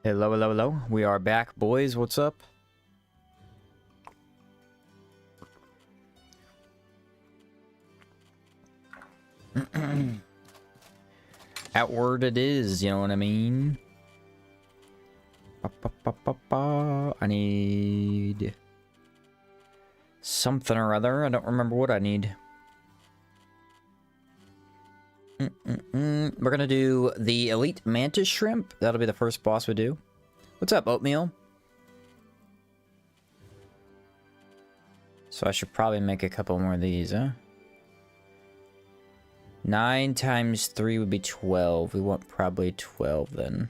Hello, hello, hello. We are back, boys. What's up? Outward it is, you know what I mean? I need something or other. I don't remember what I need. We're gonna do the Elite Mantis Shrimp. That'll be the first boss we do. What's up, Oatmeal? So I should probably make a couple more of these, huh? 9 times 3 would be 12. We want probably 12 then.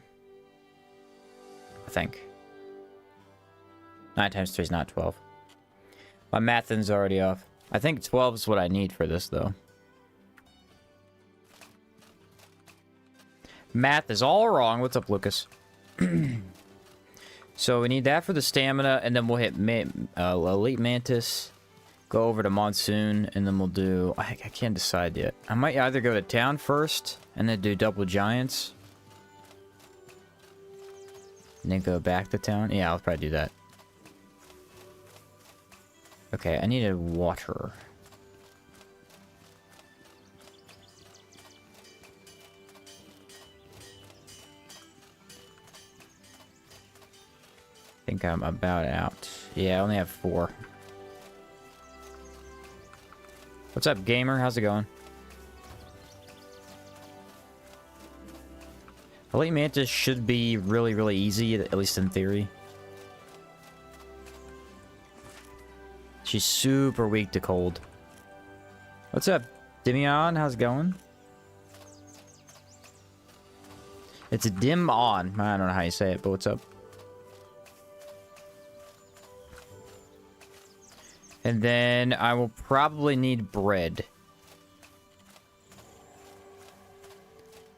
I think. 9 times 3 is not 12. My mathing's already off. I think 12 is what I need for this, though. Math is all wrong. What's up, Lucas? So we need that for the stamina, and then we'll hit Elite Mantis, go over to Monsoon, and then we'll do... I can't decide yet. I might either go to town first, and then do double giants. And then go back to town. Yeah, I'll probably do that. Okay, I needed water. I think I'm about out. Yeah, I only have 4. What's up, gamer? How's it going? Elite Mantis should be really, really easy, at least in theory. She's super weak to cold. What's up, Dimion? How's it going? It's a dim on. I don't know how you say it, but what's up? And then I will probably need bread.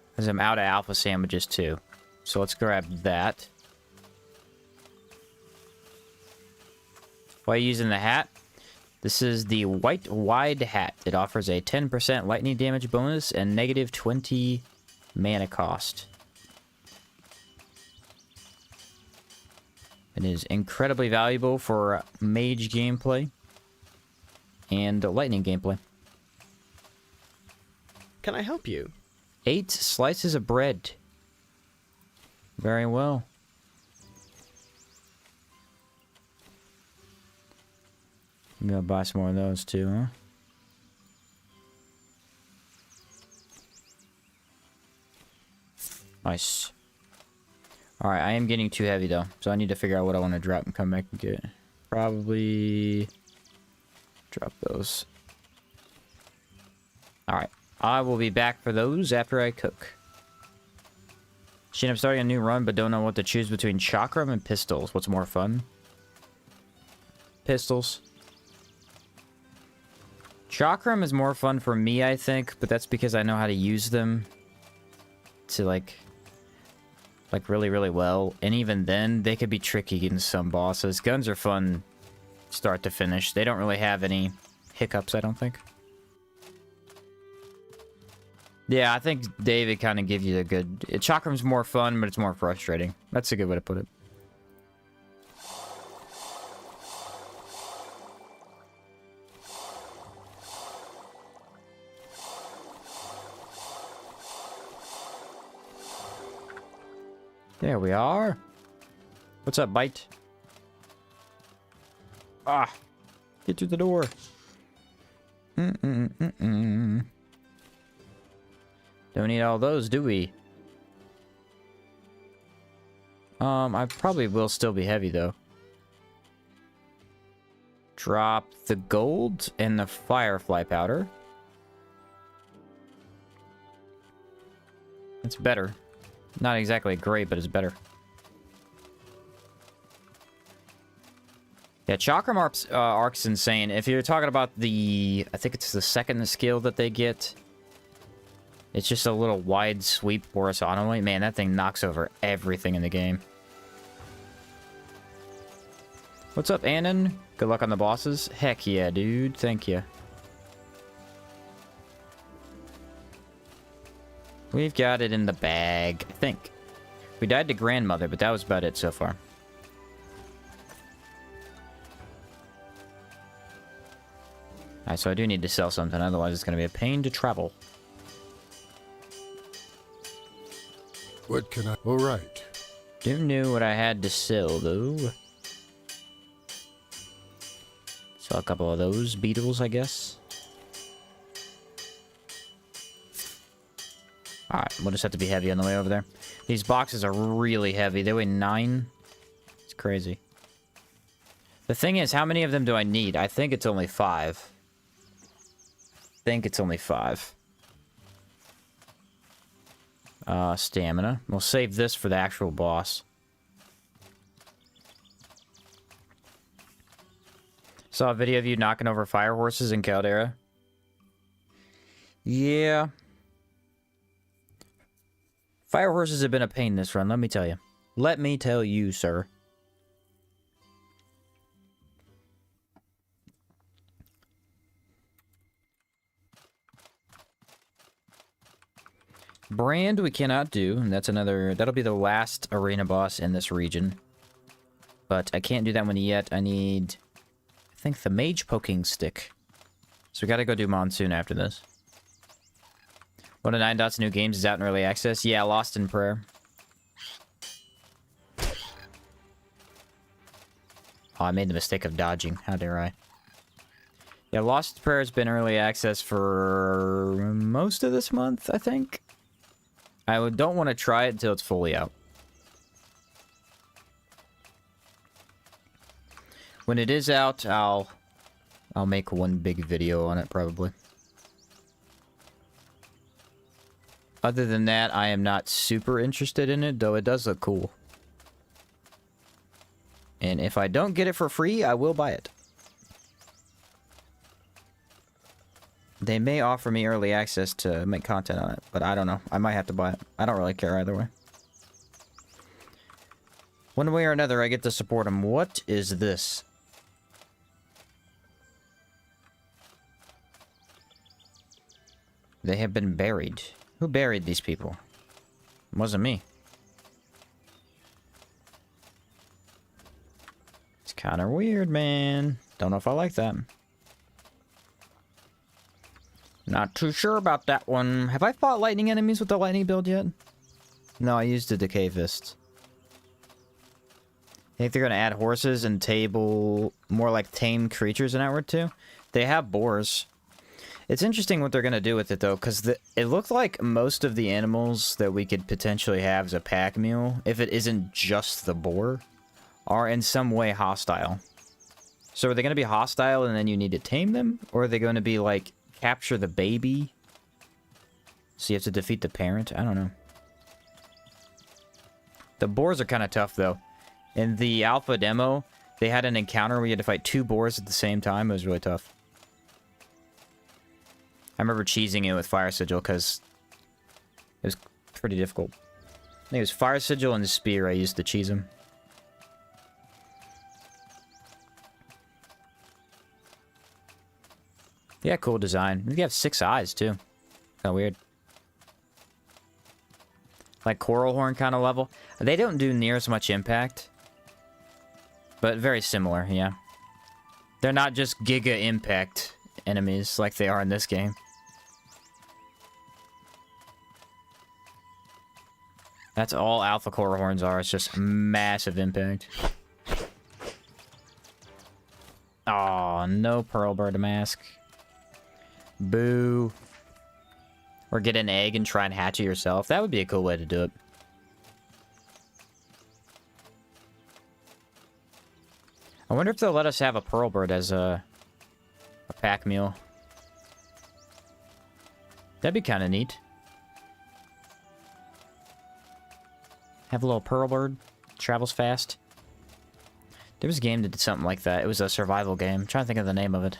Because I'm out of alpha sandwiches too. So let's grab that. Why are you using the hat? This is the White Wide Hat. It offers a 10% lightning damage bonus and negative 20 mana cost. It is incredibly valuable for mage gameplay. And lightning gameplay. Can I help you? 8 slices of bread. Very well. I'm gonna buy some more of those too, huh? Nice. Alright, I am getting too heavy though, so I need to figure out what I want to drop and come back and get. Probably... drop those. Alright. I will be back for those after I cook. Shit, I'm starting a new run, but don't know what to choose between chakram and pistols. What's more fun? Pistols. Chakram is more fun for me, I think, but that's because I know how to use them to, like really, really well. And even then, they could be tricky against some bosses. Guns are fun start to finish. They don't really have any hiccups, I don't think. Yeah, I think David kind of gives you the good... Chakram's more fun, but it's more frustrating. That's a good way to put it. There we are. What's up, Bite? Ah! Get through the door. Don't need all those, do we? I probably will still be heavy, though. Drop the gold and the firefly powder. It's better. Not exactly great, but it's better. Yeah, Chakram Arc's insane. If you're talking about the... I think it's the second skill that they get. It's just a little wide sweep horizontally. Man, that thing knocks over everything in the game. What's up, Annan? Good luck on the bosses. Heck yeah, dude. Thank you. We've got it in the bag, I think. We died to grandmother, but that was about it so far. Alright, so I do need to sell something, otherwise it's going to be a pain to travel. What can I... Alright. Didn't know what I had to sell, though. Sell a couple of those beetles, I guess. Alright, we'll just have to be heavy on the way over there. These boxes are really heavy. They weigh 9. It's crazy. The thing is, how many of them do I need? I think it's only 5. Stamina. We'll save this for the actual boss. Saw a video of you knocking over fire horses in Caldera. Yeah. Fire horses have been a pain this run, let me tell you. Let me tell you, sir. Brand we cannot do, and that's another... That'll be the last arena boss in this region. But I can't do that one yet. I need... I think the mage poking stick. So we gotta go do Monsoon after this. One of 9 Dots new games is out in early access. Yeah, Lost in Prayer. Oh, I made the mistake of dodging. How dare I? Yeah, Lost in Prayer has been early access for most of this month, I think. I don't want to try it until it's fully out. When it is out, I'll make one big video on it, probably. Other than that, I am not super interested in it, though it does look cool. And if I don't get it for free, I will buy it. They may offer me early access to make content on it, but I don't know. I might have to buy it. I don't really care either way. One way or another, I get to support them. What is this? They have been buried. Who buried these people? It wasn't me. It's kind of weird, man. Don't know if I like that. Not too sure about that one. Have I fought lightning enemies with the lightning build yet? No, I used the decay fist. I think they're going to add horses and table more like tame creatures in Outward 2. They have boars. It's interesting what they're going to do with it, though, because it looked like most of the animals that we could potentially have as a pack meal, if it isn't just the boar, are in some way hostile. So are they going to be hostile and then you need to tame them? Or are they going to be, like, capture the baby? So you have to defeat the parent? I don't know. The boars are kind of tough, though. In the alpha demo, they had an encounter where you had to fight 2 boars at the same time. It was really tough. I remember cheesing it with Fire Sigil because it was pretty difficult. I think it was Fire Sigil and the Spear I used to cheese him. Yeah, cool design. You have 6 eyes, too. Kind of weird. Like Coral Horn kind of level. They don't do near as much impact. But very similar, yeah. They're not just Giga Impact enemies like they are in this game. That's all Alpha Coral Horns are. It's just massive impact. Aw, no Pearl Bird Mask. Boo. Or get an egg and try and hatch it yourself. That would be a cool way to do it. I wonder if they'll let us have a Pearl Bird as a pack meal. That'd be kind of neat. Have a little Pearl Bird. Travels fast. There was a game that did something like that. It was a survival game. I'm trying to think of the name of it.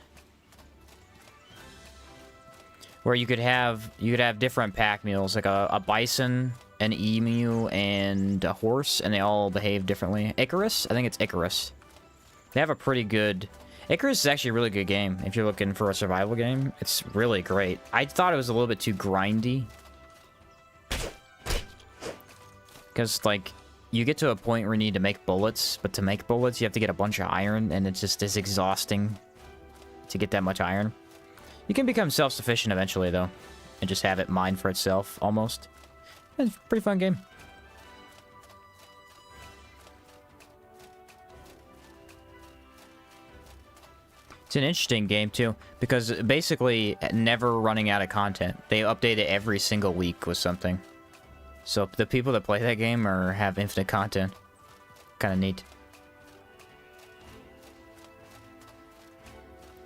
Where you could have different pack meals, like a bison, an emu, and a horse, and they all behave differently. Icarus? I think it's Icarus. They have a pretty good... Icarus is actually a really good game if you're looking for a survival game. It's really great. I thought it was a little bit too grindy. Because, like, you get to a point where you need to make bullets, but to make bullets, you have to get a bunch of iron, and it just is exhausting to get that much iron. You can become self-sufficient eventually, though, and just have it mine for itself, almost. It's a pretty fun game. It's an interesting game, too, because basically never running out of content. They update it every single week with something. So the people that play that game have infinite content. Kind of neat.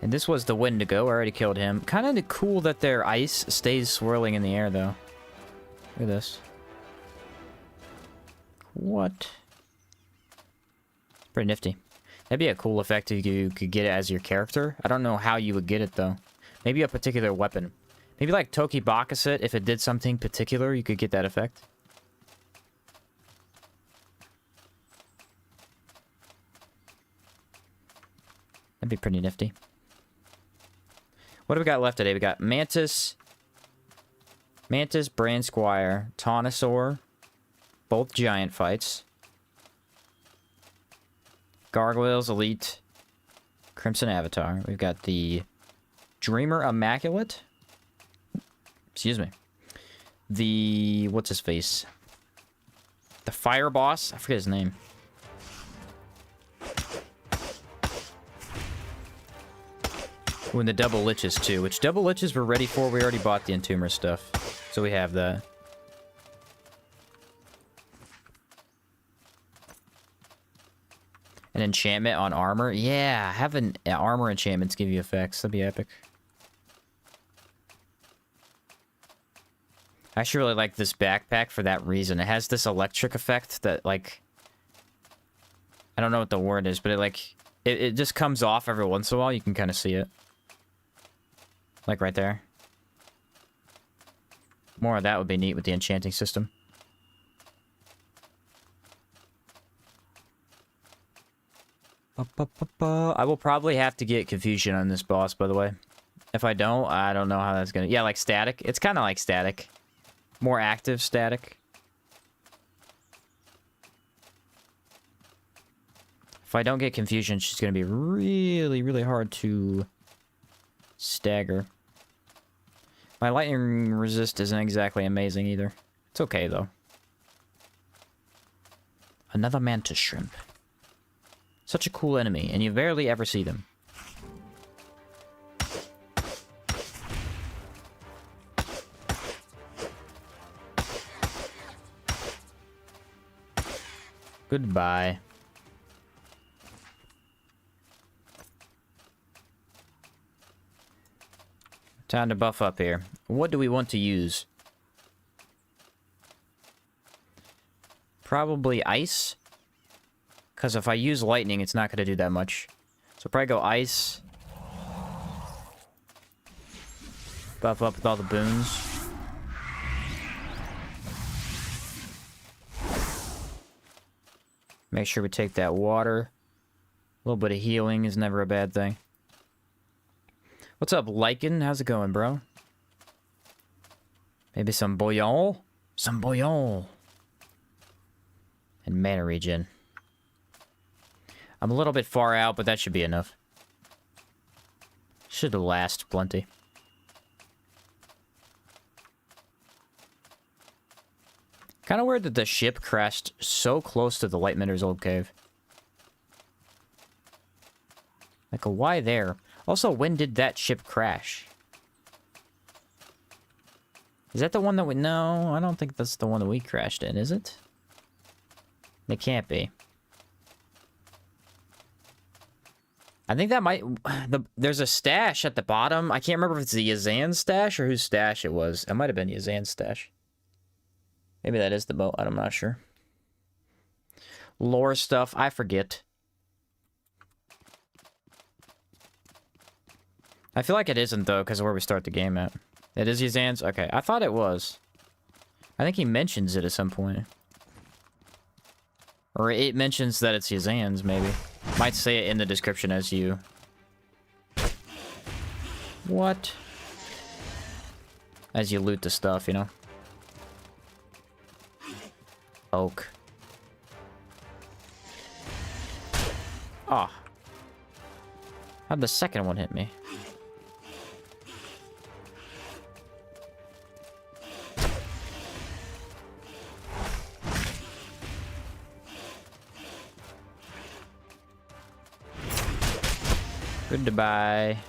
And this was the Wendigo. I already killed him. Kind of cool that their ice stays swirling in the air, though. Look at this. What? Pretty nifty. That'd be a cool effect if you could get it as your character. I don't know how you would get it, though. Maybe a particular weapon. Maybe like Toki Bakuset, if it did something particular, you could get that effect. That'd be pretty nifty. What do we got left today? We got Mantis, Bransquire, Tonosaur, both giant fights. Gargoyles, Elite, Crimson Avatar. We've got the Dreamer Immaculate. Excuse me. The... what's his face? The Fire Boss? I forget his name. Ooh, and the Double Liches, too. Which Double Liches we're ready for. We already bought the Entomber stuff. So we have that. An enchantment on armor? Yeah, having armor enchantments give you effects. That'd be epic. I actually really like this backpack for that reason. It has this electric effect that, like... I don't know what the word is, but it, like... It just comes off every once in a while. You can kind of see it. Like right there. More of that would be neat with the enchanting system. I will probably have to get Confusion on this boss, by the way. If I don't know how that's gonna... Yeah, like Static. It's kind of like Static. More active Static. If I don't get Confusion, she's gonna be really, really hard to stagger. My lightning resist isn't exactly amazing either. It's okay, though. Another mantis shrimp. Such a cool enemy, and you barely ever see them. Goodbye. Time to buff up here. What do we want to use? Probably ice. Because if I use lightning, it's not going to do that much. So probably go ice. Buff up with all the boons. Make sure we take that water. A little bit of healing is never a bad thing. What's up, Lycan? How's it going, bro? Maybe some bouillon? Some bouillon. And mana regen. I'm a little bit far out, but that should be enough. Should last plenty. Kind of weird that the ship crashed so close to the Lightminder's old cave. Like, why there? Also, when did that ship crash? Is that the one that we... No, I don't think that's the one that we crashed in, is it? It can't be. I think that might... There's a stash at the bottom. I can't remember if it's the Yazan's stash or whose stash it was. It might have been Yazan's stash. Maybe that is the boat. I'm not sure. Lore stuff. I forget. I feel like it isn't, though, because of where we start the game at. It is Yazan's? Okay, I thought it was. I think he mentions it at some point. Or it mentions that it's Yazan's, maybe. Might say it in the description as you... What? As you loot the stuff, you know? poke. Ah. How'd the second one hit me? Goodbye.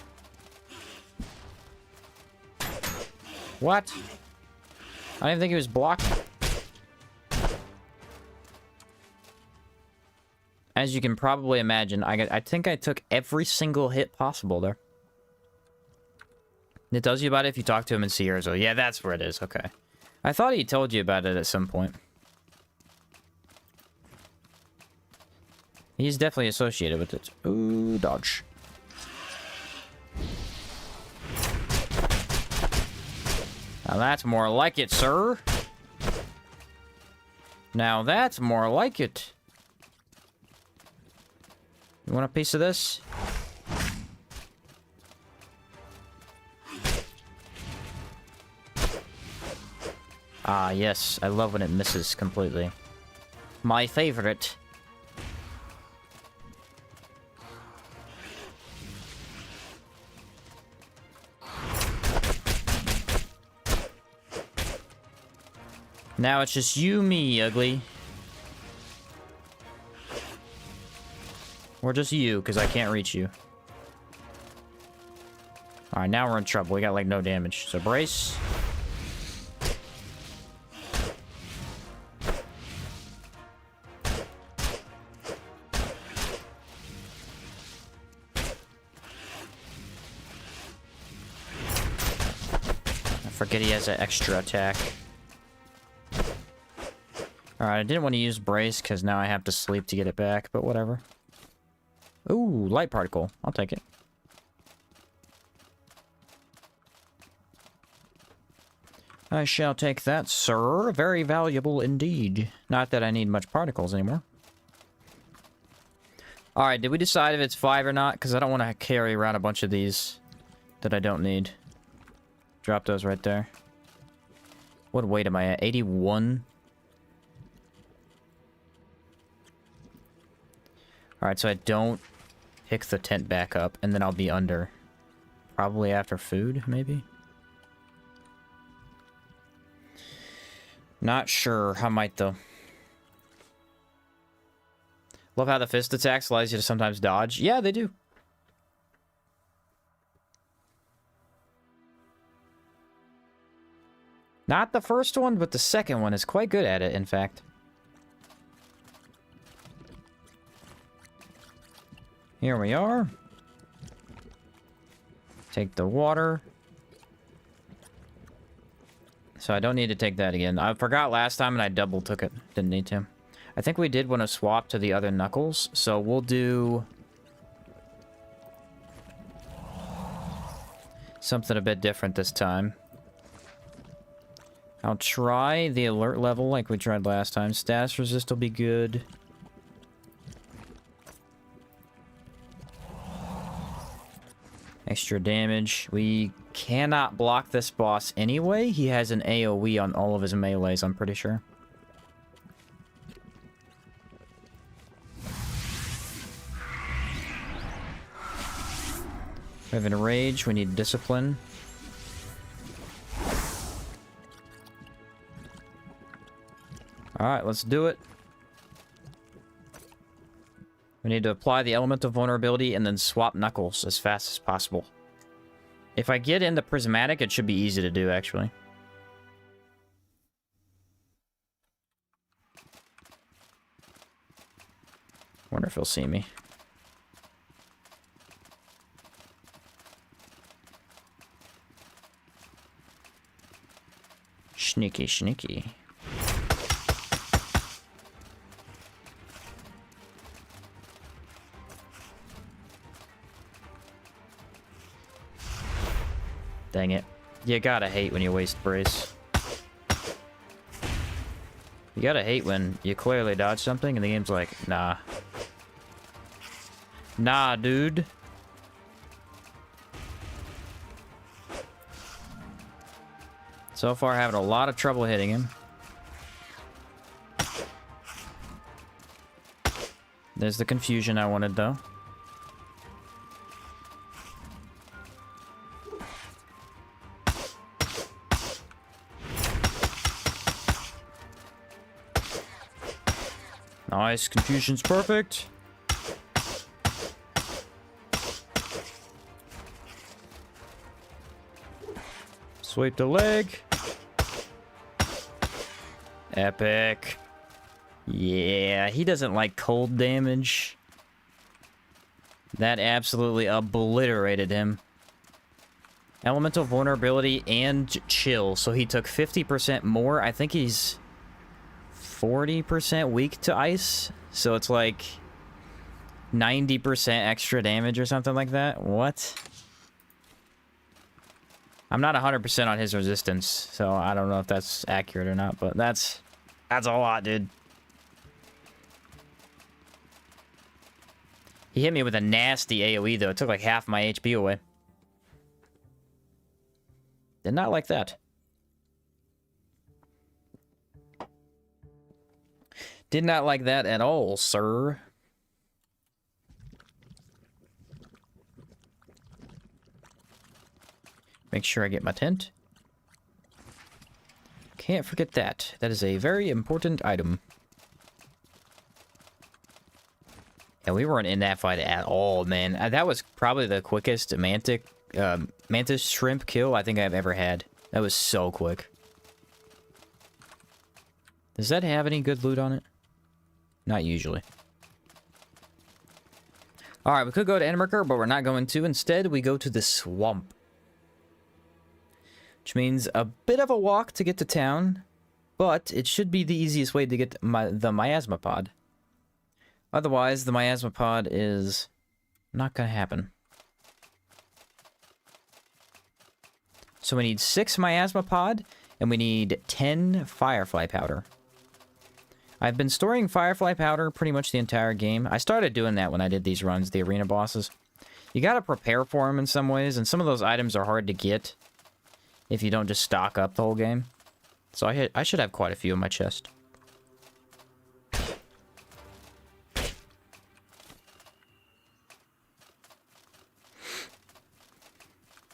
What? I didn't think he was blocked. As you can probably imagine, I think I took every single hit possible there. It tells you about it if you talk to him in Sierra. So yeah, that's where it is. Okay. I thought he told you about it at some point. He's definitely associated with it. Ooh, dodge. Now that's more like it, sir. Now that's more like it. You want a piece of this? Ah, yes. I love when it misses completely. My favorite. Now it's just you, me, ugly. Or just you, because I can't reach you. Alright, now we're in trouble. We got, like, no damage. So, brace. I forget he has an extra attack. Alright, I didn't want to use brace, because now I have to sleep to get it back, but whatever. Ooh, light particle. I'll take it. I shall take that, sir. Very valuable indeed. Not that I need much particles anymore. Alright, did we decide if it's 5 or not? Because I don't want to carry around a bunch of these that I don't need. Drop those right there. What weight am I at? 81? Alright, so I don't pick the tent back up, and then I'll be under. Probably after food, maybe? Not sure. I might, though. Love how the fist attacks allows you to sometimes dodge. Yeah, they do. Not the first one, but the second one is quite good at it, in fact. Here we are. Take the water. So I don't need to take that again. I forgot last time and I double took it. Didn't need to. I think we did want to swap to the other knuckles. So we'll do something a bit different this time. I'll try the alert level like we tried last time. Status resist will be good. Extra damage. We cannot block this boss anyway. He has an AoE on all of his melees, I'm pretty sure. We have an rage. We need discipline. Alright, let's do it. We need to apply the element of vulnerability and then swap knuckles as fast as possible. If I get in the prismatic, it should be easy to do, actually. Wonder if he'll see me. Sneaky, sneaky. Dang it. You gotta hate when you waste brace. You gotta hate when you clearly dodge something and the game's like, nah. Nah, dude. So far, having a lot of trouble hitting him. There's the confusion I wanted, though. Nice. Confusion's perfect. Sweep the leg. Epic. Yeah, he doesn't like cold damage. That absolutely obliterated him. Elemental vulnerability and chill. So he took 50% more. I think he's 40% weak to ice. So it's like 90% extra damage or something like that. What? I'm not 100% on his resistance, so I don't know if that's accurate or not, but that's a lot, dude. He hit me with a nasty AoE, though. It took like half my HP away. Did not like that. Did not like that at all, sir. Make sure I get my tent. Can't forget that. That is a very important item. And we weren't in that fight at all, man. That was probably the quickest mantis shrimp kill I think I've ever had. That was so quick. Does that have any good loot on it? Not usually. Alright, we could go to Enmerker, but we're not going to. Instead, we go to the swamp. Which means a bit of a walk to get to town, but it should be the easiest way to get the miasma pod. Otherwise, the miasma pod is not going to happen. So we need 6 miasma pod, and we need 10 firefly powder. I've been storing firefly powder pretty much the entire game. I started doing that when I did these runs, the arena bosses. You gotta prepare for them in some ways, and some of those items are hard to get if you don't just stock up the whole game. So I should have quite a few in my chest.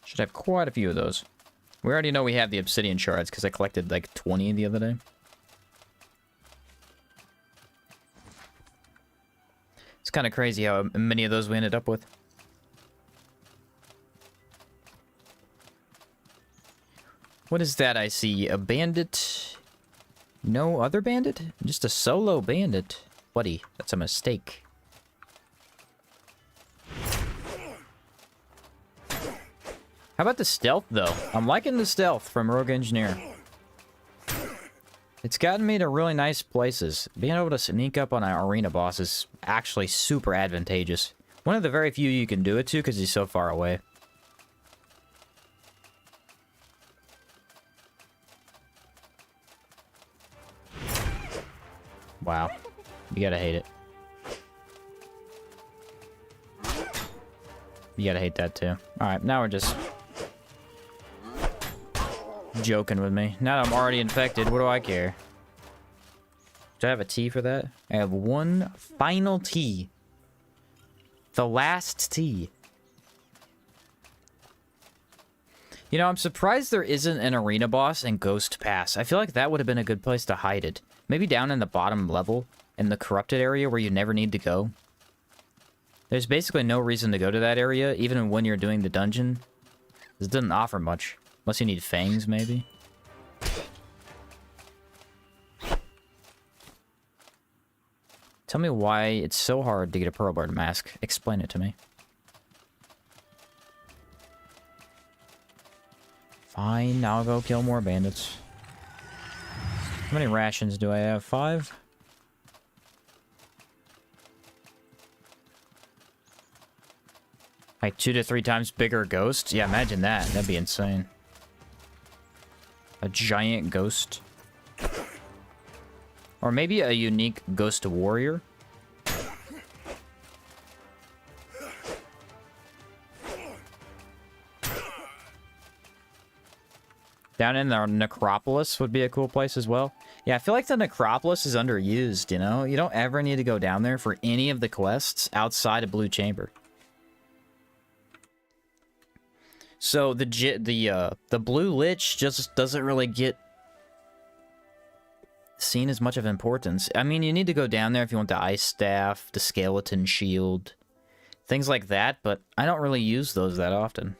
Should have quite a few of those. We already know we have the obsidian shards because I collected like 20 the other day. It's kind of crazy how many of those we ended up with. What is that I see? A bandit? No other bandit? Just a solo bandit. Buddy, that's a mistake. How about the stealth, though? I'm liking the stealth from Rogue Engineer. It's gotten me to really nice places. Being able to sneak up on an arena boss is actually super advantageous. One of the very few you can do it to because he's so far away. Wow. You gotta hate it. You gotta hate that too. Alright, now we're just joking with me. Now that I'm already infected, what do I care? Do I have a tea for that? I have one final tea. The last tea. You know, I'm surprised there isn't an arena boss in Ghost Pass. I feel like that would have been a good place to hide it. Maybe down in the bottom level, in the corrupted area where you never need to go. There's basically no reason to go to that area, even when you're doing the dungeon. It doesn't offer much. Unless you need fangs, maybe. Tell me why it's so hard to get a Pearlbird mask. Explain it to me. Fine, I'll go kill more bandits. How many rations do I have? 5? Like 2 to 3 times bigger ghosts? Yeah, imagine that. That'd be insane. A giant ghost. Or maybe a unique ghost warrior. Down in the necropolis would be a cool place as well. Yeah, I feel like the necropolis is underused, you know? You don't ever need to go down there for any of the quests outside of Blue Chamber. So the Blue Lich just doesn't really get seen as much of importance. I mean, you need to go down there if you want the Ice Staff, the Skeleton Shield, things like that, but I don't really use those that often.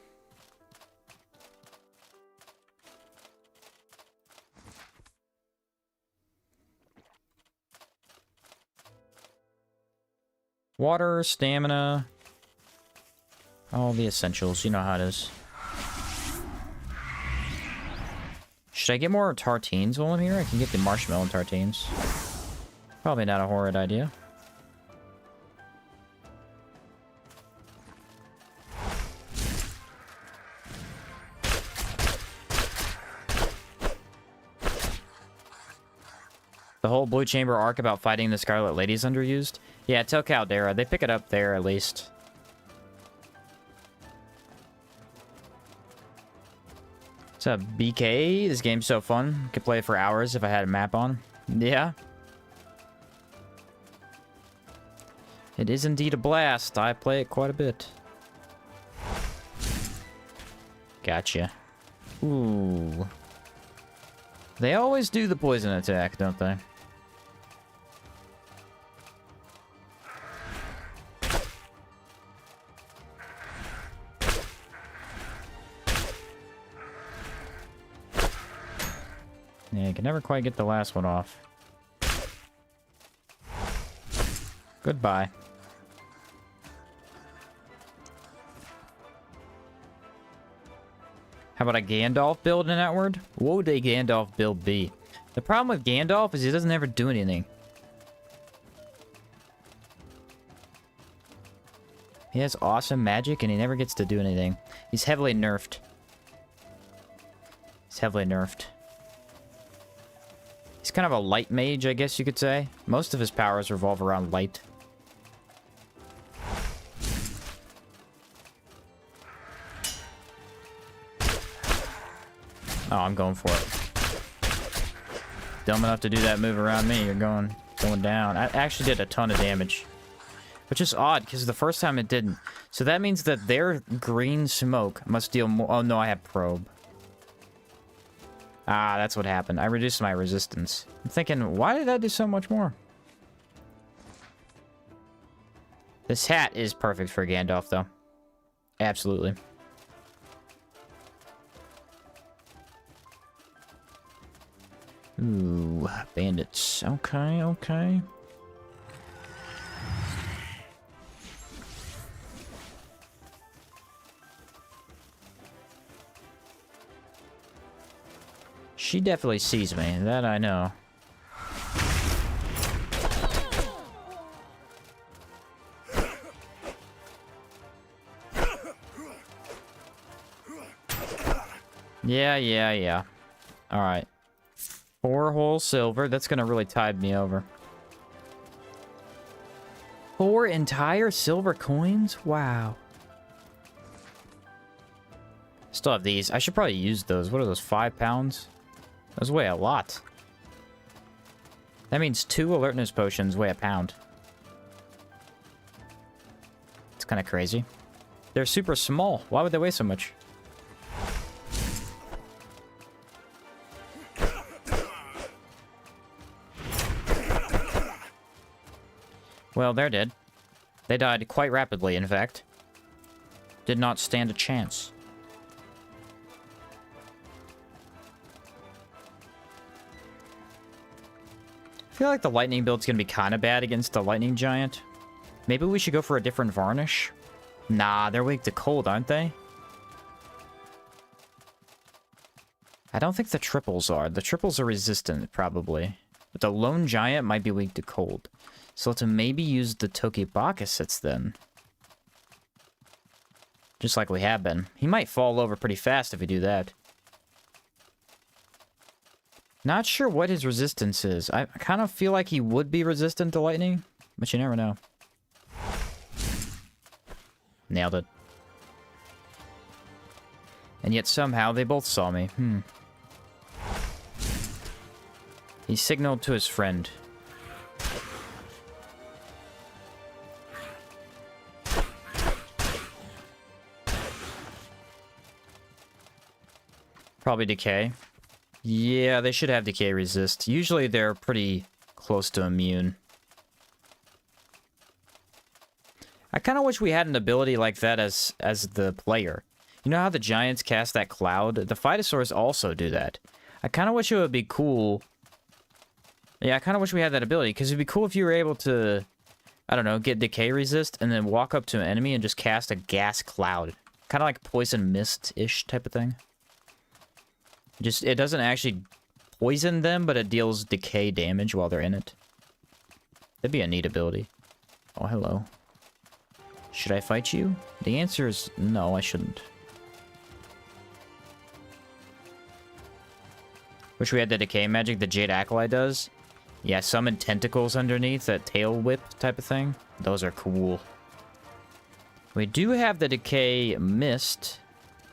Water, stamina, all the essentials. You know how it is. Should I get more tartines while I'm here? I can get the marshmallow tartines. Probably not a horrid idea. The whole Blue Chamber arc about fighting the Scarlet Lady is underused. Yeah, tell Caldera. They pick it up there, at least. What's up, BK? This game's so fun. Could play it for hours if I had a map on. Yeah. It is indeed a blast. I play it quite a bit. Gotcha. Ooh. They always do the poison attack, don't they? Yeah, you can never quite get the last one off. Goodbye. How about a Gandalf build in Outward? What would a Gandalf build be? The problem with Gandalf is he doesn't ever do anything. He has awesome magic and he never gets to do anything. He's heavily nerfed. He's heavily nerfed. He's kind of a light mage, I guess you could say. Most of his powers revolve around light. Oh, I'm going for it. Dumb enough to do that move around me. You're going down. I actually did a ton of damage. Which is odd, because the first time it didn't. So that means that their green smoke must deal more... Oh, no, I have probe. Ah, that's what happened. I reduced my resistance. I'm thinking, why did I do so much more? This hat is perfect for Gandalf, though. Absolutely. Ooh, bandits. Okay, okay. She definitely sees me, that I know. Yeah. Alright. 4 whole silver. That's gonna really tide me over. 4 entire silver coins? Wow. Still have these. I should probably use those. What are those, 5 pounds? Those weigh a lot. That means 2 alertness potions weigh a pound. It's kind of crazy. They're super small. Why would they weigh so much? Well, they're dead. They died quite rapidly, in fact. Did not stand a chance. I feel like the lightning build's gonna be kind of bad against the lightning giant. Maybe we should go for a different varnish? Nah, they're weak to cold, aren't they? I don't think the triples are. The triples are resistant, probably. But the lone giant might be weak to cold. So let's maybe use the Togebakusets then. Just like we have been. He might fall over pretty fast if we do that. Not sure what his resistance is. I kind of feel like he would be resistant to lightning, but you never know. Nailed it. And yet somehow they both saw me. He signaled to his friend. Probably decay. Yeah, they should have decay resist. Usually they're pretty close to immune. I kind of wish we had an ability like that as the player. You know how the giants cast that cloud? The phytosaurs also do that. I kind of wish it would be cool. Yeah, I kind of wish we had that ability, because it'd be cool if you were able to, I don't know, get decay resist and then walk up to an enemy and just cast a gas cloud. Kind of like poison mist-ish type of thing. Just, it doesn't actually poison them, but it deals decay damage while they're in it. That'd be a neat ability. Oh, hello. Should I fight you? The answer is no, I shouldn't. Wish we had the decay magic that Jade Acolyte does. Yeah, summon tentacles underneath, that tail whip type of thing. Those are cool. We do have the decay mist.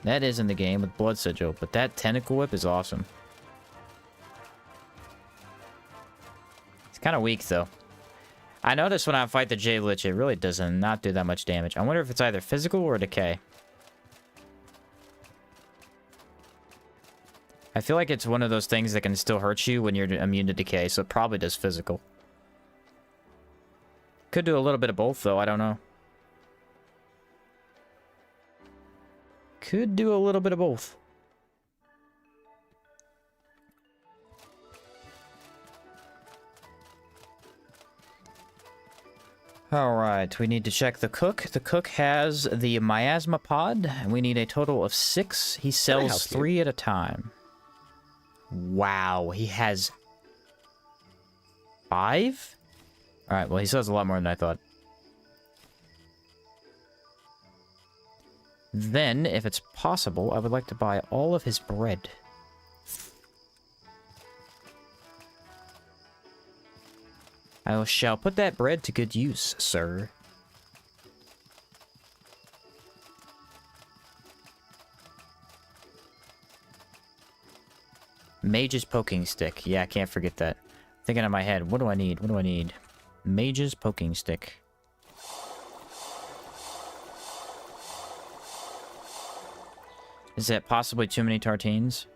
That is in the game with Blood Sigil, but that tentacle whip is awesome. It's kind of weak, though. I notice when I fight the Jade Lich, it really does not do that much damage. I wonder if it's either physical or decay. I feel like it's one of those things that can still hurt you when you're immune to decay, so it probably does physical. Could do a little bit of both, though. I don't know. Could do a little bit of both. Alright, we need to check the cook. The cook has the miasma pod, and we need a total of 6. He sells 3 at a time. Wow, he has 5? Alright, well, he sells a lot more than I thought. Then, if it's possible, I would like to buy all of his bread. I shall put that bread to good use, sir. Mage's poking stick. Yeah, I can't forget that. Thinking in my head, what do I need? What do I need? Mage's poking stick. Is that possibly too many tartines?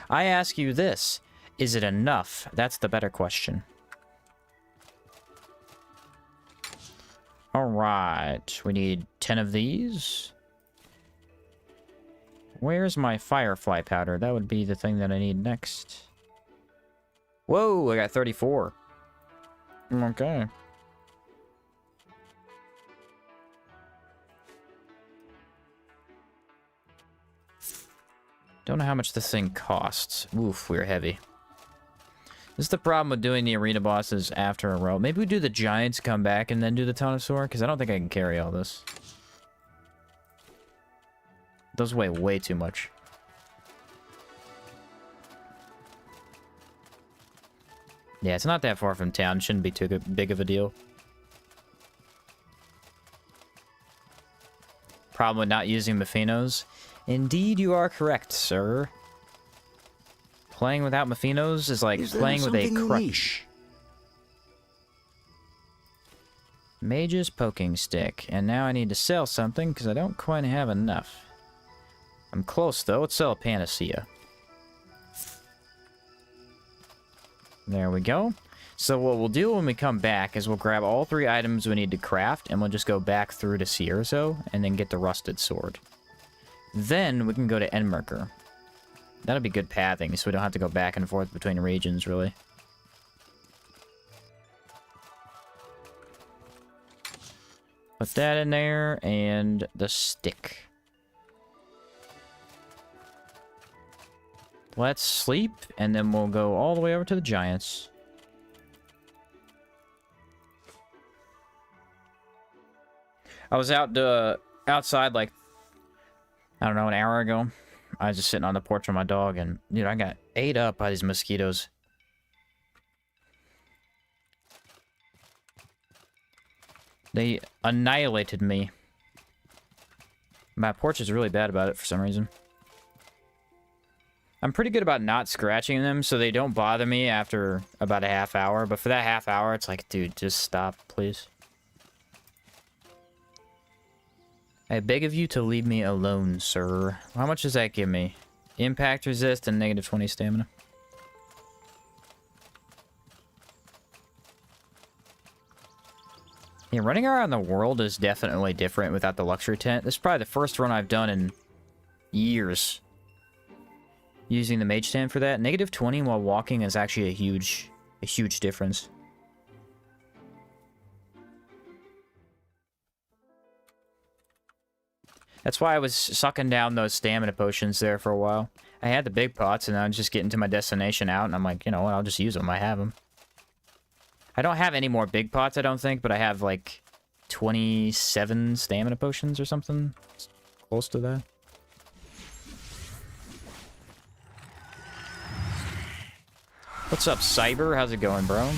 I ask you this. Is it enough? That's the better question. Alright, we need 10 of these. Where's my firefly powder? That would be the thing that I need next. Whoa, I got 34. Okay. Don't know how much this thing costs. Oof, we're heavy. This is the problem with doing the arena bosses after a row. Maybe we do the giants, come back, and then do the Tonosaur, because I don't think I can carry all this. Those weigh way too much. Yeah, it's not that far from town. Shouldn't be too big of a deal. Problem with not using Mephinos? Indeed, you are correct, sir. Playing without Mephinos is like playing with a crutch. Mage's poking stick. And now I need to sell something because I don't quite have enough. I'm close, though. Let's sell a Panacea. There we go. So what we'll do when we come back is we'll grab all 3 items we need to craft, and we'll just go back through to Cierzo, and then get the rusted sword. Then we can go to Enmerker. That'll be good pathing, so we don't have to go back and forth between regions, really. Put that in there, and the stick. Let's sleep, and then we'll go all the way over to the giants. I was outside, like, I don't know, an hour ago. I was just sitting on the porch with my dog, and, dude, I got ate up by these mosquitoes. They annihilated me. My porch is really bad about it for some reason. I'm pretty good about not scratching them, so they don't bother me after about a half hour. But for that half hour, it's like, dude, just stop, please. I beg of you to leave me alone, sir. How much does that give me? Impact resist and negative 20 stamina. Yeah, running around the world is definitely different without the luxury tent. This is probably the first run I've done in years using the mage tent for that. Negative 20 while walking is actually a huge difference. That's why I was sucking down those stamina potions there for a while. I had the big pots, and I was just getting to my destination out, and I'm like, you know what, I'll just use them. I have them. I don't have any more big pots, I don't think, but I have, like, 27 stamina potions or something. It's close to that. What's up, Cyber? How's it going, bro?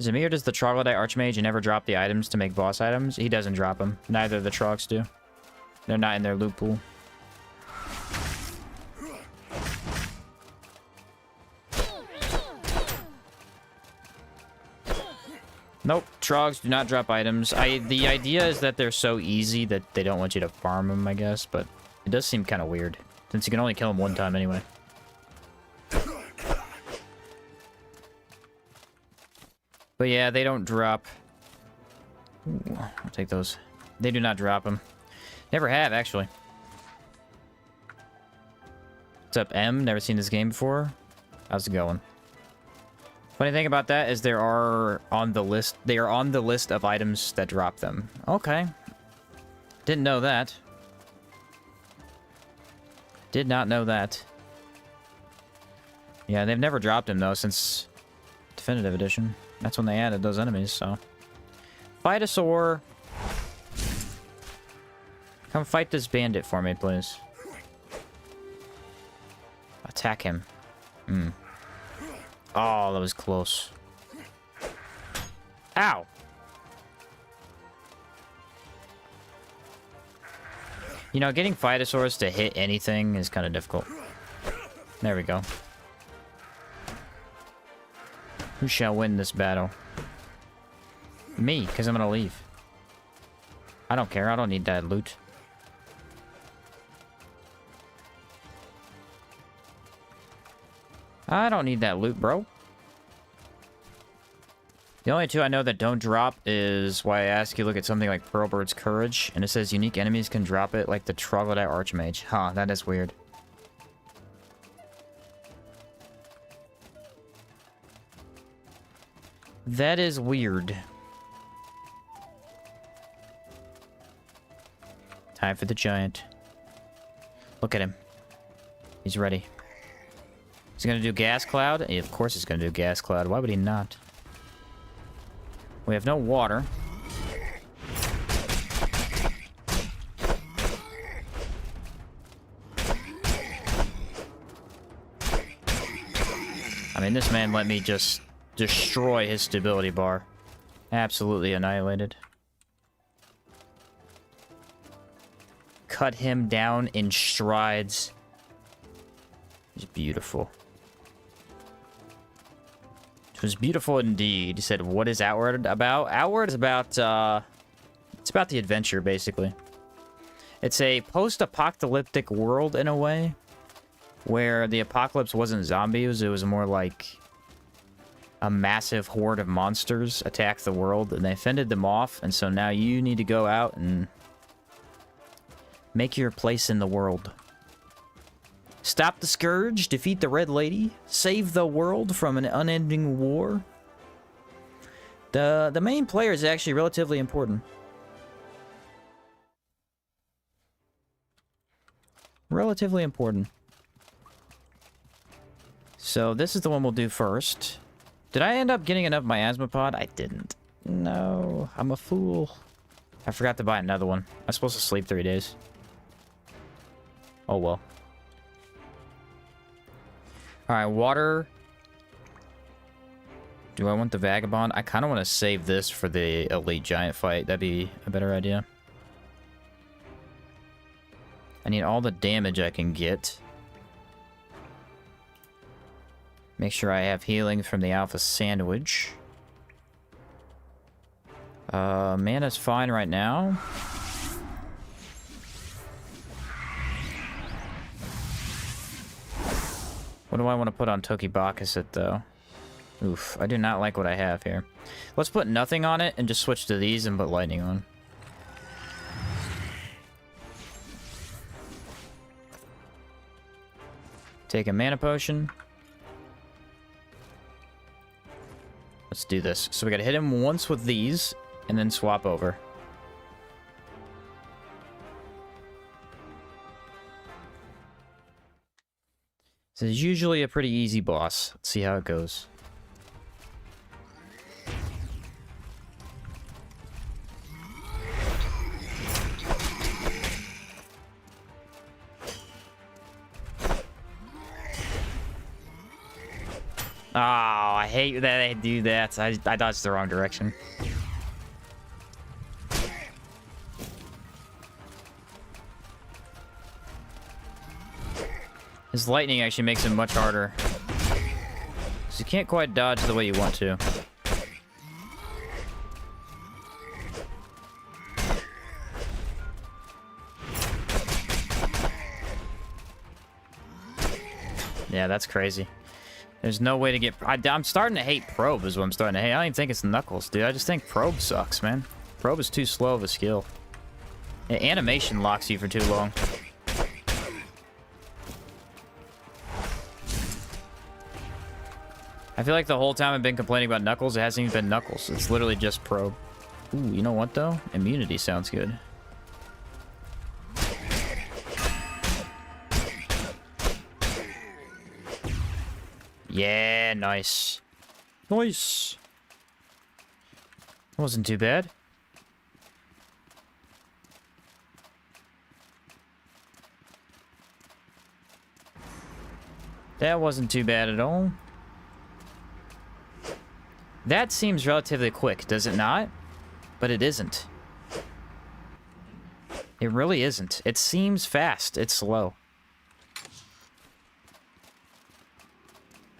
Is it me or does the Troglodyte Archmage never drop the items to make boss items? He doesn't drop them. Neither of the Trogs do. They're not in their loot pool. Nope, Trogs do not drop items. The idea is that they're so easy that they don't want you to farm them, I guess, but it does seem kind of weird, since you can only kill them one time anyway. But yeah, they don't drop. Ooh, I'll take those. They do not drop them. Never have, actually. What's up, M? Never seen this game before. How's it going? Funny thing about that is they are on the list of items that drop them. Okay. Didn't know that. Did not know that. Yeah, they've never dropped him, though, since Definitive Edition. That's when they added those enemies, so... Phytosaur! Come fight this bandit for me, please. Attack him. Oh, that was close. Ow! You know, getting Phytosaurs to hit anything is kind of difficult. There we go. Who shall win this battle? Me, because I'm gonna leave. I don't care, I don't need that loot. I don't need that loot, bro. The only two I know that don't drop is why I ask you look at something like Pearlbird's Courage, and it says unique enemies can drop it, like the Troglodyte Archmage. Huh, that is weird. That is weird. Time for the giant. Look at him. He's ready. He's gonna do Gas Cloud? Yeah, of course he's gonna do Gas Cloud. Why would he not? We have no water. I mean, this man let me just destroy his stability bar. Absolutely annihilated. Cut him down in strides. It's beautiful. It was beautiful indeed. He said, what is Outward about? Outward is about, it's about the adventure, basically. It's a post-apocalyptic world, in a way, where the apocalypse wasn't zombies, it was more like a massive horde of monsters attacked the world, and they fended them off, and so now you need to go out and make your place in the world. Stop the Scourge, defeat the Red Lady, save the world from an unending war. The main player is actually relatively important. Relatively important. So this is the one we'll do first. Did I end up getting enough miasma pod? I didn't. No, I'm a fool. I forgot to buy another one. I was supposed to sleep 3 days. Oh well. Alright, water. Do I want the Vagabond? I kind of want to save this for the Elite Giant fight. That'd be a better idea. I need all the damage I can get. Make sure I have healing from the Alpha Sandwich. Mana's fine right now. What do I want to put on Tokibakuset, though? Oof, I do not like what I have here. Let's put nothing on it and just switch to these and put lightning on. Take a mana potion. Let's do this. So we gotta hit him once with these, and then swap over. This is usually a pretty easy boss. Let's see how it goes. Oh, I hate that they do that. I dodged the wrong direction. His lightning actually makes it much harder. So you can't quite dodge the way you want to. Yeah, that's crazy. There's no way to get... I'm starting to hate Probe is what I'm starting to hate. I don't even think it's Knuckles, dude. I just think Probe sucks, man. Probe is too slow of a skill. Yeah, animation locks you for too long. I feel like the whole time I've been complaining about Knuckles, it hasn't even been Knuckles. It's literally just Probe. Ooh, you know what, though? Immunity sounds good. Yeah, nice. Nice. Wasn't too bad. That wasn't too bad at all. That seems relatively quick, does it not? But it isn't. It really isn't. It seems fast. It's slow.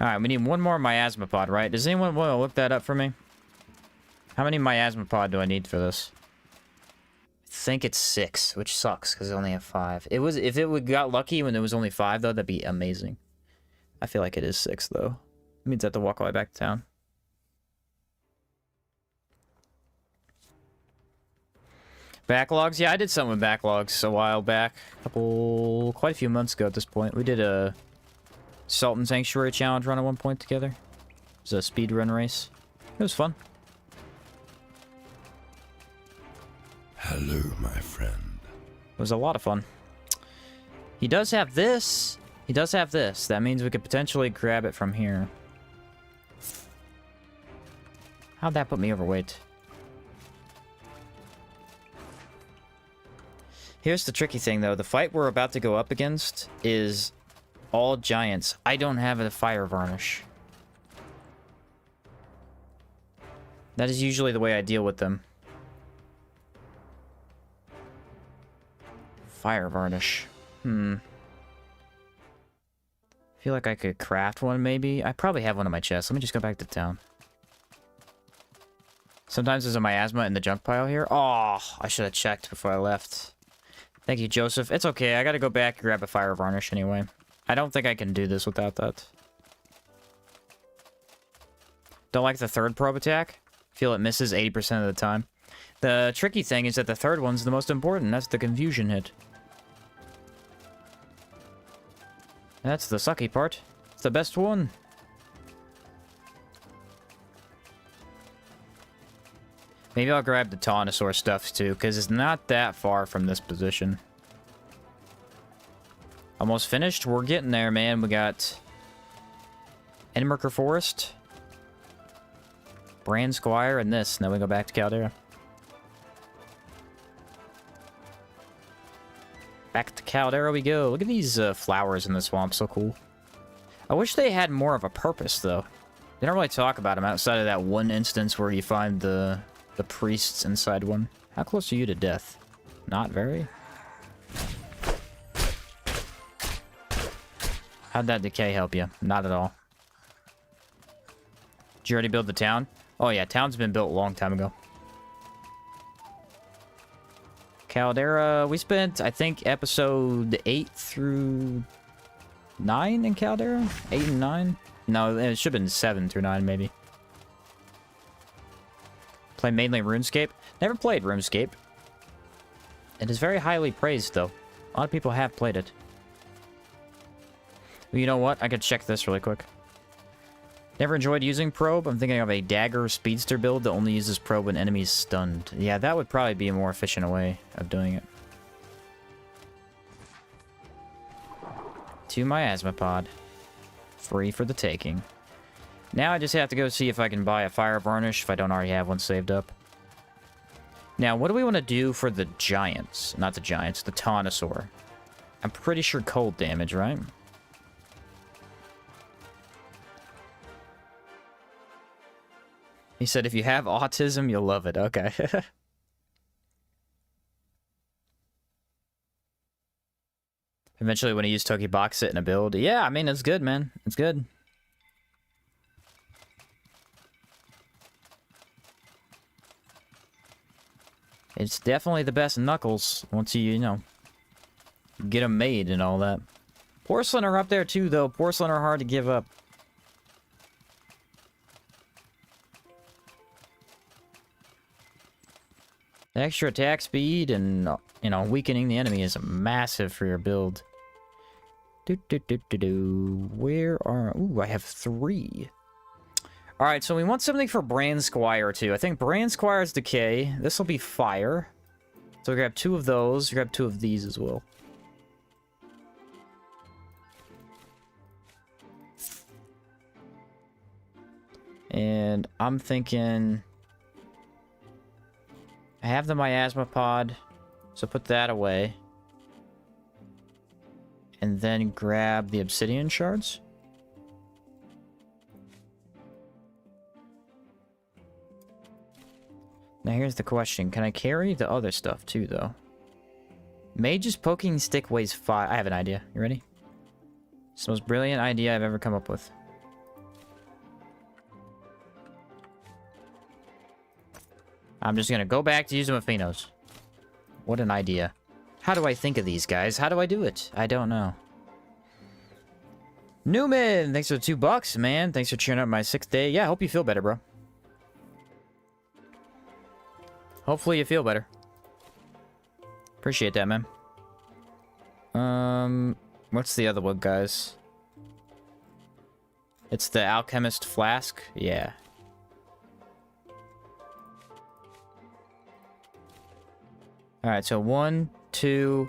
Alright, we need one more miasma pod, right? Does anyone want to look that up for me? How many miasma pod do I need for this? I think it's 6, which sucks, because I only have 5. It was, if it would got lucky when there was only 5, though, that'd be amazing. I feel like it is 6, though. It means I have to walk all the way back to town. Backlogs? Yeah, I did something with backlogs a while back. Quite a few months ago at this point. We did a Sultan Sanctuary challenge run at one point together. It was a speed run race. It was fun. Hello, my friend. It was a lot of fun. He does have this. He does have this. That means we could potentially grab it from here. How'd that put me overweight? Here's the tricky thing, though. The fight we're about to go up against is all giants. I don't have a fire varnish. That is usually the way I deal with them. Fire varnish. I feel like I could craft one, maybe. I probably have one in my chest. Let me just go back to town. Sometimes there's a miasma in the junk pile here. Oh, I should have checked before I left. Thank you, Joseph. It's okay. I gotta go back and grab a fire varnish anyway. I don't think I can do this without that. Don't like the third probe attack. Feel it misses 80% of the time. The tricky thing is that the third one's the most important. That's the confusion hit. That's the sucky part. It's the best one. Maybe I'll grab the Tonosaur stuff too, because it's not that far from this position. Almost finished. We're getting there, man. We got Enmerker Forest, Bransquire, and this. And then we go back to Caldera. Back to Caldera we go. Look at these flowers in the swamp. So cool. I wish they had more of a purpose, though. They don't really talk about them outside of that one instance where you find the priests inside one. How close are you to death? Not very. How'd that decay help you? Not at all. Did you already build the town? Oh yeah, town's been built a long time ago. Caldera, we spent, I think, episode 8 through 9 in Caldera? 8 and 9? No, it should have been 7 through 9, maybe. Play mainly RuneScape? Never played RuneScape. It is very highly praised, though. A lot of people have played it. Well, you know what? I could check this really quick. Never enjoyed using probe. I'm thinking of a dagger speedster build that only uses probe when enemies stunned. Yeah, that would probably be a more efficient way of doing it. To my asthma pod. Free for the taking. Now I just have to go see if I can buy a fire varnish if I don't already have one saved up. Now, what do we want to do for the giants? Not the giants, the Tonosaur. I'm pretty sure cold damage, right? He said, if you have autism, you'll love it. Okay. Eventually, when I use Toki box it in a build. Yeah, I mean, it's good, man. It's good. It's definitely the best Knuckles once you know, get them made and all that. Porcelain are up there too, though. Porcelain are hard to give up. Extra attack speed and, you know, weakening the enemy is massive for your build. Where are... Ooh, I have 3. Alright, so we want something for Bransquire, too. I think Bransquire's decay. This will be fire. So we grab 2 of those. Grab 2 of these as well. And I'm thinking... I have the miasma pod, so put that away. And then grab the obsidian shards. Now here's the question. Can I carry the other stuff too, though? Mage's poking stick weighs 5. I have an idea. You ready? It's the most brilliant idea I've ever come up with. I'm just gonna go back to using Mephinos. What an idea. How do I think of these guys? How do I do it? I don't know. Newman! Thanks for the $2, man. Thanks for cheering up my 6th day. Yeah, I hope you feel better, bro. Hopefully you feel better. Appreciate that, man. What's the other one, guys? It's the Alchemist Flask? Yeah. Alright, so 1, 2,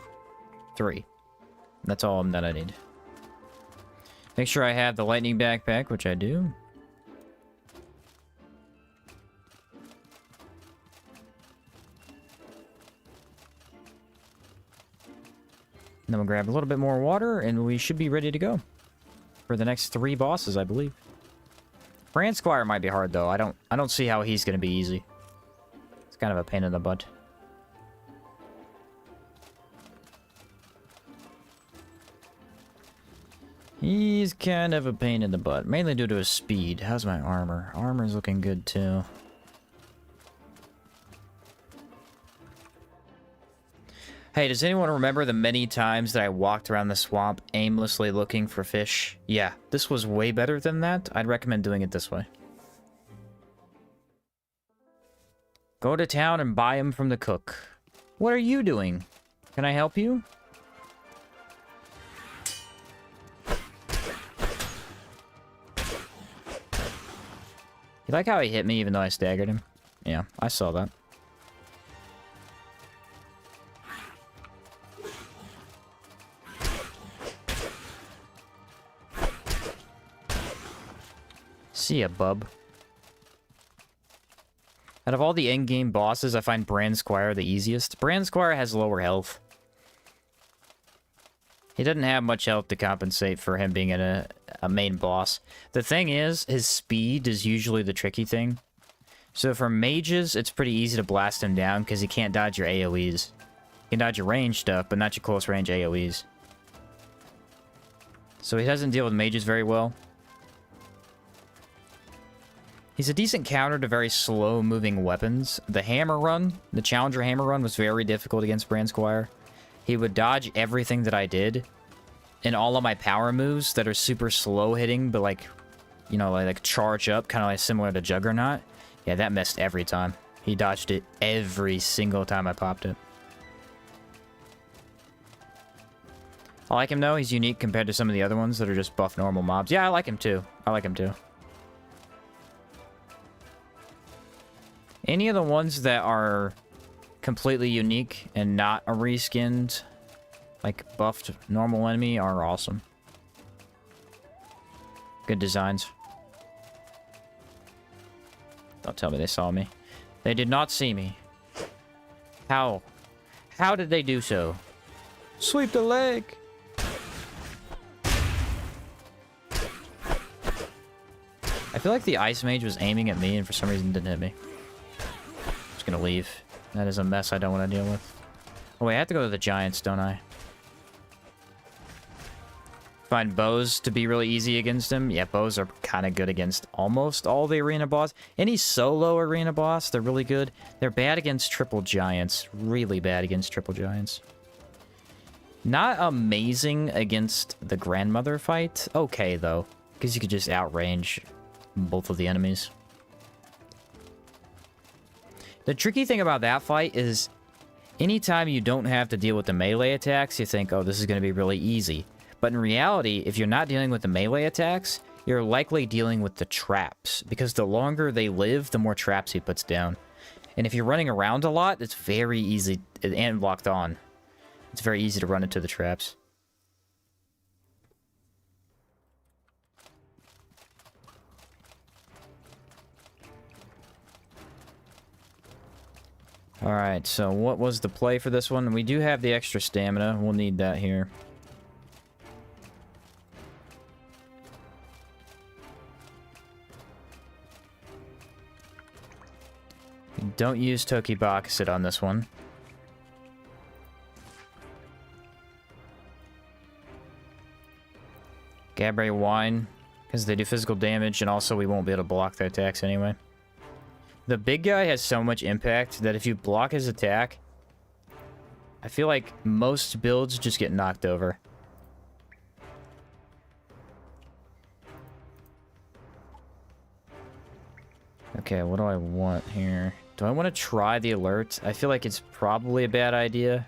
3. That's all that I need. Make sure I have the lightning backpack, which I do. Then we'll grab a little bit more water, and we should be ready to go. For the next 3 bosses, I believe. Bransquire might be hard, though. I don't see how he's gonna be easy. It's kind of a pain in the butt. He's kind of a pain in the butt, mainly due to his speed. How's my armor? Armor's looking good, too. Hey, does anyone remember the many times that I walked around the swamp aimlessly looking for fish? Yeah, this was way better than that. I'd recommend doing it this way. Go to town and buy them from the cook. What are you doing? Can I help you? You like how he hit me even though I staggered him? Yeah, I saw that. See ya, bub. Out of all the endgame bosses, I find Bransquire the easiest. Bransquire has lower health. He doesn't have much health to compensate for him being a main boss. The thing is, his speed is usually the tricky thing. So for mages, it's pretty easy to blast him down because he can't dodge your AoEs. You can dodge your range stuff, but not your close range AoEs. So he doesn't deal with mages very well. He's a decent counter to very slow-moving weapons. The hammer run, the Challenger hammer run, was very difficult against Bransquire. He would dodge everything that I did. And all of my power moves that are super slow-hitting, but like, you know, like charge up, kind of like similar to Juggernaut. Yeah, that missed every time. He dodged it every single time I popped it. I like him, though. He's unique compared to some of the other ones that are just buff normal mobs. Yeah, I like him, too. I like him, too. Any of the ones that are completely unique and not a reskinned, like, buffed normal enemy are awesome. Good designs. Don't tell me they saw me. They did not see me. How? How did they do so? Sweep the leg! I feel like the Ice Mage was aiming at me and for some reason didn't hit me. I'm just gonna leave. That is a mess I don't want to deal with. Oh wait, I have to go to the Giants, don't I? Find bows to be really easy against him. Yeah, bows are kind of good against almost all the arena boss. Any solo arena boss, they're really good. They're bad against triple giants. Really bad against triple giants. Not amazing against the grandmother fight. Okay, though. Because you could just outrange both of the enemies. The tricky thing about that fight is anytime you don't have to deal with the melee attacks, you think, oh, this is going to be really easy. But in reality, if you're not dealing with the melee attacks, you're likely dealing with the traps. Because the longer they live, the more traps he puts down. And if you're running around a lot, it's very easy, and locked on. It's very easy to run into the traps. Alright, so what was the play for this one? We do have the extra stamina. We'll need that here. Don't use Tokibakusit on this one. Gabbray Wine, because they do physical damage, and also we won't be able to block their attacks anyway. The big guy has so much impact that if you block his attack, I feel like most builds just get knocked over. Okay, what do I want here? Do I want to try the alert? I feel like it's probably a bad idea.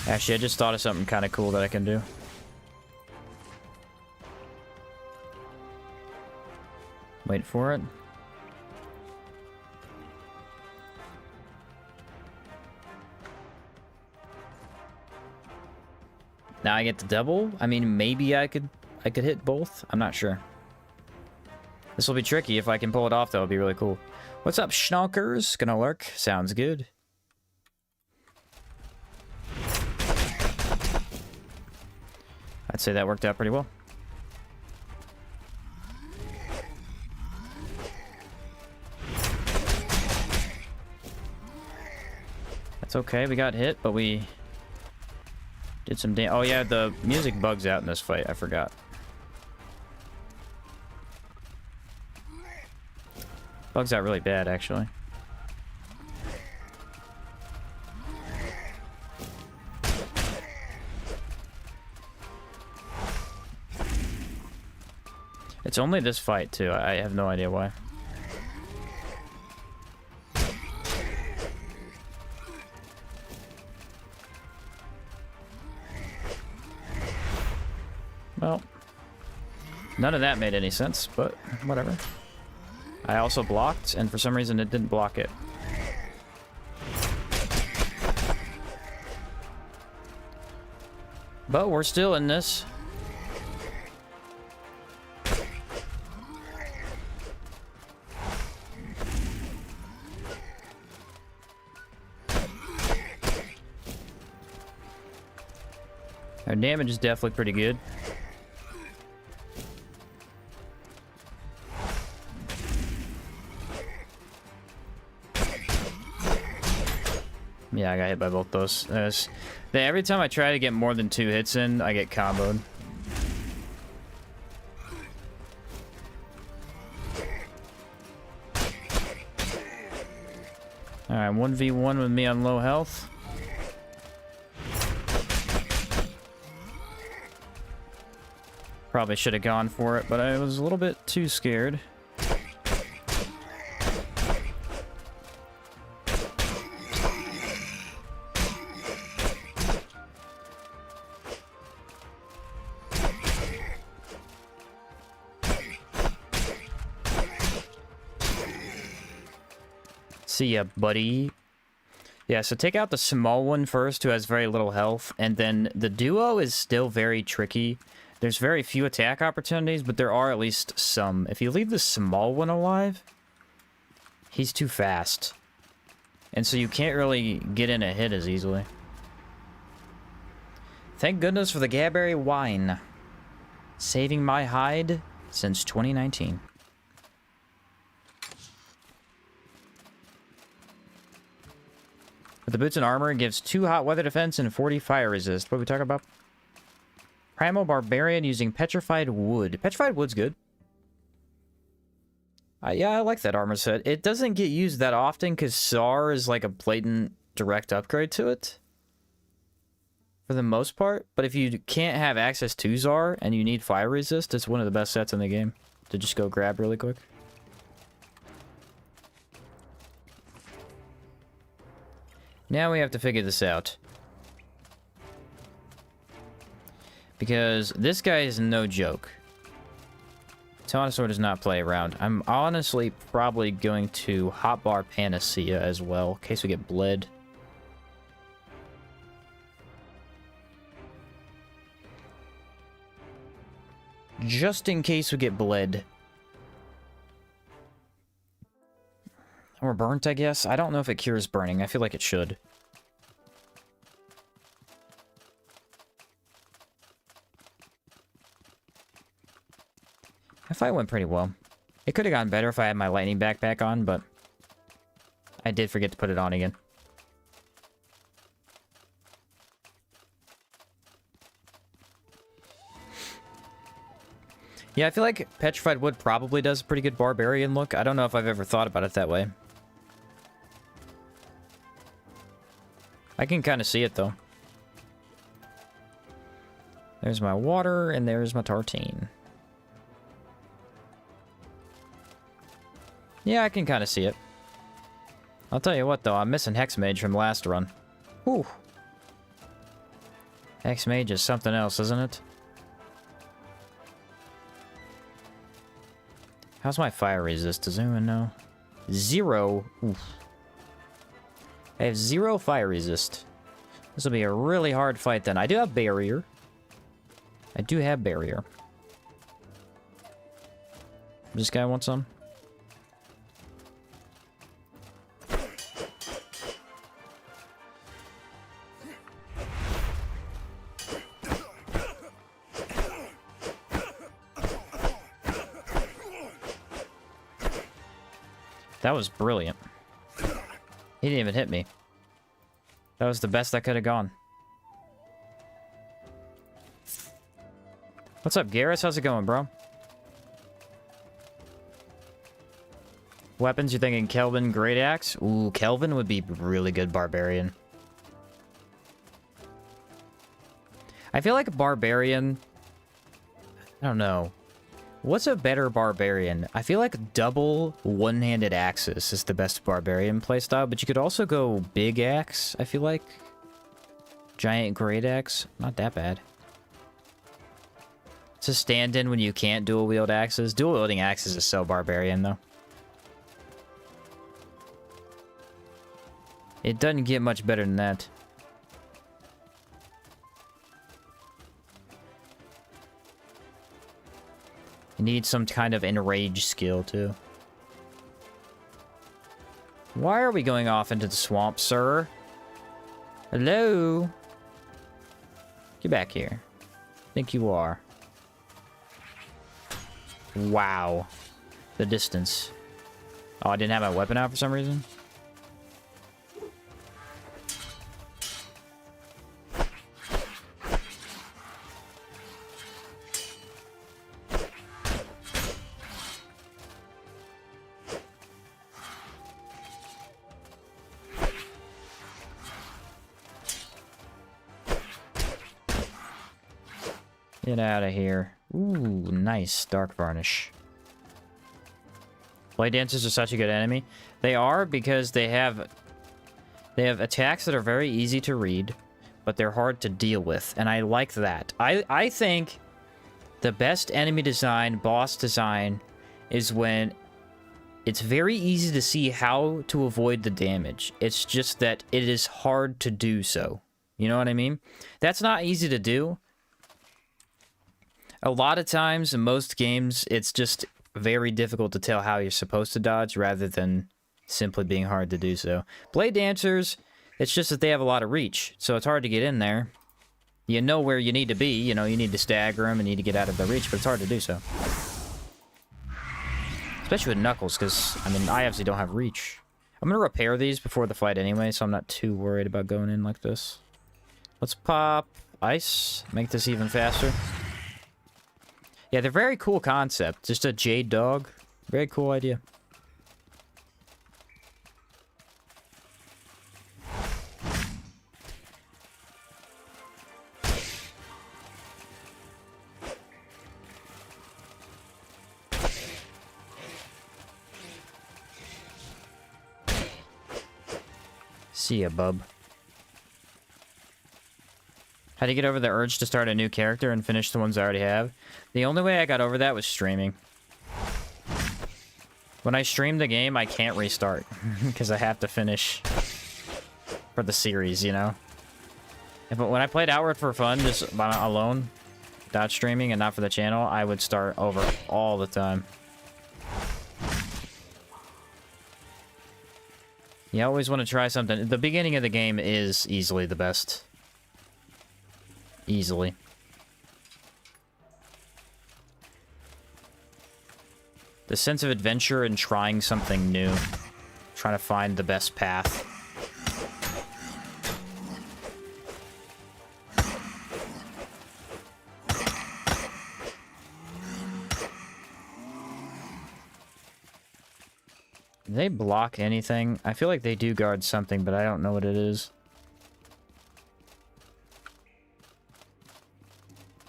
Actually, I just thought of something kind of cool that I can do. Wait for it. Now I get the double? I mean, maybe I could hit both? I'm not sure. This will be tricky. If I can pull it off, that would be really cool. What's up, schnonkers? Gonna lurk? Sounds good. I'd say that worked out pretty well. That's okay, we got hit, but we did some damage. Oh yeah, the music bugs out in this fight, I forgot. Bugs out really bad, actually. It's only this fight, too. I have no idea why. Well, none of that made any sense, but whatever. I also blocked, and for some reason it didn't block it. But we're still in this. Our damage is definitely pretty good. Yeah, I got hit by both those. Every time I try to get more than 2 hits in, I get comboed. Alright, 1v1 with me on low health. Probably should have gone for it, but I was a little bit too scared. See ya, buddy. Yeah, so take out the small one first, who has very little health, and then the duo is still very tricky. There's very few attack opportunities, but there are at least some. If you leave the small one alive, he's too fast. And so you can't really get in a hit as easily. Thank goodness for the Gaberry wine. Saving my hide since 2019. With the boots and armor, it gives 2 hot weather defense and 40 fire resist. What are we talking about? Primal Barbarian using Petrified Wood. Petrified Wood's good. Yeah, I like that armor set. It doesn't get used that often because SAR is like a blatant direct upgrade to it. For the most part. But if you can't have access to SAR and you need fire resist, it's one of the best sets in the game to just go grab really quick. Now we have to figure this out. Because this guy is no joke. Tonosaur does not play around. I'm honestly probably going to hotbar Panacea as well, in case we get bled. Just in case we get bled. Or burnt, I guess. I don't know if it cures burning. I feel like it should. That fight went pretty well. It could have gone better if I had my lightning backpack on, but I did forget to put it on again. Yeah, I feel like Petrified Wood probably does a pretty good barbarian look. I don't know if I've ever thought about it that way. I can kind of see it, though. There's my water, and there's my tartine. Yeah, I can kind of see it. I'll tell you what, though. I'm missing Hexmage from last run. Whew. Hexmage is something else, isn't it? How's my fire resist? Does anyone know? 0. Oof. I have 0 fire resist. This will be a really hard fight then. I do have barrier. I do have barrier. This guy wants some? That was brilliant. He didn't even hit me. That was the best I could have gone. What's up, Garrus? How's it going, bro? Weapons, you're thinking Kelvin Great Axe? Ooh, Kelvin would be really good barbarian. I feel like a barbarian... I don't know. What's a better barbarian? I feel like double one-handed axes is the best barbarian playstyle, but you could also go big axe, I feel like. Giant great axe. Not that bad. It's a stand-in when you can't dual-wield axes. Dual-wielding axes is so barbarian, though. It doesn't get much better than that. You need some kind of enrage skill, too. Why are we going off into the swamp, sir? Hello? Get back here. Think you are. Wow. The distance. Oh, I didn't have my weapon out for some reason? Get out of here. Ooh, nice. Dark Varnish. Blade Dancers are such a good enemy. They are because they have attacks that are very easy to read, but they're hard to deal with, and I like that. I think the best enemy design, boss design, is when it's very easy to see how to avoid the damage. It's just that it is hard to do so. You know what I mean? That's not easy to do. A lot of times, in most games, it's just very difficult to tell how you're supposed to dodge rather than simply being hard to do so. Blade Dancers, it's just that they have a lot of reach, so it's hard to get in there. You know where you need to be, you know, you need to stagger them and need to get out of the reach, but it's hard to do so. Especially with Knuckles, because, I mean, I obviously don't have reach. I'm going to repair these before the fight anyway, so I'm not too worried about going in like this. Let's pop ice, make this even faster. Yeah, they're very cool concept. Just a jade dog. Very cool idea. See ya, bub. How do you get over the urge to start a new character and finish the ones I already have? The only way I got over that was streaming. When I stream the game, I can't restart. Because I have to finish for the series, you know? But when I played Outward for fun, just alone, without streaming and not for the channel, I would start over all the time. You always want to try something. The beginning of the game is easily the best. Easily. The sense of adventure and trying something new. Trying to find the best path. Do they block anything? I feel like they do guard something, but I don't know what it is.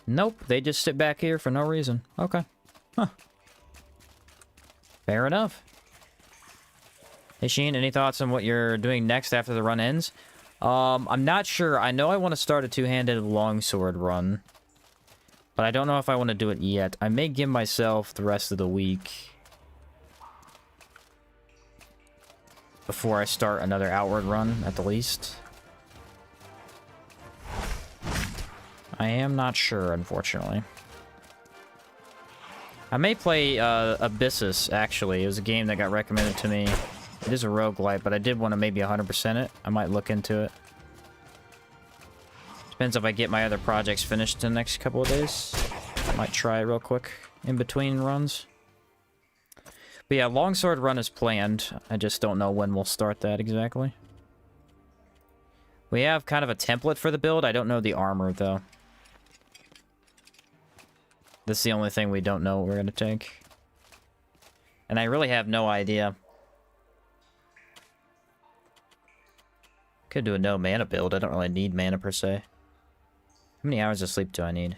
Nope, they just sit back here for no reason. Okay. Huh. Fair enough. Hey Sheen, any thoughts on what you're doing next after the run ends? I'm not sure. I know I want to start a two-handed longsword run. But I don't know if I want to do it yet. I may give myself the rest of the week before I start another outward run, at the least. I am not sure, unfortunately. I may play Abyssus, actually. It was a game that got recommended to me. It is a roguelite, but I did want to maybe 100% it. I might look into it. Depends if I get my other projects finished in the next couple of days. I might try it real quick in between runs. But yeah, longsword run is planned. I just don't know when we'll start that exactly. We have kind of a template for the build. I don't know the armor, though. This is the only thing we don't know what we're going to take. And I really have no idea. Could do a no mana build. I don't really need mana per se. How many hours of sleep do I need?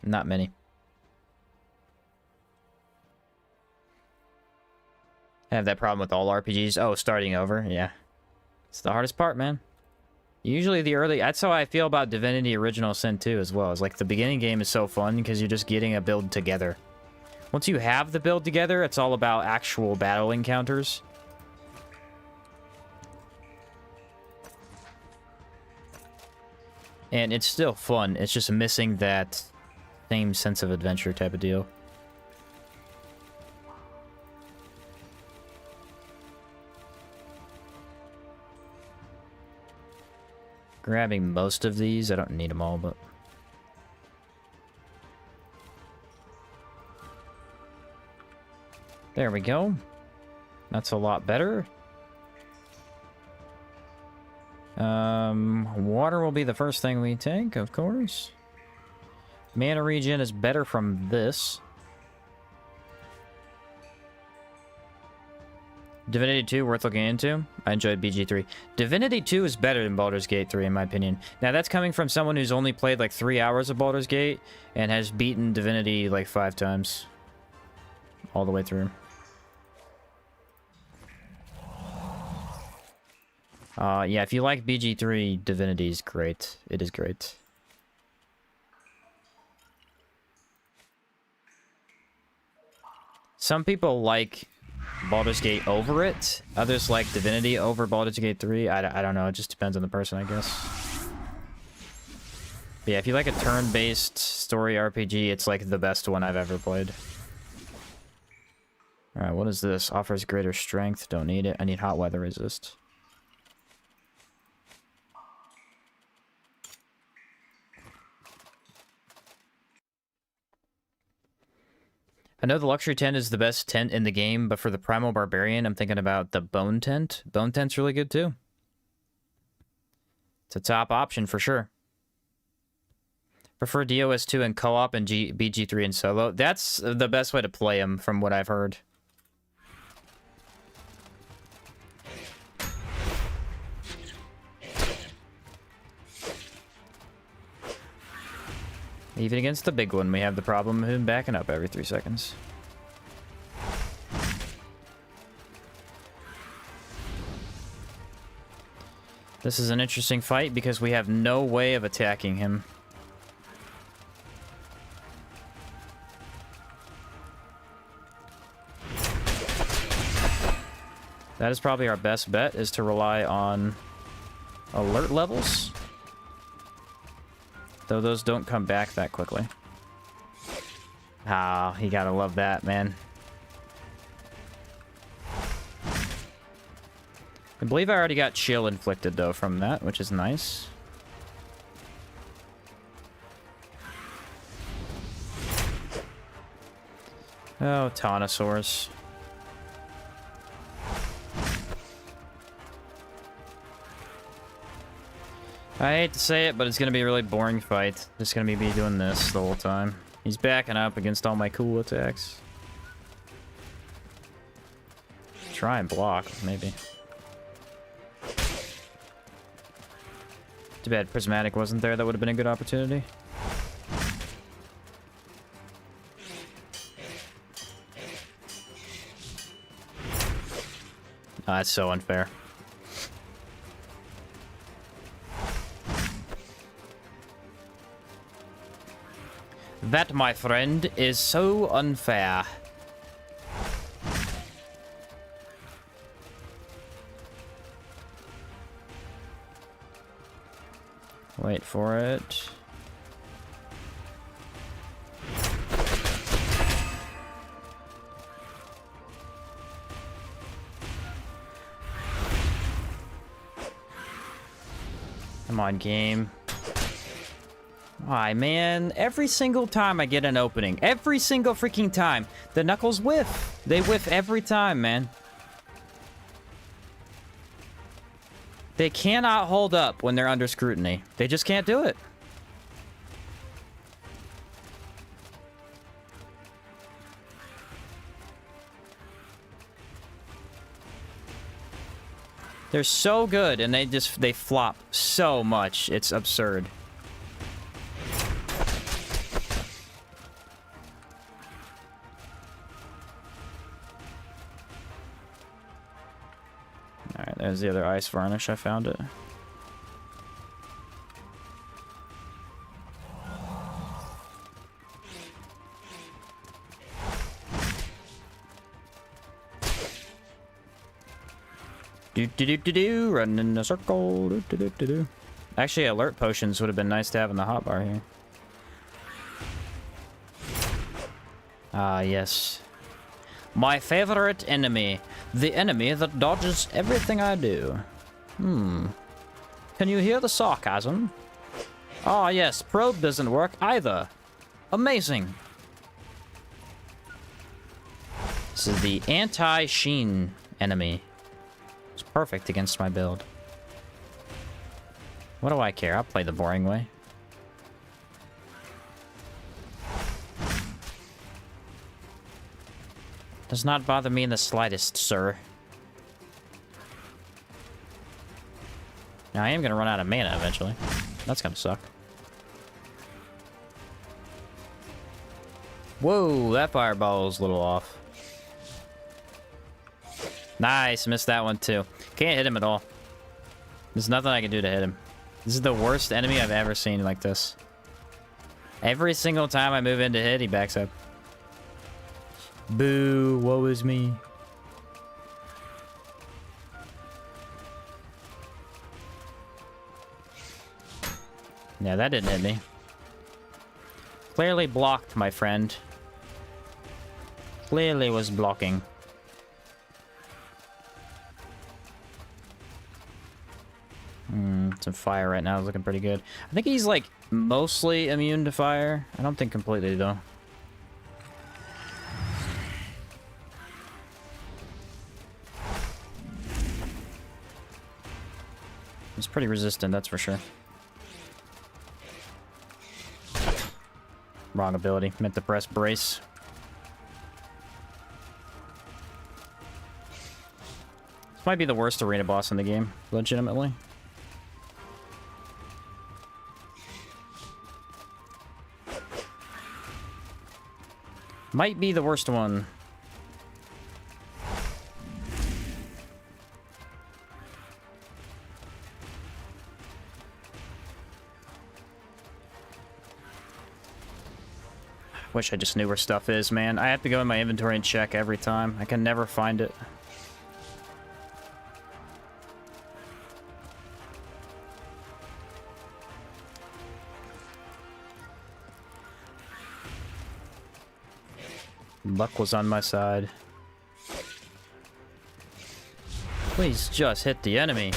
Not many. I have that problem with all RPGs. Oh, starting over. Yeah. It's the hardest part, man. Usually the early... That's how I feel about Divinity Original Sin 2 as well. It's like the beginning game is so fun because you're just getting a build together. Once you have the build together, it's all about actual battle encounters. And it's still fun. It's just missing that same sense of adventure type of deal. Grabbing most of these. I don't need them all, but... There we go. That's a lot better. Water will be the first thing we take, of course. Mana regen is better from this. Divinity 2, worth looking into. I enjoyed BG3. Divinity 2 is better than Baldur's Gate 3, in my opinion. Now, that's coming from someone who's only played like 3 hours of Baldur's Gate and has beaten Divinity like 5 times. All the way through. Yeah, if you like BG3, Divinity is great. It is great. Some people like Baldur's Gate over it. Others like Divinity over Baldur's Gate 3. I don't know. It just depends on the person, I guess. But yeah, if you like a turn-based story RPG, it's like the best one I've ever played. Alright, what is this? Offers greater strength. Don't need it. I need hot weather resist. I know the Luxury Tent is the best tent in the game, but for the Primal Barbarian, I'm thinking about the Bone Tent. Bone Tent's really good, too. It's a top option, for sure. Prefer DOS2 in co-op and BG3 in solo. That's the best way to play them, from what I've heard. Even against the big one, we have the problem of him backing up every 3 seconds. This is an interesting fight because we have no way of attacking him. That is probably our best bet, is to rely on alert levels. Though those don't come back that quickly. Ah, you gotta love that, man. I believe I already got chill inflicted, though, from that, which is nice. Oh, Tonosaurs. I hate to say it, but it's going to be a really boring fight. Just going to be doing this the whole time. He's backing up against all my cool attacks. Try and block, maybe. Too bad Prismatic wasn't there. That would have been a good opportunity. Oh, that's so unfair. That, my friend, is so unfair. Wait for it. Come on, game. Why, man? Every single time I get an opening. Every single freaking time. The Knuckles whiff. They whiff every time, man. They cannot hold up when they're under scrutiny. They just can't do it. They're so good, and they flop so much. It's absurd. Alright, there's the other ice varnish. I found it. Do-do-do-do-do, running in a circle. Do-do-do-do-do. Actually, alert potions would have been nice to have in the hotbar here. Ah, yes. My favorite enemy. The enemy that dodges everything I do. Can you hear the sarcasm? Ah, yes, probe doesn't work either. Amazing. This is the anti-sheen enemy. It's perfect against my build. What do I care? I'll play the boring way. Does not bother me in the slightest, sir. Now, I am going to run out of mana eventually. That's going to suck. Whoa, that fireball is a little off. Nice, missed that one too. Can't hit him at all. There's nothing I can do to hit him. This is the worst enemy I've ever seen like this. Every single time I move in to hit, he backs up. Boo, woe is me. Yeah, that didn't hit me. Clearly blocked, my friend. Clearly was blocking. Some fire right now is looking pretty good. I think he's like mostly immune to fire. I don't think completely though. He's pretty resistant, that's for sure. Wrong ability. Meant to press brace. This might be the worst arena boss in the game, legitimately. Might be the worst one. Wish I just knew where stuff is, man. I have to go in my inventory and check every time. I can never find it. Luck was on my side. Please just hit the enemy.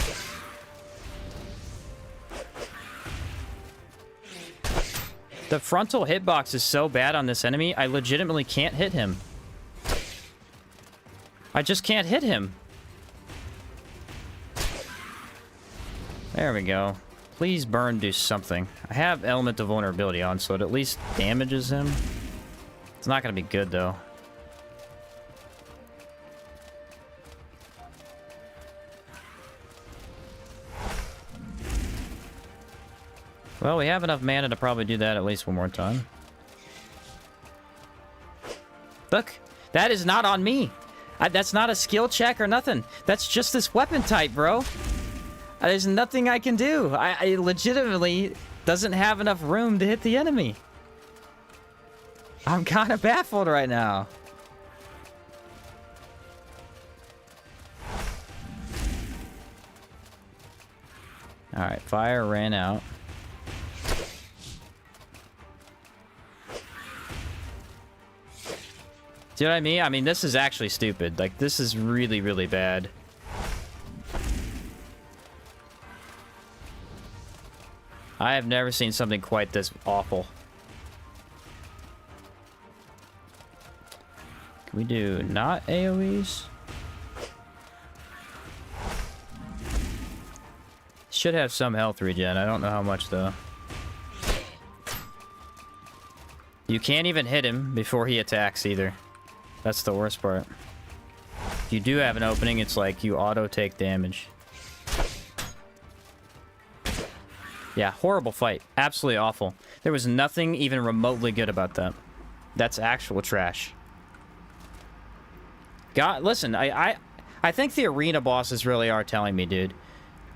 The frontal hitbox is so bad on this enemy, I legitimately can't hit him. I just can't hit him. There we go. Please burn, do something. I have element of vulnerability on, so it at least damages him. It's not going to be good, though. Well, we have enough mana to probably do that at least one more time. Look, that is not on me. That's not a skill check or nothing. That's just this weapon type, bro. There's nothing I can do. I legitimately doesn't have enough room to hit the enemy. I'm kind of baffled right now. Alright, fire ran out. Do you know what I mean? I mean, this is actually stupid. Like, this is really, really bad. I have never seen something quite this awful. Can we do not AoEs? Should have some health regen. I don't know how much, though. You can't even hit him before he attacks, either. That's the worst part. If you do have an opening, it's like you auto-take damage. Yeah, horrible fight. Absolutely awful. There was nothing even remotely good about that. That's actual trash. God, listen, I think the arena bosses really are telling me, dude.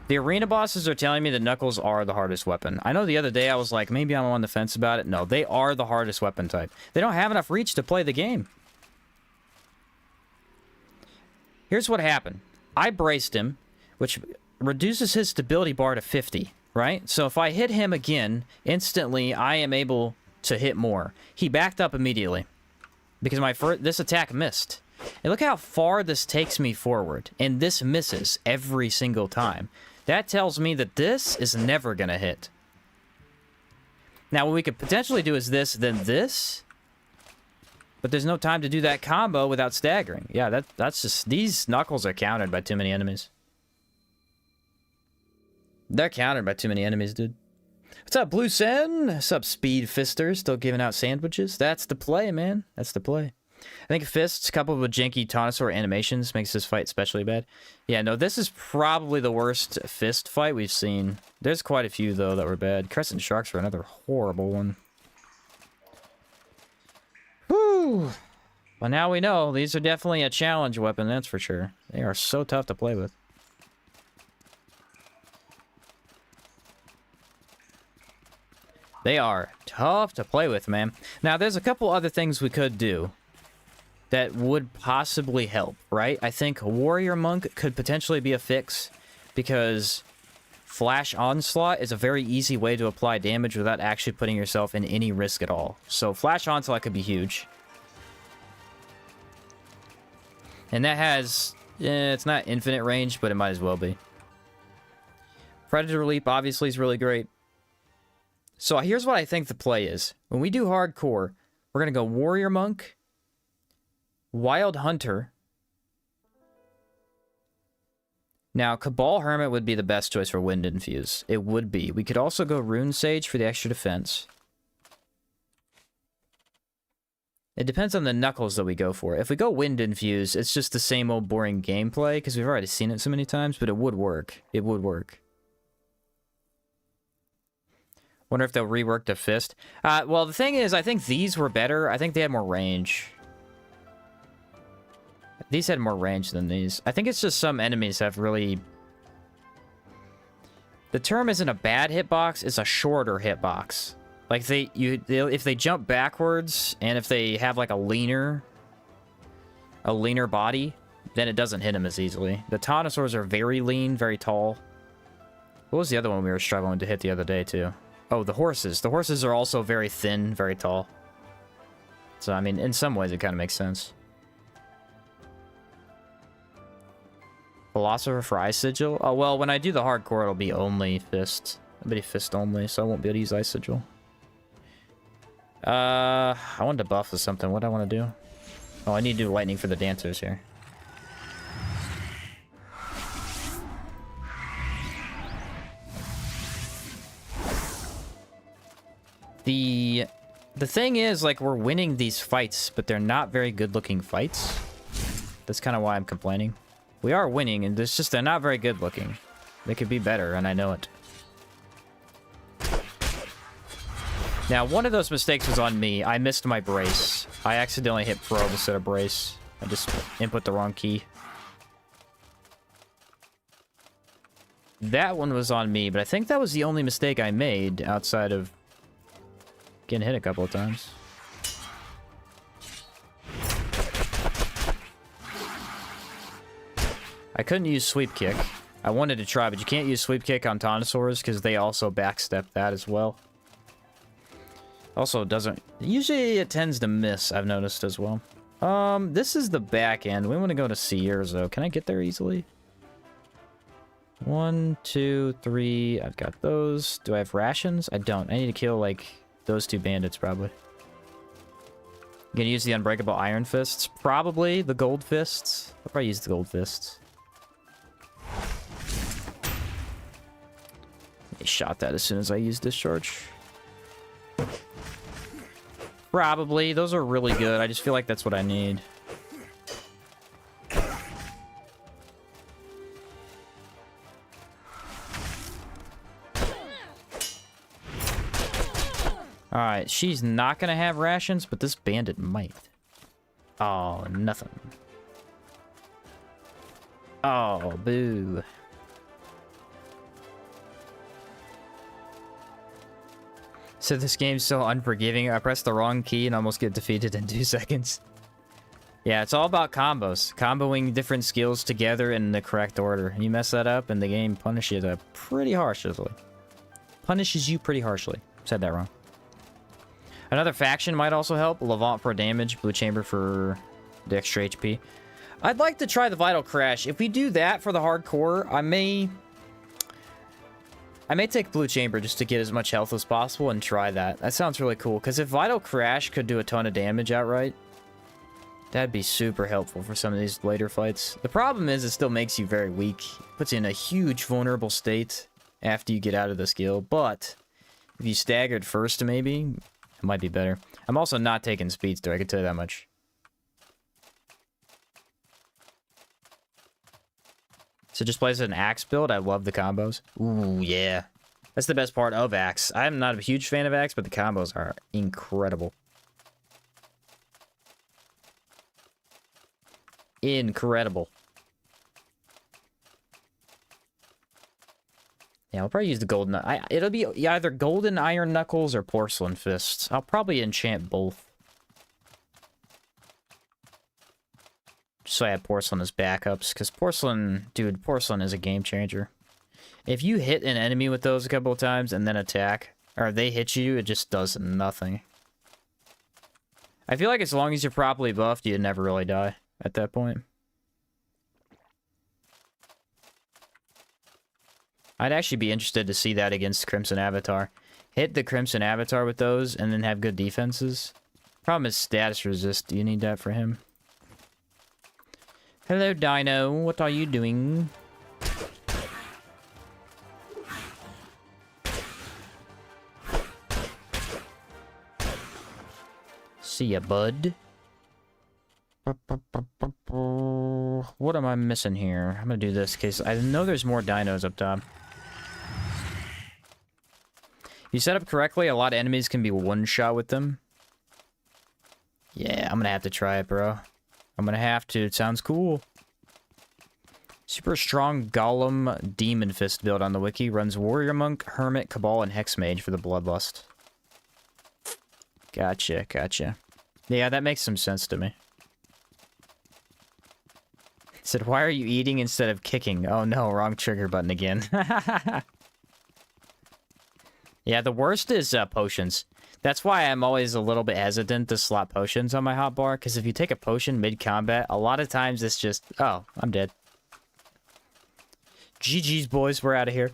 The arena bosses are telling me that Knuckles are the hardest weapon. I know the other day I was like, maybe I'm on the fence about it. No, they are the hardest weapon type. They don't have enough reach to play the game. Here's what happened. I braced him, which reduces his stability bar to 50, right? So if I hit him again, instantly I am able to hit more. He backed up immediately because this attack missed. And look how far this takes me forward. And this misses every single time. That tells me that this is never gonna hit. Now, what we could potentially do is this, then this. But there's no time to do that combo without staggering. Yeah, that's just... These knuckles are countered by too many enemies. They're countered by too many enemies, dude. What's up, Blue Sen? What's up, Speedster? Still giving out sandwiches? That's the play, man. That's the play. I think fists coupled with janky Tonosaur animations makes this fight especially bad. Yeah, no, this is probably the worst fist fight we've seen. There's quite a few, though, that were bad. Crescent Sharks were another horrible one. Whew. Well, now we know. These are definitely a challenge weapon, that's for sure. They are so tough to play with. They are tough to play with, man. Now, there's a couple other things we could do that would possibly help, right? I think Warrior Monk could potentially be a fix because Flash Onslaught is a very easy way to apply damage without actually putting yourself in any risk at all. So Flash Onslaught could be huge. And that has... it's not infinite range, but it might as well be. Predator Leap obviously is really great. So here's what I think the play is. When we do hardcore, we're going to go Warrior Monk, Wild Hunter. Now, Cabal Hermit would be the best choice for Wind Infuse. It would be. We could also go Rune Sage for the extra defense. It depends on the knuckles that we go for. If we go Wind Infuse, it's just the same old boring gameplay, because we've already seen it so many times, but it would work. It would work. Wonder if they'll rework the fist. Well, the thing is, I think these were better. I think they had more range. These had more range than these. I think it's just some enemies have really... The term isn't a bad hitbox, it's a shorter hitbox. Like, if they jump backwards, and if they have, like, a leaner body, then it doesn't hit them as easily. The Tonosaurs are very lean, very tall. What was the other one we were struggling to hit the other day, too? Oh, the horses. The horses are also very thin, very tall. So, I mean, in some ways, it kind of makes sense. Philosopher for Ice Sigil? Oh, well, when I do the hardcore, it'll be only fist. It'll be fist only, so I won't be able to use Ice Sigil. I wanted to buff with something. What do I want to do? Oh, I need to do lightning for the dancers here. The thing is, like, we're winning these fights, but they're not very good-looking fights. That's kind of why I'm complaining. We are winning, and it's just they're not very good-looking. They could be better, and I know it. Now, one of those mistakes was on me. I missed my brace. I accidentally hit probe instead of brace. I just input the wrong key. That one was on me, but I think that was the only mistake I made outside of getting hit a couple of times. I couldn't use Sweep Kick. I wanted to try, but you can't use Sweep Kick on Tonosaurs because they also backstep that as well. Also, it doesn't... Usually it tends to miss, I've noticed as well. This is the back end. We want to go to Sears, though. Can I get there easily? 1, 2, 3. I've got those. Do I have rations? I don't. I need to kill, like, those 2 bandits, probably. I'm gonna use the Unbreakable Iron Fists. Probably the Gold Fists. I'll probably use the Gold Fists. I shot that as soon as I used Discharge. Probably. Those are really good. I just feel like that's what I need. Alright, she's not gonna have rations, but this bandit might. Oh, nothing. Oh, boo. So this game's so unforgiving. I pressed the wrong key and almost get defeated in 2 seconds. Yeah, it's all about combos. Comboing different skills together in the correct order. You mess that up and the game punishes you pretty harshly. Punishes you pretty harshly. Said that wrong. Another faction might also help. Levant for damage, Blue Chamber for the extra HP. I'd like to try the Vital Crash. If we do that for the hardcore, I may I may take Blue Chamber just to get as much health as possible and try that. That sounds really cool, because if Vital Crash could do a ton of damage outright, that'd be super helpful for some of these later fights. The problem is it still makes you very weak. Puts you in a huge vulnerable state after you get out of the skill, but if you staggered first maybe, it might be better. I'm also not taking Speedster, I can tell you that much. So just plays an Axe build. I love the combos. Ooh, yeah. That's the best part of Axe. I'm not a huge fan of Axe, but the combos are incredible. Incredible. Yeah, I'll probably use the golden... it'll be either golden iron knuckles or porcelain fists. I'll probably enchant both. So I have porcelain as backups, because porcelain, dude, porcelain is a game changer. If you hit an enemy with those a couple of times and then attack, or they hit you, it just does nothing. I feel like as long as you're properly buffed, you never really die at that point. I'd actually be interested to see that against Crimson Avatar. Hit the Crimson Avatar with those and then have good defenses. Problem is status resist. You need that for him. Hello, Dino. What are you doing? See ya, bud. What am I missing here? I'm gonna do this case. I know there's more dinos up top. If you set up correctly, a lot of enemies can be one-shot with them. Yeah, I'm gonna have to try it, bro. I'm gonna have to. It sounds cool. Super strong Golem Demon Fist build on the wiki. Runs Warrior Monk, Hermit, Cabal, and Hex Mage for the Bloodlust. Gotcha, gotcha. Yeah, that makes some sense to me. Said, why are you eating instead of kicking? Oh no, wrong trigger button again. Yeah, the worst is potions. That's why I'm always a little bit hesitant to slot potions on my hotbar, because if you take a potion mid-combat, a lot of times it's just, oh, I'm dead. GG's, boys, we're out of here.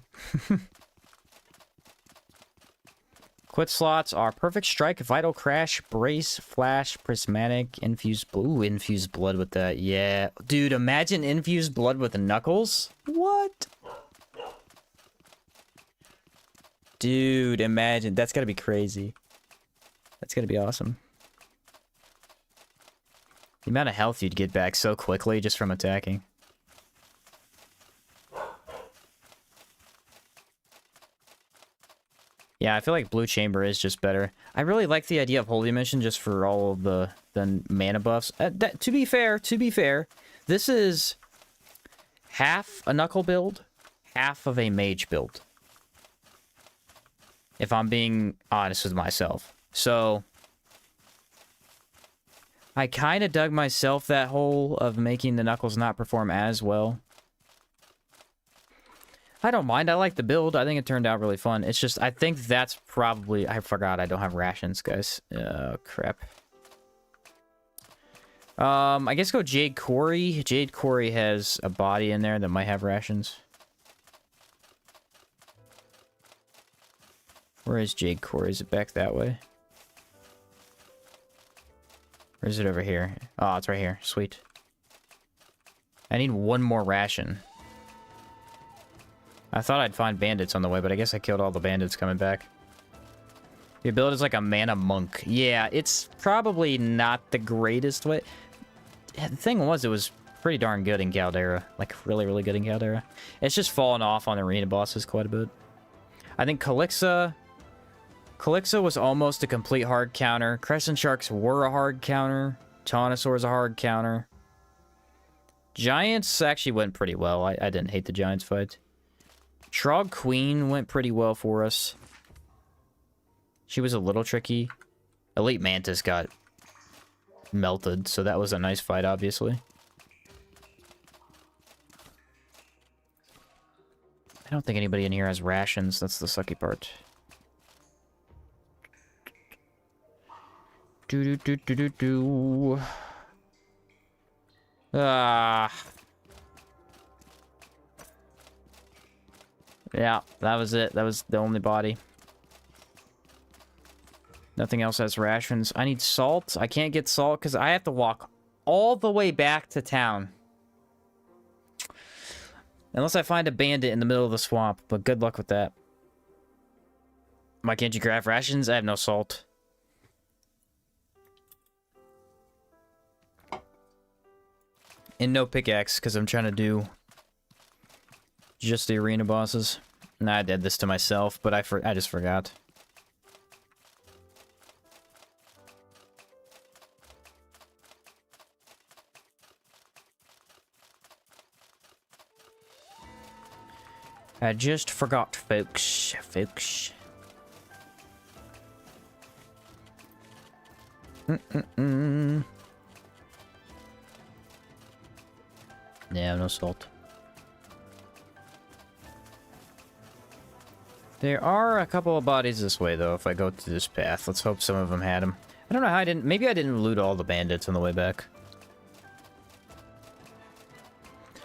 Quit slots are Perfect Strike, Vital Crash, Brace, Flash, Prismatic, Infused Blue. Ooh, Infused Blood with that, yeah. Dude, imagine Infused Blood with Knuckles? What? Dude, imagine. That's gotta be crazy. That's gonna be awesome. The amount of health you'd get back so quickly just from attacking. Yeah, I feel like Blue Chamber is just better. I really like the idea of Holy Mission just for all of the mana buffs. To be fair, this is half a Knuckle build, half of a Mage build. If I'm being honest with myself. So, I kind of dug myself that hole of making the Knuckles not perform as well. I don't mind. I like the build. I think it turned out really fun. It's just, I think that's probably... I forgot I don't have rations, guys. Oh, crap. I guess go Jade Quarry. Jade Quarry has a body in there that might have rations. Where is Jade Quarry? Is it back that way? Or is it over here? Oh, it's right here. Sweet. I need one more ration. I thought I'd find bandits on the way, but I guess I killed all the bandits coming back. Your build is like a mana monk. Yeah, it's probably not the greatest way. The thing was, it was pretty darn good in Caldera. Like, really, really good in Caldera. It's just fallen off on arena bosses quite a bit. I think Calixa was almost a complete hard counter. Crescent Sharks were a hard counter. Tonosaur is a hard counter. Giants actually went pretty well. I didn't hate the Giants fight. Trog Queen went pretty well for us. She was a little tricky. Elite Mantis got melted, so that was a nice fight, obviously. I don't think anybody in here has rations. That's the sucky part. Yeah, that was it. That was the only body. Nothing else has rations. I need salt. I can't get salt because I have to walk all the way back to town. Unless I find a bandit in the middle of the swamp, but good luck with that. Why can't you craft rations? I have no salt. And no pickaxe, because I'm trying to do just the arena bosses. Nah, I did this to myself, but I just forgot. I just forgot, folks. Yeah, no salt. There are a couple of bodies this way, though, if I go to this path. Let's hope some of them had them. I don't know how I didn't... Maybe I didn't loot all the bandits on the way back.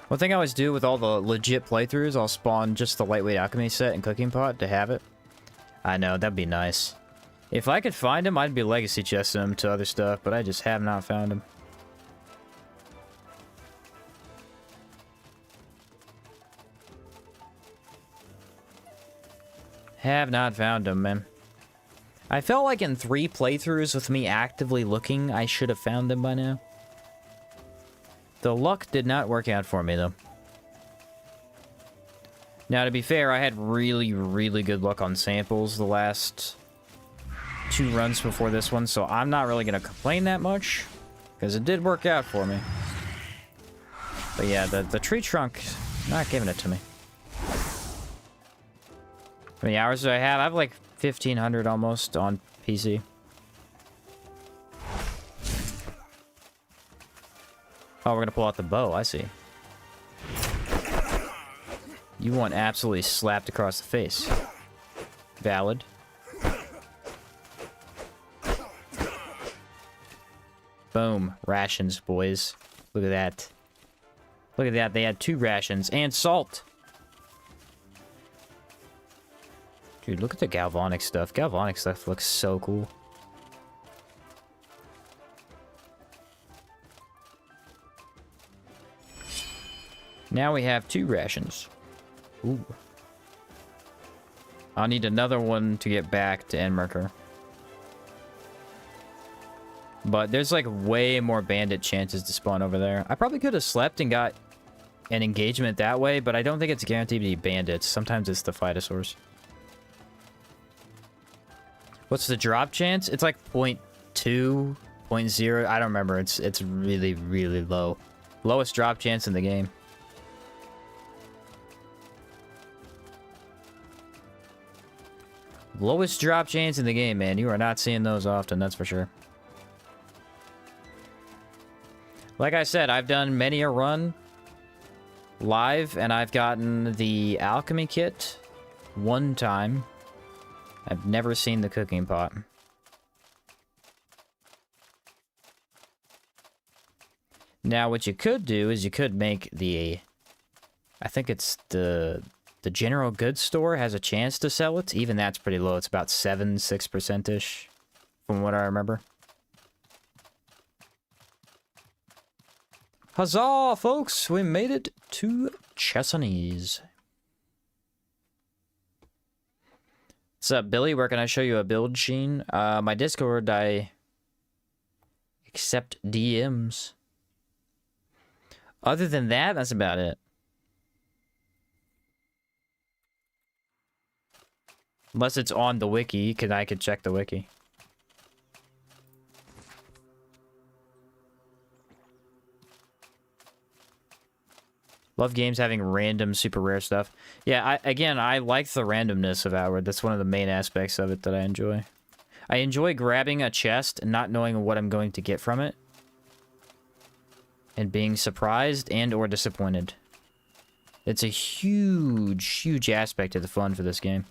One thing I always do with all the legit playthroughs, I'll spawn just the lightweight alchemy set and cooking pot to have it. I know, that'd be nice. If I could find them, I'd be legacy chesting them to other stuff, but I just have not found them. Have not found them, man. I felt like in 3 playthroughs with me actively looking, I should have found them by now. The luck did not work out for me, though. Now, to be fair, I had really, really good luck on samples the last 2 runs before this one, so I'm not really going to complain that much, because it did work out for me. But yeah, the tree trunk, not giving it to me. How many hours do I have? I have like 1,500 almost on PC. Oh, we're gonna pull out the bow, I see. You want absolutely slapped across the face. Valid. Boom. Rations, boys. Look at that. Look at that, they had 2 rations. And salt! Dude, look at the galvanic stuff. Galvanic stuff looks so cool. Now we have 2 rations. Ooh. I'll need another one to get back to Enmerker. But there's like way more bandit chances to spawn over there. I probably could have slept and got an engagement that way, but I don't think it's guaranteed to be bandits. Sometimes it's the phytosaurs. What's the drop chance? It's like 0.2, 0.0. I don't remember. It's really, really low. Lowest drop chance in the game. Lowest drop chance in the game, man. You are not seeing those often, that's for sure. Like I said, I've done many a run live, and I've gotten the alchemy kit 1 time. I've never seen the cooking pot. Now, what you could do is you could make the... I think it's the general goods store has a chance to sell it. Even that's pretty low. It's about 6%-ish, from what I remember. Huzzah, folks! We made it to Chesapeake. What's up, Billy? Where can I show you a build, Sheen? My Discord, I accept DMs. Other than that, that's about it. Unless it's on the wiki, because I could check the wiki. Love games having random, super rare stuff. Yeah, I like the randomness of Outward. That's one of the main aspects of it that I enjoy. I enjoy grabbing a chest and not knowing what I'm going to get from it. And being surprised and or disappointed. It's a huge, huge aspect of the fun for this game.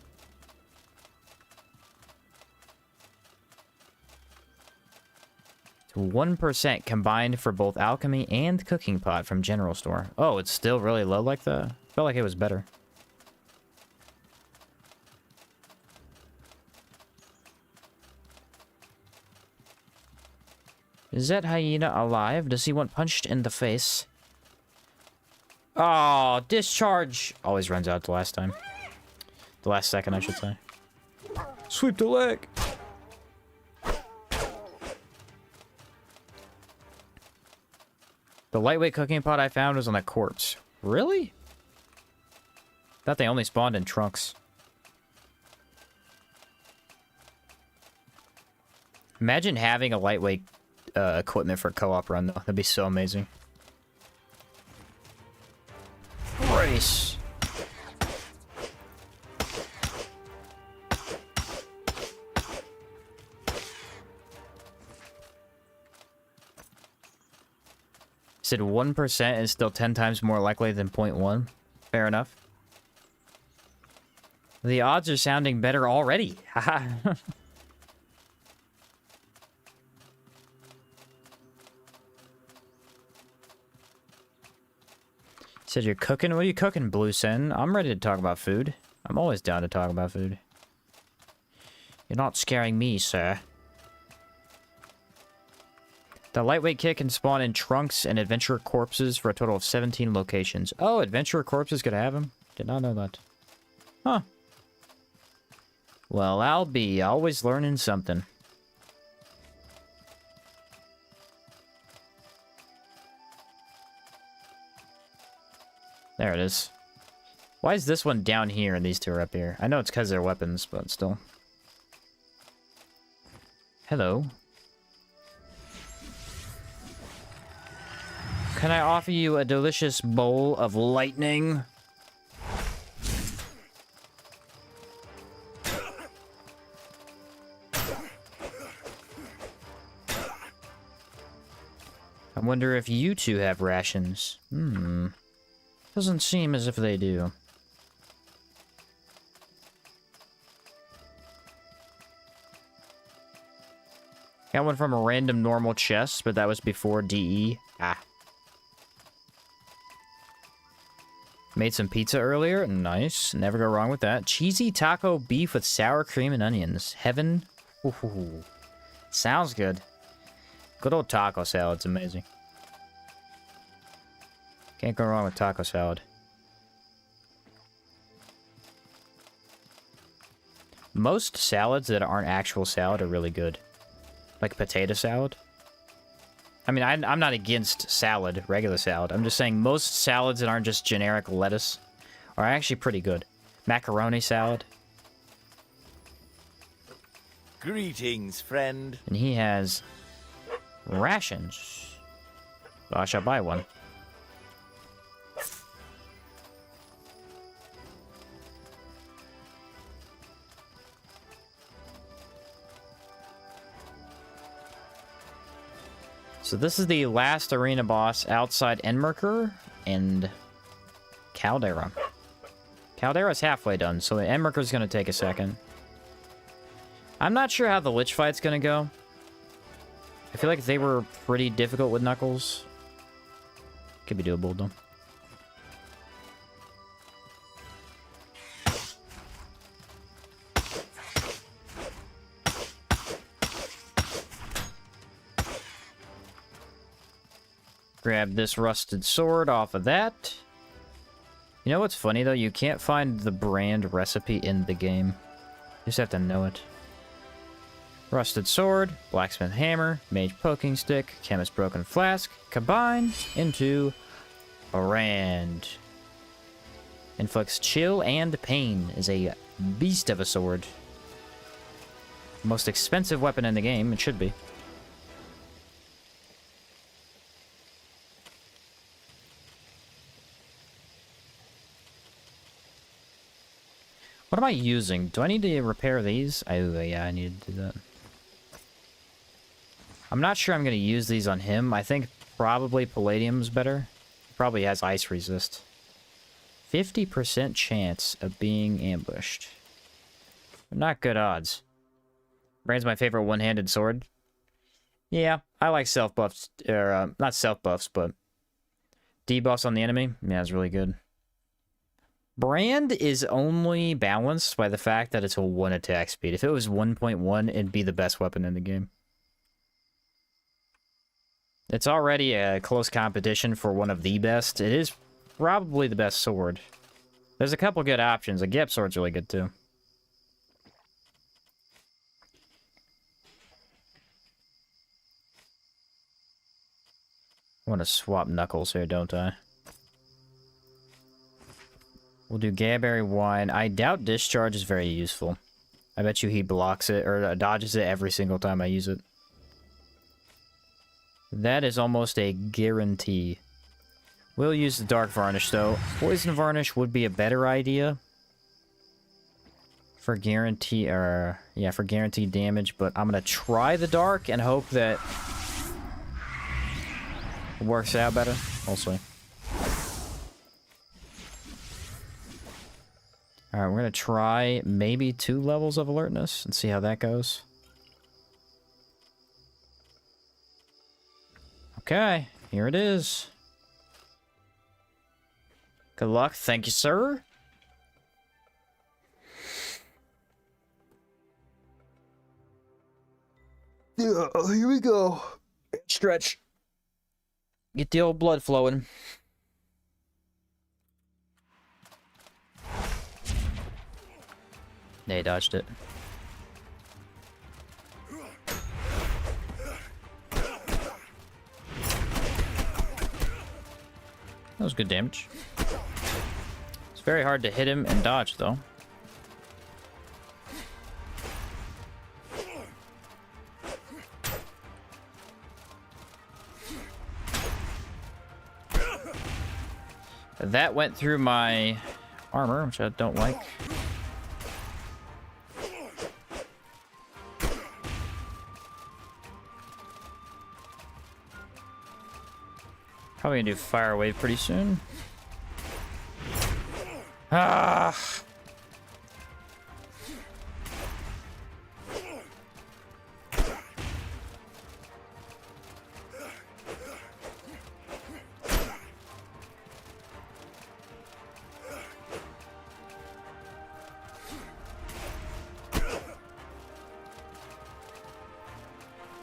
So 1% combined for both alchemy and cooking pot from general store. Oh, it's still really low like that? Felt like it was better. Is that hyena alive? Does he want punched in the face? Oh, discharge! Always runs out the last time. The last second, I should say. Sweep the leg! The lightweight cooking pot I found was on a corpse. Really? Thought they only spawned in trunks. Imagine having a lightweight equipment for co-op run, though. That'd be so amazing. Race. Said 1% is still 10 times more likely than 0.1. Fair enough. The odds are sounding better already. Haha. Said you're cooking? What are you cooking, Blue Sen? I'm ready to talk about food. I'm always down to talk about food. You're not scaring me, sir. The lightweight kit can spawn in trunks and adventurer corpses for a total of 17 locations. Oh, adventurer corpses could have them? Did not know that. Huh. Well, I'll be always learning something. There it is. Why is this one down here and these two are up here? I know it's because they're weapons, but still. Hello. Can I offer you a delicious bowl of lightning? I wonder if you two have rations. Doesn't seem as if they do. Got one from a random normal chest, but that was before DE. Ah. Made some pizza earlier. Nice. Never go wrong with that. Cheesy taco beef with sour cream and onions. Heaven. Ooh. Sounds good. Good old taco salad's amazing. Can't go wrong with taco salad. Most salads that aren't actual salad are really good. Like potato salad. I mean, I'm not against salad, regular salad. I'm just saying most salads that aren't just generic lettuce are actually pretty good. Macaroni salad. Greetings, friend. And he has rations. So I shall buy one. So this is the last arena boss outside Enmerker and Caldera. Caldera's halfway done, so Enmerker's gonna take a second. I'm not sure how the Lich fight's gonna go. I feel like they were pretty difficult with Knuckles. Could be doable, though. Grab this rusted sword off of that. You know what's funny, though? You can't find the brand recipe in the game. You just have to know it. Rusted sword, blacksmith hammer, mage poking stick, chemist broken flask, combine into a rand. Inflicts chill and pain, is a beast of a sword. Most expensive weapon in the game, it should be. What am I using? Do I need to repair these? Oh, yeah, I need to do that. I'm not sure I'm going to use these on him. I think probably Palladium's better. Probably has ice resist. 50% chance of being ambushed. But not good odds. Brand's my favorite one-handed sword. Yeah, I like self-buffs. Or, not self-buffs, but debuffs on the enemy. Yeah, it's really good. Brand is only balanced by the fact that it's a 1 attack speed. If it was 1.1, it'd be the best weapon in the game. It's already a close competition for one of the best. It is probably the best sword. There's a couple good options. A Gep sword's really good too. I want to swap Knuckles here, don't I? We'll do Gaberry Wine. I doubt Discharge is very useful. I bet you he blocks it or dodges it every single time I use it. That is almost a guarantee. We'll use the Dark Varnish, though. Poison Varnish would be a better idea. For guarantee, yeah, for guaranteed damage, but I'm gonna try the Dark and hope that it works out better. We'll see. Alright, we're gonna try maybe 2 levels of alertness and see how that goes. Okay, here it is. Good luck. Thank you, sir. Yeah, here we go. Stretch. Get the old blood flowing. They dodged it. That was good damage. It's very hard to hit him and dodge, though. That went through my armor, which I don't like. Probably gonna do Fire Wave pretty soon. Ah!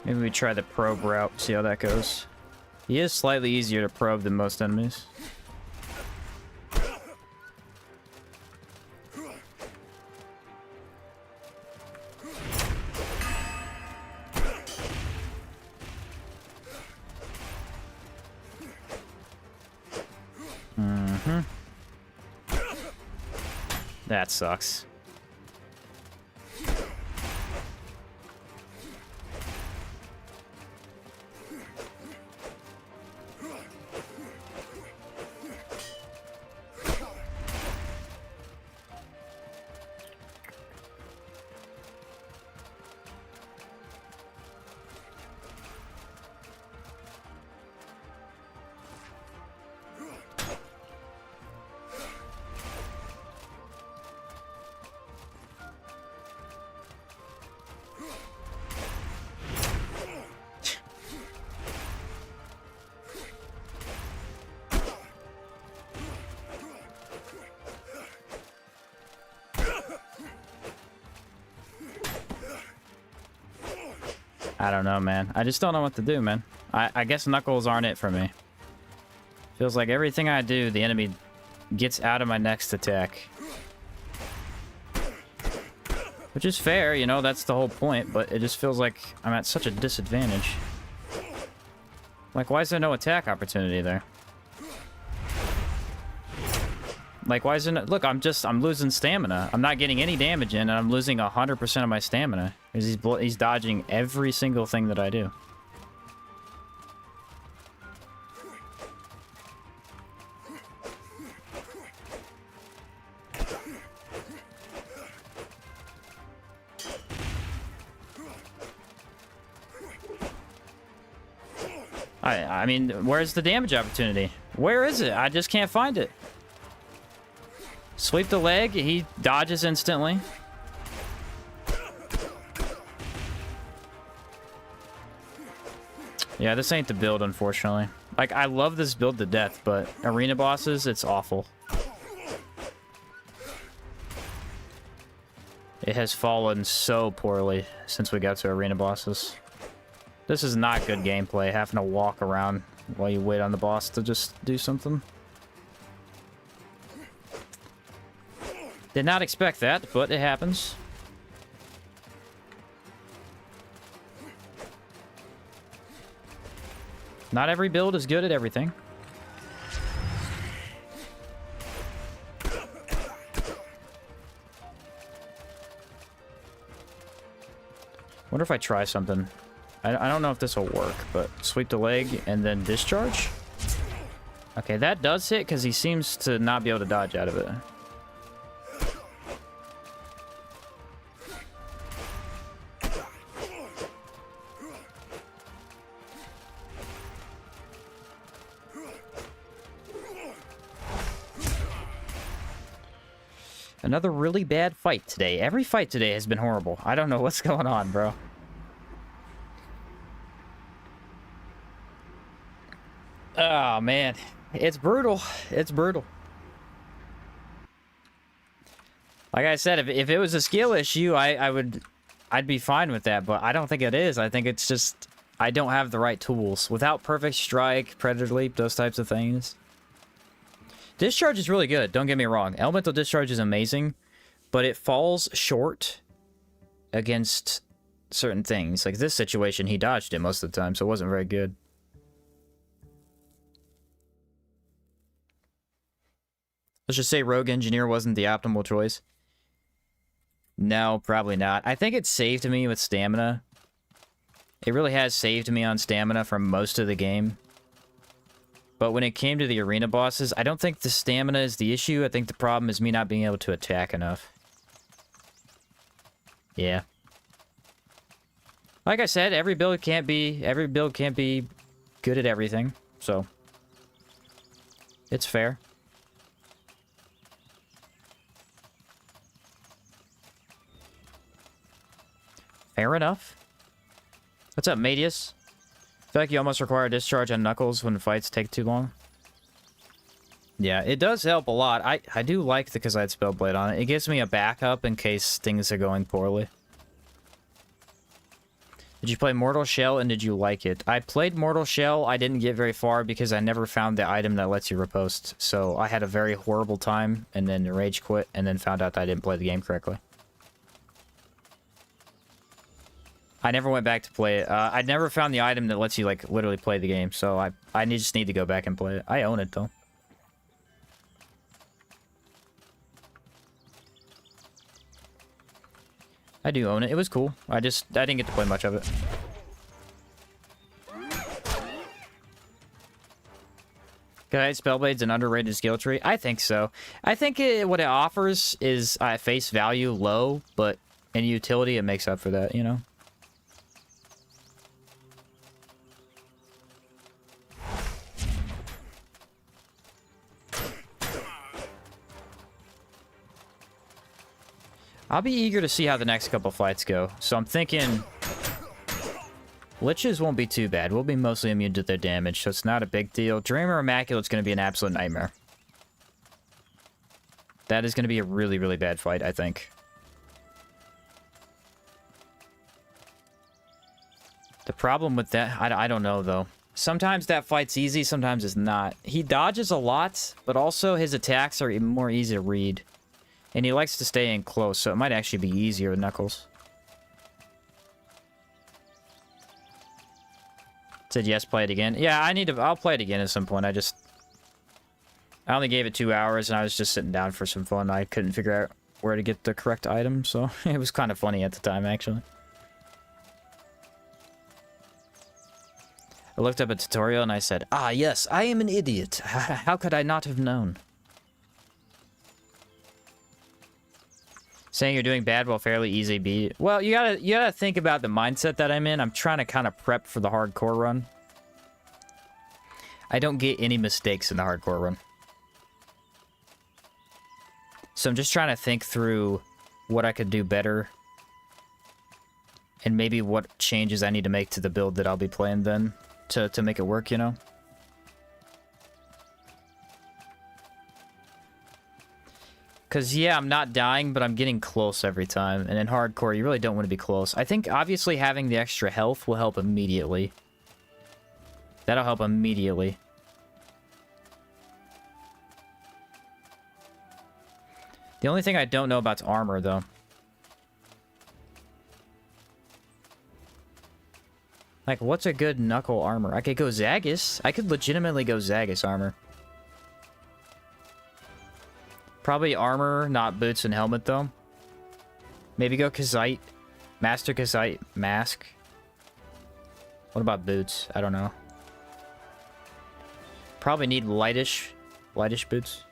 Maybe we try the probe route, see how that goes. He is slightly easier to probe than most enemies. That sucks. I don't know, man. I just don't know what to do, man. I guess Knuckles aren't it for me. Feels like everything I do, the enemy gets out of my next attack. Which is fair, you know, that's the whole point, but it just feels like I'm at such a disadvantage. Like, why is there no attack opportunity there? Like, why isn't it? Look, I'm losing stamina. I'm not getting any damage in, and I'm losing 100% of my stamina. Because he's dodging every single thing that I do. I mean, where's the damage opportunity? Where is it? I just can't find it. Sweep the leg, he dodges instantly. Yeah, this ain't the build, unfortunately. Like, I love this build to death, but arena bosses, it's awful. It has fallen so poorly since we got to arena bosses. This is not good gameplay, having to walk around while you wait on the boss to just do something. Did not expect that, but it happens. Not every build is good at everything. Wonder if I try something. I don't know if this will work, but sweep the leg and then discharge? Okay, that does hit because he seems to not be able to dodge out of it. Another really bad fight today. Every fight today has been horrible. I don't know what's going on, bro. Oh, man. It's brutal. It's brutal. Like I said, if it was a skill issue, I'd be fine with that, but I don't think it is. I think it's just I don't have the right tools. Without Perfect Strike, Predator Leap, those types of things. Discharge is really good, don't get me wrong. Elemental Discharge is amazing, but it falls short against certain things. Like this situation, he dodged it most of the time, so it wasn't very good. Let's just say Rogue Engineer wasn't the optimal choice. No, probably not. I think it saved me with stamina. It really has saved me on stamina for most of the game. But when it came to the arena bosses, I don't think the stamina is the issue. I think the problem is me not being able to attack enough. Yeah. Like I said, every build can't be good at everything. So it's fair. Fair enough. What's up, Matius? I feel like you almost require a discharge on Knuckles when fights take too long. Yeah, it does help a lot. I do like the Kazite Spellblade on it. It gives me a backup in case things are going poorly. Did you play Mortal Shell and did you like it? I played Mortal Shell. I didn't get very far because I never found the item that lets you riposte. So I had a very horrible time and then rage quit and then found out that I didn't play the game correctly. I never went back to play it. I never found the item that lets you, like, literally play the game, so I just need to go back and play it. I own it, though. I do own it. It was cool. I didn't get to play much of it. Guys, Spellblade's an underrated skill tree? I think so. I think what it offers is face value low, but in utility it makes up for that, you know? I'll be eager to see how the next couple fights go. So I'm thinking Liches won't be too bad. We'll be mostly immune to their damage, so it's not a big deal. Dreamer Immaculate's going to be an absolute nightmare. That is going to be a really, really bad fight, I think. The problem with that, I don't know, though. Sometimes that fight's easy, sometimes it's not. He dodges a lot, but also his attacks are more easy to read. And he likes to stay in close, so it might actually be easier with Knuckles. Said yes, play it again. Yeah, I'll play it again at some point. I only gave it 2 hours, and I was just sitting down for some fun. I couldn't figure out where to get the correct item, so it was kind of funny at the time, actually. I looked up a tutorial, and I said, "Ah, yes, I am an idiot. How could I not have known?" Saying you're doing bad while fairly easy beat. Well, you gotta think about the mindset that I'm in. I'm trying to kind of prep for the hardcore run. I don't get any mistakes in the hardcore run. So I'm just trying to think through what I could do better. And maybe what changes I need to make to the build that I'll be playing then to make it work, you know? Because, yeah, I'm not dying, but I'm getting close every time. And in hardcore, you really don't want to be close. I think, obviously, having the extra health will help immediately. That'll help immediately. The only thing I don't know about's armor, though. Like, what's a good knuckle armor? I could go Zagus. I could legitimately go Zagus armor. Probably armor, not boots and helmet, though. Maybe go Kazite. Master Kazite mask. What about boots? I don't know. Probably need lightish boots.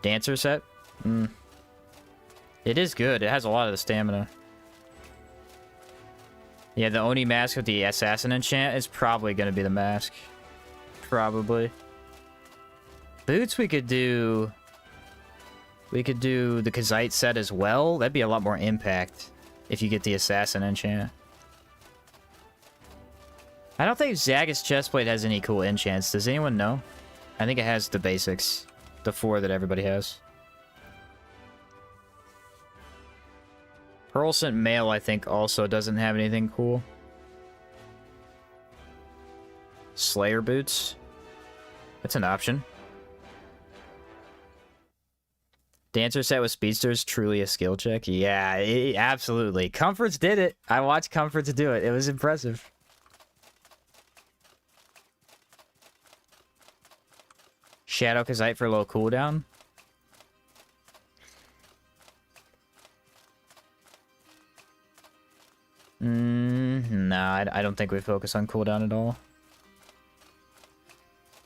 Dancer set? It is good. It has a lot of the stamina. Yeah, the Oni mask with the assassin enchant is probably going to be the mask. Probably. Boots we could do... We could do the Kazite set as well. That'd be a lot more impact if you get the assassin enchant. I don't think Zagus chestplate has any cool enchants. Does anyone know? I think it has the basics. The 4 that everybody has. Pearlscent Mail, I think, also doesn't have anything cool. Slayer boots. That's an option. Dancer set with Speedster is truly a skill check. Yeah, absolutely. Comforts did it. I watched Comforts do it. It was impressive. Shadow Kazite for low cooldown. Nah, I don't think we focus on cooldown at all.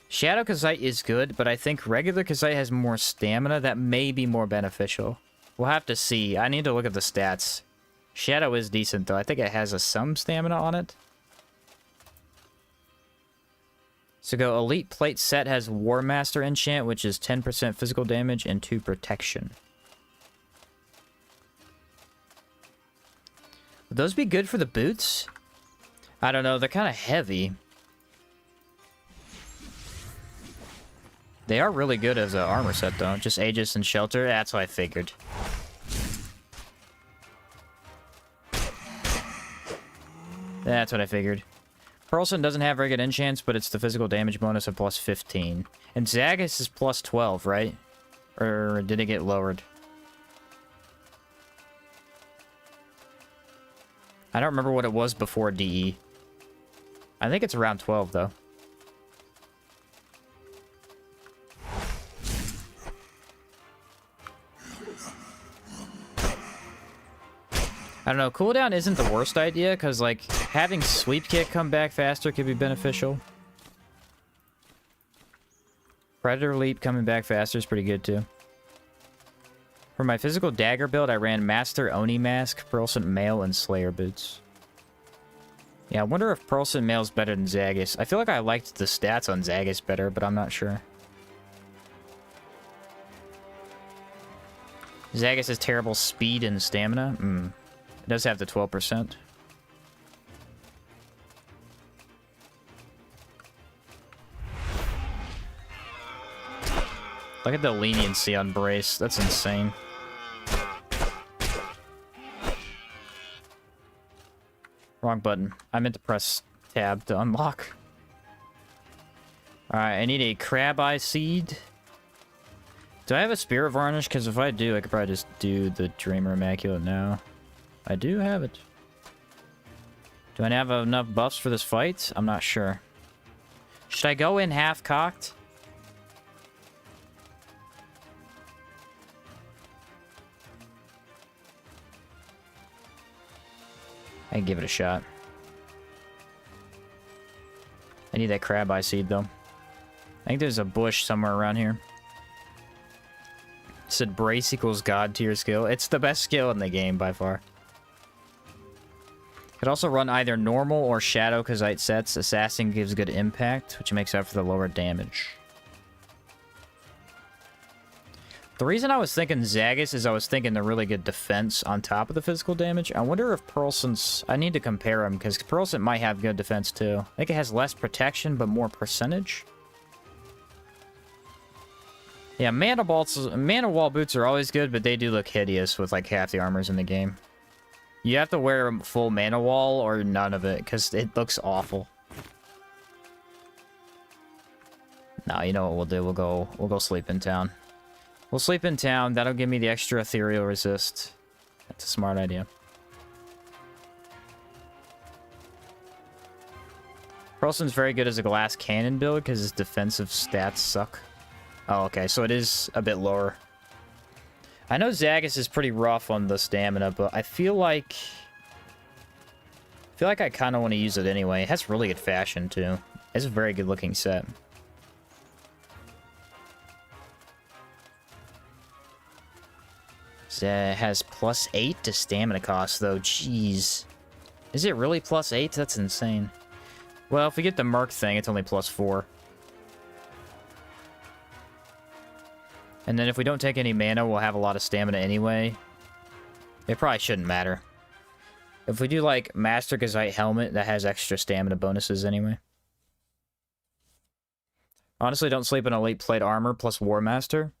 Shadow Kazite is good, but I think regular Kazite has more stamina. That may be more beneficial. We'll have to see. I need to look at the stats. Shadow is decent, though. I think it has some stamina on it. So go Elite Plate set has War Master enchant, which is 10% physical damage and 2 protection. Would those be good for the boots? I don't know. They're kind of heavy. They are really good as an armor set, though. Just Aegis and Shelter. That's what I figured. That's what I figured. Pearlscent doesn't have very good enchants, but it's the physical damage bonus of plus 15. And Zagus is plus 12, right? Or did it get lowered? I don't remember what it was before DE. I think it's around 12, though. I don't know, cooldown isn't the worst idea, because, like, having Sweep Kick come back faster could be beneficial. Predator Leap coming back faster is pretty good, too. For my physical dagger build, I ran Master Oni Mask, Pearlscent Mail, and Slayer Boots. Yeah, I wonder if Pearlscent Mail is better than Zagus. I feel like I liked the stats on Zagus better, but I'm not sure. Zagus has terrible speed and stamina. It does have the 12%. Look at the leniency on Brace. That's insane. Wrong button. I meant to press tab to unlock. Alright, I need a Crab Eye Seed. Do I have a Spirit Varnish? Because if I do, I could probably just do the Dreamer Immaculate now. I do have it. Do I have enough buffs for this fight? I'm not sure. Should I go in half-cocked? I can give it a shot. I need that Crab Eye Seed, though. I think there's a bush somewhere around here. It said Brace equals God tier skill. It's the best skill in the game, by far. Could also run either normal or Shadow Kazite sets. Assassin gives good impact, which makes up for the lower damage. The reason I was thinking Zagus is I was thinking the really good defense on top of the physical damage. I wonder if Pearlscent's... I need to compare them, because Pearlscent might have good defense, too. I think it has less protection, but more percentage. Yeah, mana wall boots are always good, but they do look hideous with like half the armors in the game. You have to wear a full mana wall or none of it, because it looks awful. Nah, you know what we'll do? We'll go sleep in town. We'll sleep in town. That'll give me the extra ethereal resist. That's a smart idea. Perlson's very good as a glass cannon build because his defensive stats suck. Oh, okay, so it is a bit lower. I know Zagus is pretty rough on the stamina, but I feel like I kind of want to use it anyway. It has really good fashion, too. It's a very good looking set. It has +8 to stamina cost, though. Jeez. Is it really +8? That's insane. Well, if we get the Merc thing, it's only +4. And then if we don't take any mana, we'll have a lot of stamina anyway. It probably shouldn't matter. If we do, like, Master Gazite Helmet, that has extra stamina bonuses anyway. Honestly, don't sleep in Elite Plate Armor plus War Master.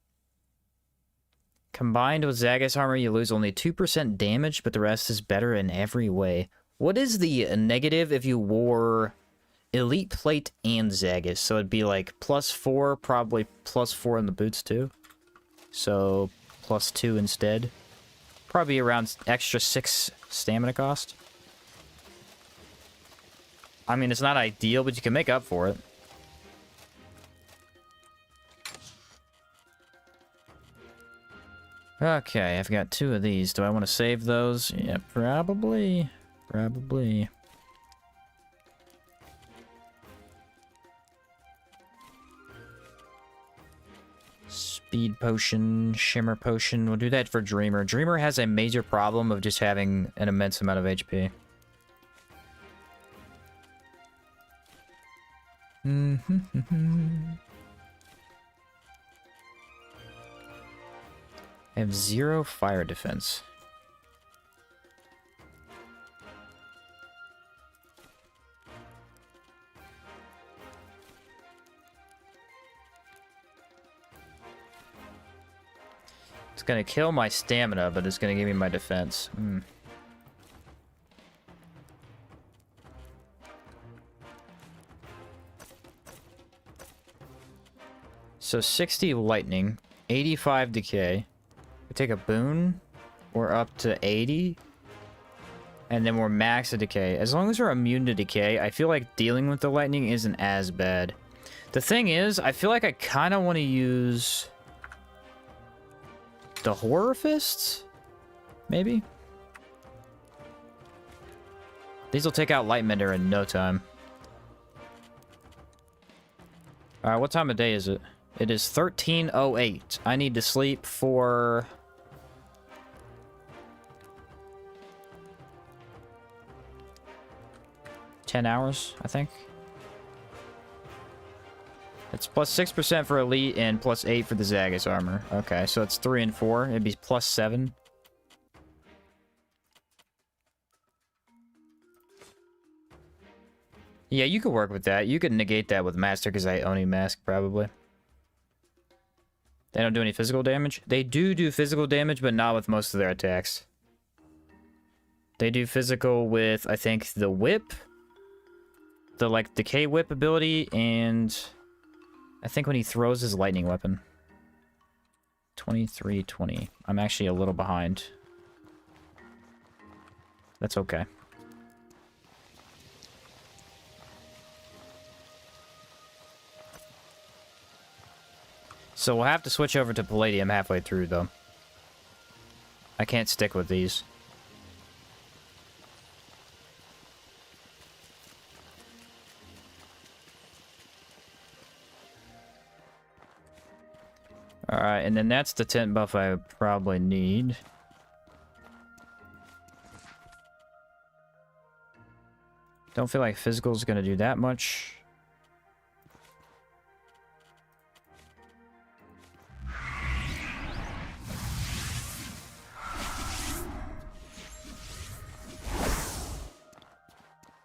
Combined with Zagus Armor, you lose only 2% damage, but the rest is better in every way. What is the negative if you wore Elite Plate and Zagus? So it'd be like +4, probably +4 in the boots too. So +2 instead. Probably around extra 6 stamina cost. I mean, it's not ideal, but you can make up for it. Okay, I've got 2 of these. Do I want to save those? Yeah, probably. Probably. Speed potion, shimmer potion. We'll do that for Dreamer. Dreamer has a major problem of just having an immense amount of HP. I have 0 fire defense. It's gonna kill my stamina, but it's gonna give me my defense. So 60 lightning, 85 decay. We take a boon, we're up to 80. And then we're max to decay. As long as we're immune to decay, I feel like dealing with the lightning isn't as bad. The thing is, I feel like I kind of want to use the Horror Fists? Maybe? These will take out Lightmender in no time. Alright, what time of day is it? It is 13:08. I need to sleep for 10 hours, I think. It's +6% for Elite and +8 for the Zagus armor. Okay, so it's 3 and 4. It'd be +7. Yeah, you could work with that. You could negate that with Master Gazite Oni Mask, probably. They don't do any physical damage? They do physical damage, but not with most of their attacks. They do physical with, I think, the Whip, the, like, Decay Whip ability, and I think when he throws his lightning weapon. 23-20. I'm actually a little behind. That's okay. So we'll have to switch over to Palladium halfway through, though. I can't stick with these. Alright, and then that's the tent buff I probably need. Don't feel like physical is going to do that much.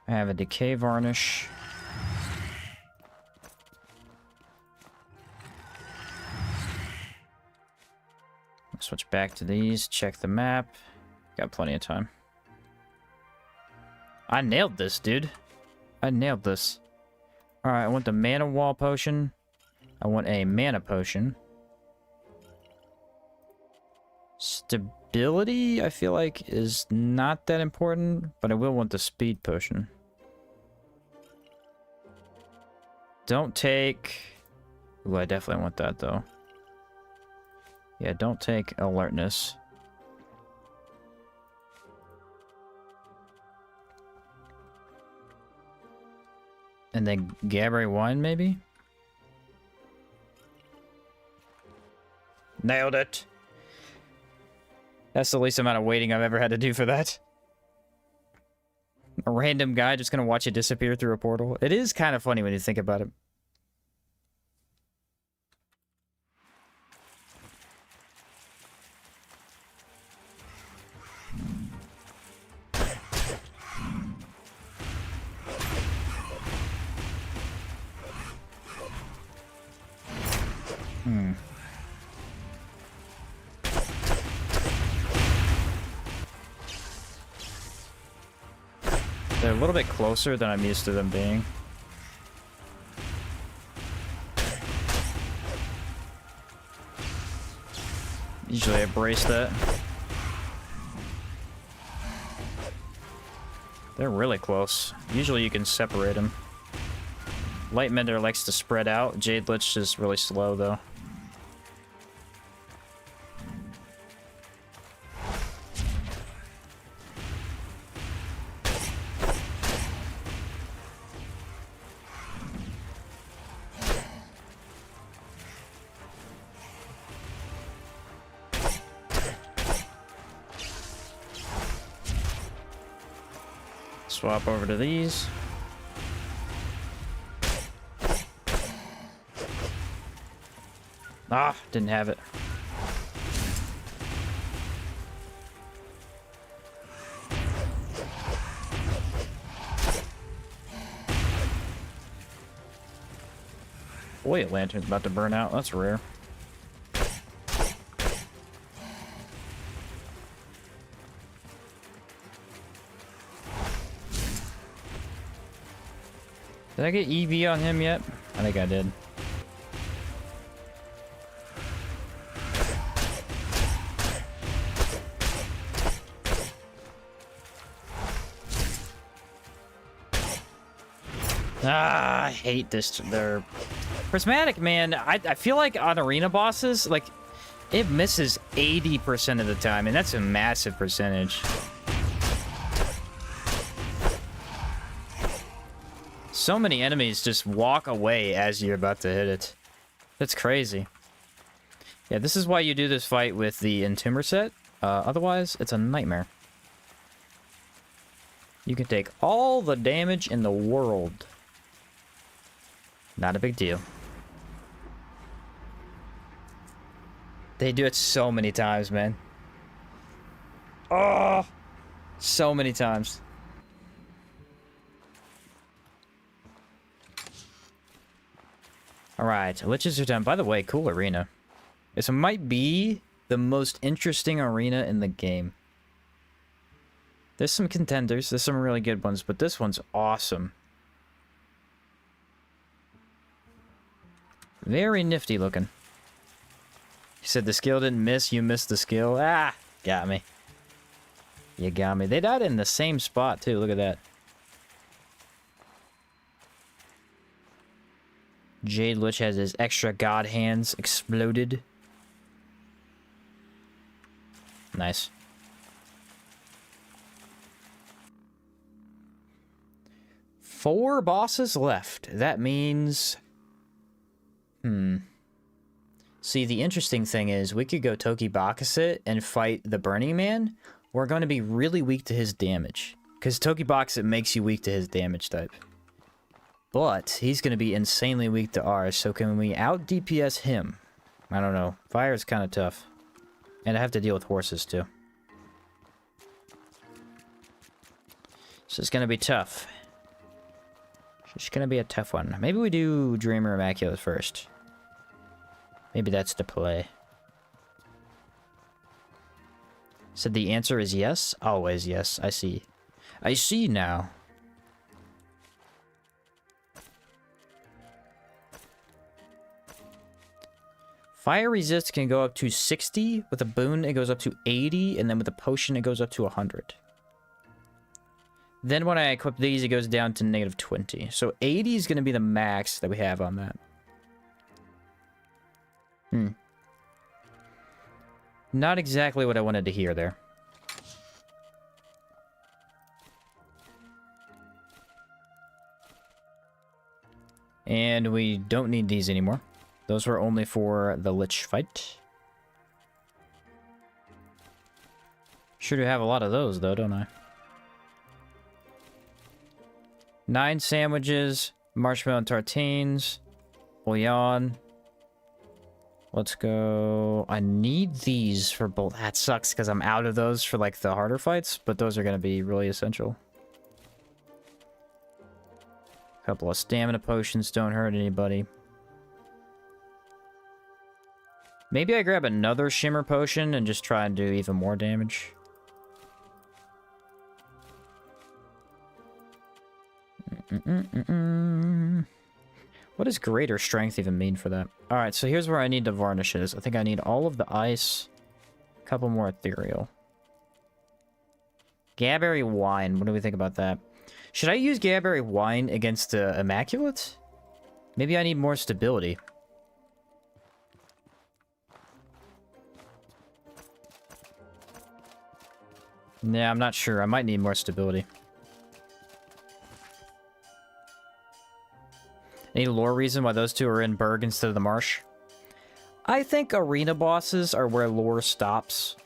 I have a Decay Varnish. Switch back to these. Check the map. Got plenty of time. I nailed this, dude. I nailed this. Alright, I want the mana wall potion. I want a mana potion. Stability, I feel like, is not that important, but I will want the speed potion. Don't take... Ooh, I definitely want that, though. Yeah, don't take alertness. And then Gabriel wine, maybe? Nailed it! That's the least amount of waiting I've ever had to do for that. A random guy just gonna watch it disappear through a portal. It is kind of funny when you think about it. They're a little bit closer than I'm used to them being. Usually I brace that. They're really close. Usually you can separate them. Lightmender likes to spread out. Jade Lich is really slow though. Swap over to these. Ah, didn't have it. Boy, a lantern's about to burn out. That's rare. Did I get EV on him yet? I think I did. Ah, I hate this. They're prismatic, man. I feel like on arena bosses, like, it misses 80% of the time, and that's a massive percentage. So many enemies just walk away as you're about to hit it. That's crazy. Yeah, this is why you do this fight with the Entomber set. Otherwise, it's a nightmare. You can take all the damage in the world. Not a big deal. They do it so many times, man. Oh! So many times. Alright, Liches are done. By the way, cool arena. This might be the most interesting arena in the game. There's some contenders, there's some really good ones, but this one's awesome. Very nifty looking. You said the skill didn't miss, you missed the skill. Ah, got me. You got me. They died in the same spot too, look at that. Jade Lich has his extra god hands exploded. Nice. Four bosses left. That means... See, the interesting thing is, we could go Toki Bakasset and fight the Burning Man. We're going to be really weak to his damage. Because Toki Bakasset makes you weak to his damage type. But he's going to be insanely weak to ours, so can we out DPS him? I don't know. Fire is kind of tough. And I have to deal with horses too. So it's going to be tough. It's going to be a tough one. Maybe we do Dreamer Immaculate first. Maybe that's the play. Said the answer is yes? Always yes, I see. I see now. Fire resist can go up to 60. With a boon, it goes up to 80. And then with a potion, it goes up to 100. Then when I equip these, it goes down to negative 20. So 80 is going to be the max that we have on that. Not exactly what I wanted to hear there. And we don't need these anymore. Those were only for the Lich fight. Sure do have a lot of those, though, don't I? 9 sandwiches, marshmallow and tartines, bouillon. Let's go. I need these for both. That sucks because I'm out of those for like the harder fights, but those are going to be really essential. A couple of stamina potions don't hurt anybody. Maybe I grab another shimmer potion and just try and do even more damage. What does greater strength even mean for that? Alright, so here's where I need the varnishes. I think I need all of the ice. A couple more ethereal. Gaberry wine. What do we think about that? Should I use Gaberry wine against Immaculate? Maybe I need more stability. Nah, I'm not sure. I might need more stability. Any lore reason why those two are in Berg instead of the marsh? I think arena bosses are where lore stops.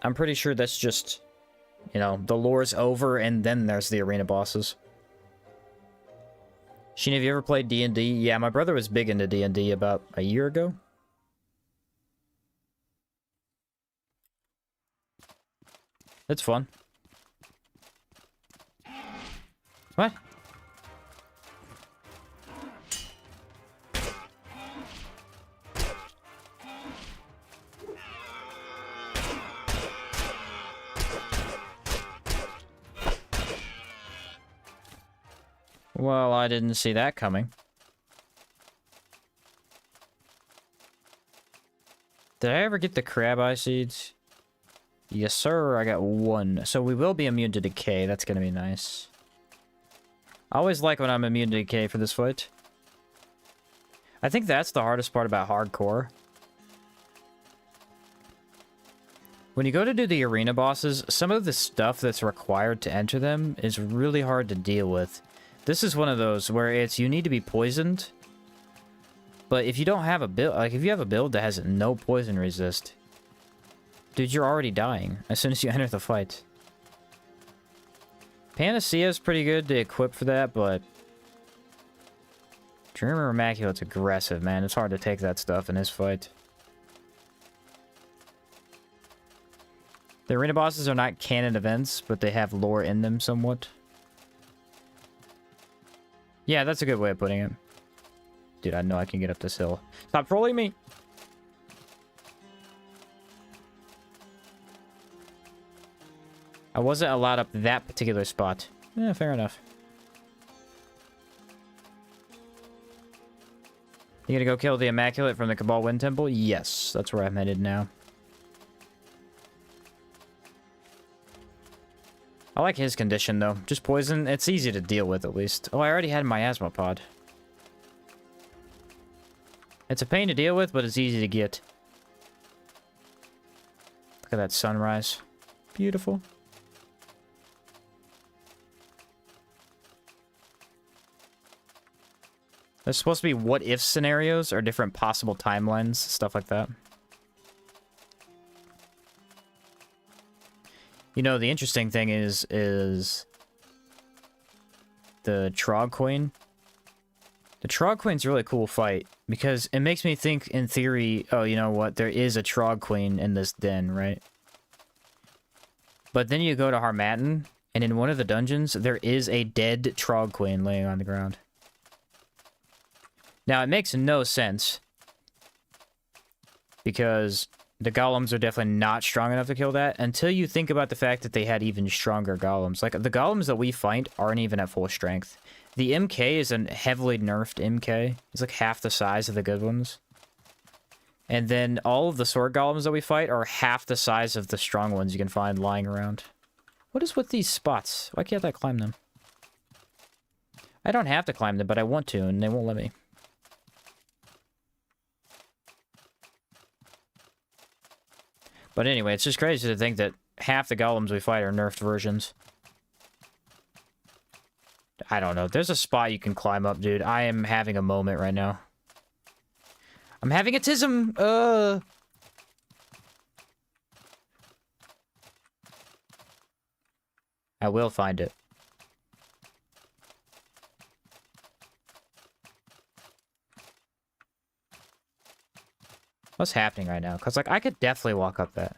I'm pretty sure that's just, you know, the lore's over and then there's the arena bosses. Sheen, have you ever played D&D? Yeah, my brother was big into D&D about a year ago. It's fun. What? Well, I didn't see that coming. Did I ever get the crab eye seeds? Yes, sir. I got 1. So we will be immune to decay. That's going to be nice. I always like when I'm immune to decay for this fight. I think that's the hardest part about hardcore. When you go to do the arena bosses, some of the stuff that's required to enter them is really hard to deal with. This is one of those where it's you need to be poisoned. But if you don't have a build, like if you have a build that has no poison resist, dude, you're already dying as soon as you enter the fight. Panacea is pretty good to equip for that, but Dreamer Immaculate's aggressive, man. It's hard to take that stuff in this fight. The arena bosses are not canon events, but they have lore in them somewhat. Yeah, that's a good way of putting it. Dude, I know I can get up this hill. Stop trolling me! I wasn't allowed up that particular spot. Yeah, fair enough. You gonna go kill the Immaculate from the Cabal Wind Temple? Yes, that's where I'm headed now. I like his condition, though. Just poison, it's easy to deal with, at least. Oh, I already had miasma pod. It's a pain to deal with, but it's easy to get. Look at that sunrise. Beautiful. There's supposed to be what-if scenarios or different possible timelines, stuff like that. You know, the interesting thing is the Trog Queen. The Trog Queen's a really cool fight, because it makes me think, in theory, oh, you know what, there is a Trog Queen in this den, right? But then you go to Harmattan, and in one of the dungeons, there is a dead Trog Queen laying on the ground. Now, it makes no sense, because The golems are definitely not strong enough to kill that until you think about the fact that they had even stronger golems. Like, the golems that we fight aren't even at full strength. The MK is a heavily nerfed MK. It's like half the size of the good ones. And then all of the sword golems that we fight are half the size of the strong ones you can find lying around. What is with these spots? Why can't I climb them? I don't have to climb them, but I want to, and they won't let me. But anyway, it's just crazy to think that half the golems we fight are nerfed versions. I don't know. There's a spot you can climb up, dude. I am having a moment right now. I'm having a tism! I will find it. What's happening right now? Because, like, I could definitely walk up that.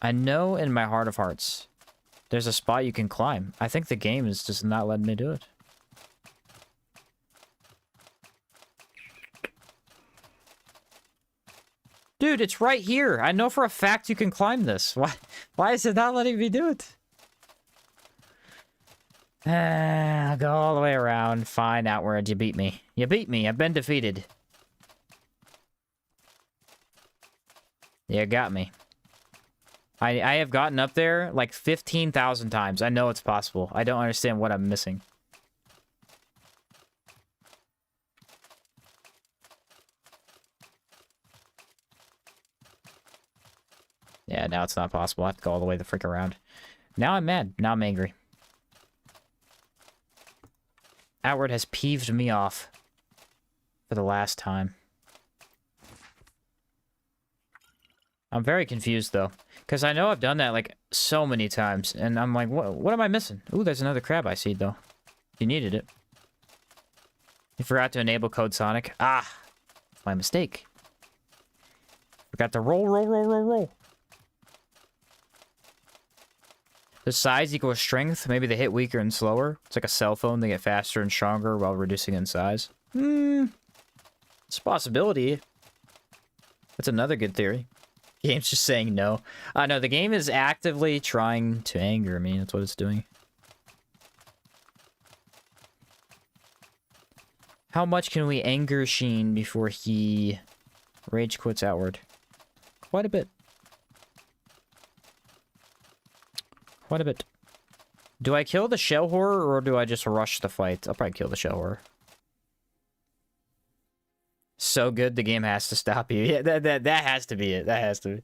I know in my heart of hearts, there's a spot you can climb. I think the game is just not letting me do it. Dude, it's right here. I know for a fact you can climb this. Why is it not letting me do it? I'll go all the way around. Fine, outward. You beat me. You beat me. I've been defeated. You got me. I have gotten up there like 15,000 times. I know it's possible. I don't understand what I'm missing. Yeah, now it's not possible. I have to go all the way the frick around. Now I'm mad. Now I'm angry. Outward has peeved me off for the last time. I'm very confused, though. Because I know I've done that, like, so many times. And I'm like, what am I missing? Ooh, there's another crab I see, though. You needed it. You forgot to enable Code Sonic. Ah! My mistake. Forgot to roll. Does size equal strength? Maybe they hit weaker and slower. It's like a cell phone. They get faster and stronger while reducing in size. It's a possibility. That's another good theory. Game's just saying no. No, the game is actively trying to anger me. That's what it's doing. How much can we anger Sheen before he rage quits outward? Quite a bit. Quite a bit. Do I kill the shell horror or do I just rush the fight? I'll probably kill the shell horror. So good, the game has to stop you. Yeah, that has to be it. That has to be.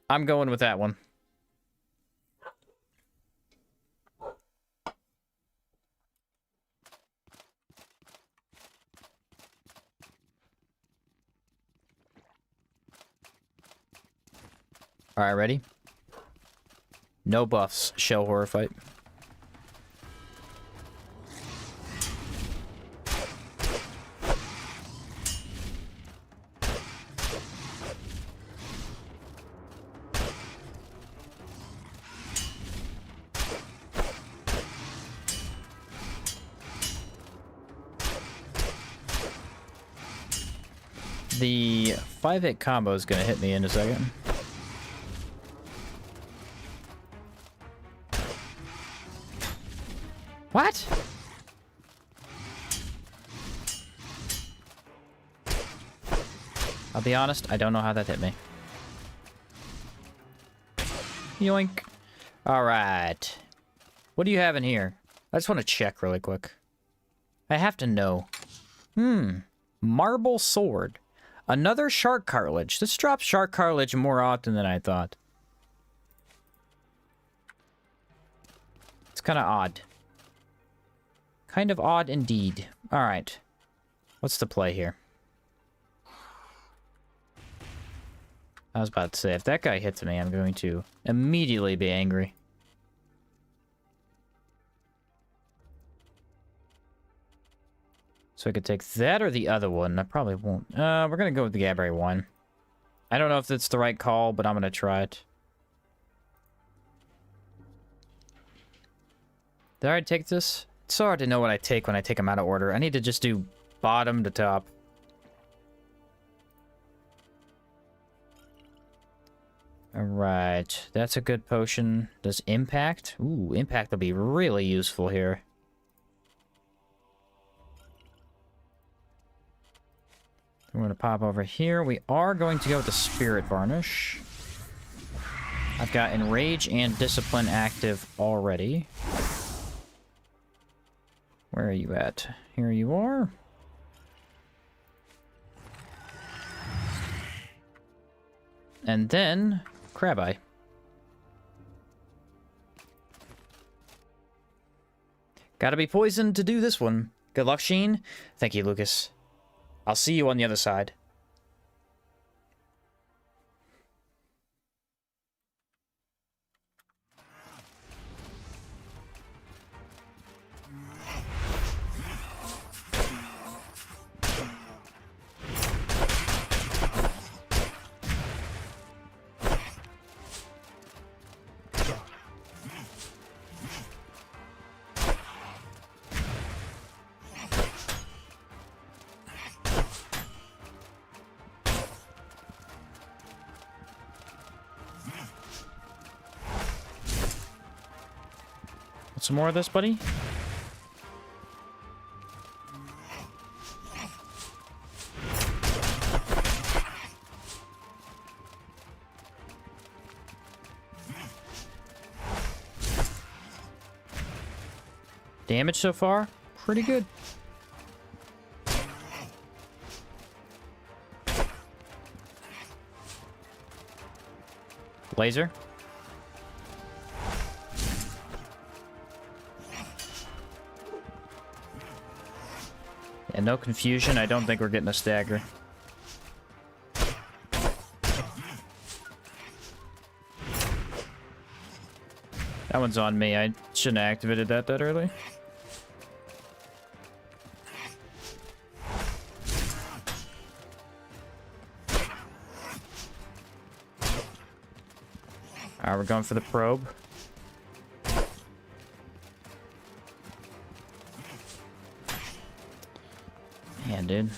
I'm going with that one. Alright, ready? No buffs. Shell horror fight. The 5-hit combo is going to hit me in a second. What? I'll be honest, I don't know how that hit me. Yoink. Alright. What do you have in here? I just want to check really quick. I have to know. Marble sword. Another shark cartilage. This drops shark cartilage more often than I thought. It's kind of odd. Kind of odd indeed. Alright. What's the play here? I was about to say, if that guy hits me, I'm going to immediately be angry. So I could take that or the other one. I probably won't. We're going to go with the Gabriel one. I don't know if that's the right call, but I'm going to try it. Did I already take this? It's so hard to know what I take when I take them out of order. I need to just do bottom to top. Alright, that's a good potion. Does impact? Ooh, impact will be really useful here. We're going to pop over here. We are going to go with the Spirit Varnish. I've got Enrage and Discipline active already. Where are you at? Here you are. And then, Crab Eye. Gotta be poisoned to do this one. Good luck, Sheen. Thank you, Lucas. I'll see you on the other side. Some more of this, buddy? Damage so far? Pretty good. Laser. And no confusion, I don't think we're getting a stagger. That one's on me. I shouldn't have activated that early. Alright, we're going for the probe. Man, dude.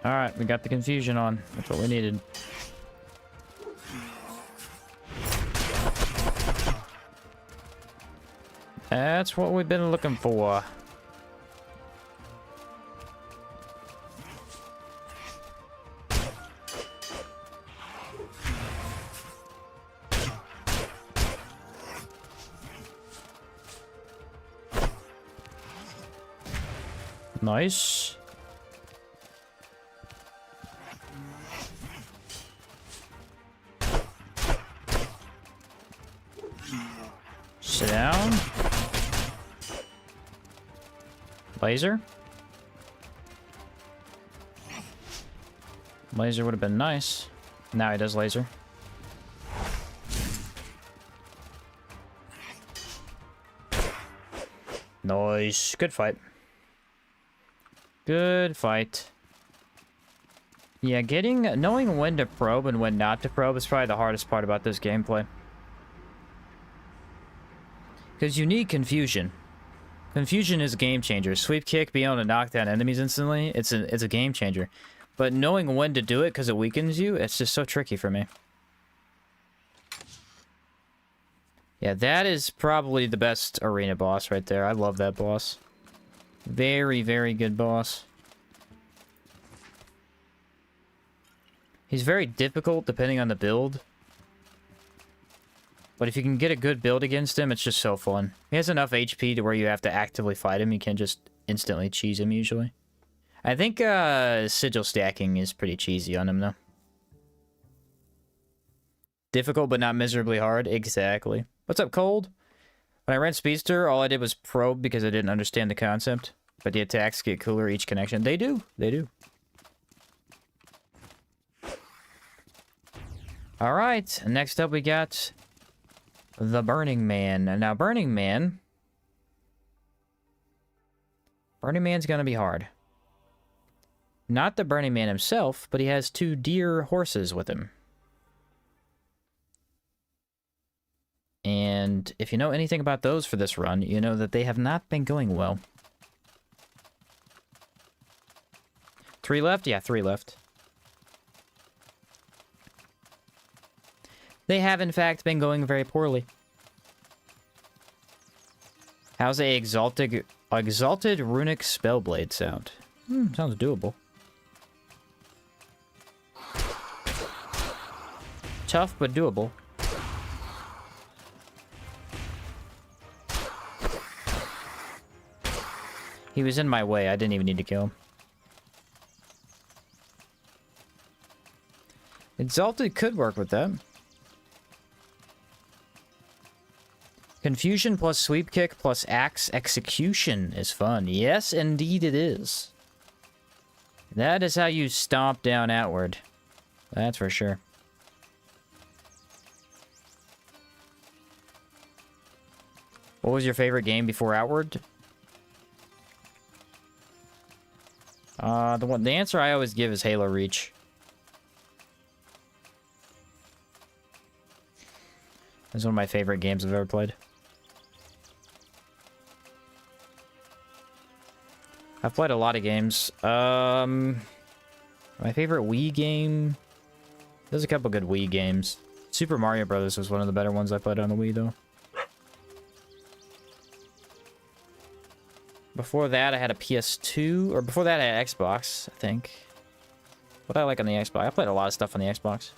Alright, we got the confusion on. That's what we needed. That's what we've been looking for. Nice. Sit down. Laser. Laser would have been nice. Now he does laser. Nice. Good fight. Good fight. Yeah, knowing when to probe and when not to probe is probably the hardest part about this gameplay. Because you need confusion. Confusion is a game changer. Sweep kick, being able to knock down enemies instantly, it's a game changer. But knowing when to do it because it weakens you, it's just so tricky for me. Yeah, that is probably the best arena boss right there. I love that boss. Very, very good boss. He's very difficult depending on the build. But if you can get a good build against him, it's just so fun. He has enough HP to where you have to actively fight him. You can't just instantly cheese him usually. I think sigil stacking is pretty cheesy on him though. Difficult but not miserably hard. Exactly. What's up, Cold? When I ran Speedster, all I did was probe because I didn't understand the concept. But the attacks get cooler each connection. They do. They do. Alright, next up we got the Burning Man. Now, Burning Man's gonna be hard. Not the Burning Man himself, but he has 2 deer horses with him. And if you know anything about those for this run, you know that they have not been going well. 3 left? Yeah, 3 left. They have, in fact, been going very poorly. How's a exalted runic spellblade sound? Sounds doable. Tough, but doable. He was in my way. I didn't even need to kill him. Exalted could work with that. Confusion plus sweep kick plus axe execution is fun. Yes, indeed it is. That is how you stomp down outward. That's for sure. What was your favorite game before Outward? The answer I always give is Halo Reach. It's one of my favorite games I've ever played. I've played a lot of games. My favorite Wii game... There's a couple good Wii games. Super Mario Brothers was one of the better ones I played on the Wii, though. Before that, I had a PS2, or before that, I had Xbox, I think. What I like on the Xbox? I played a lot of stuff on the Xbox.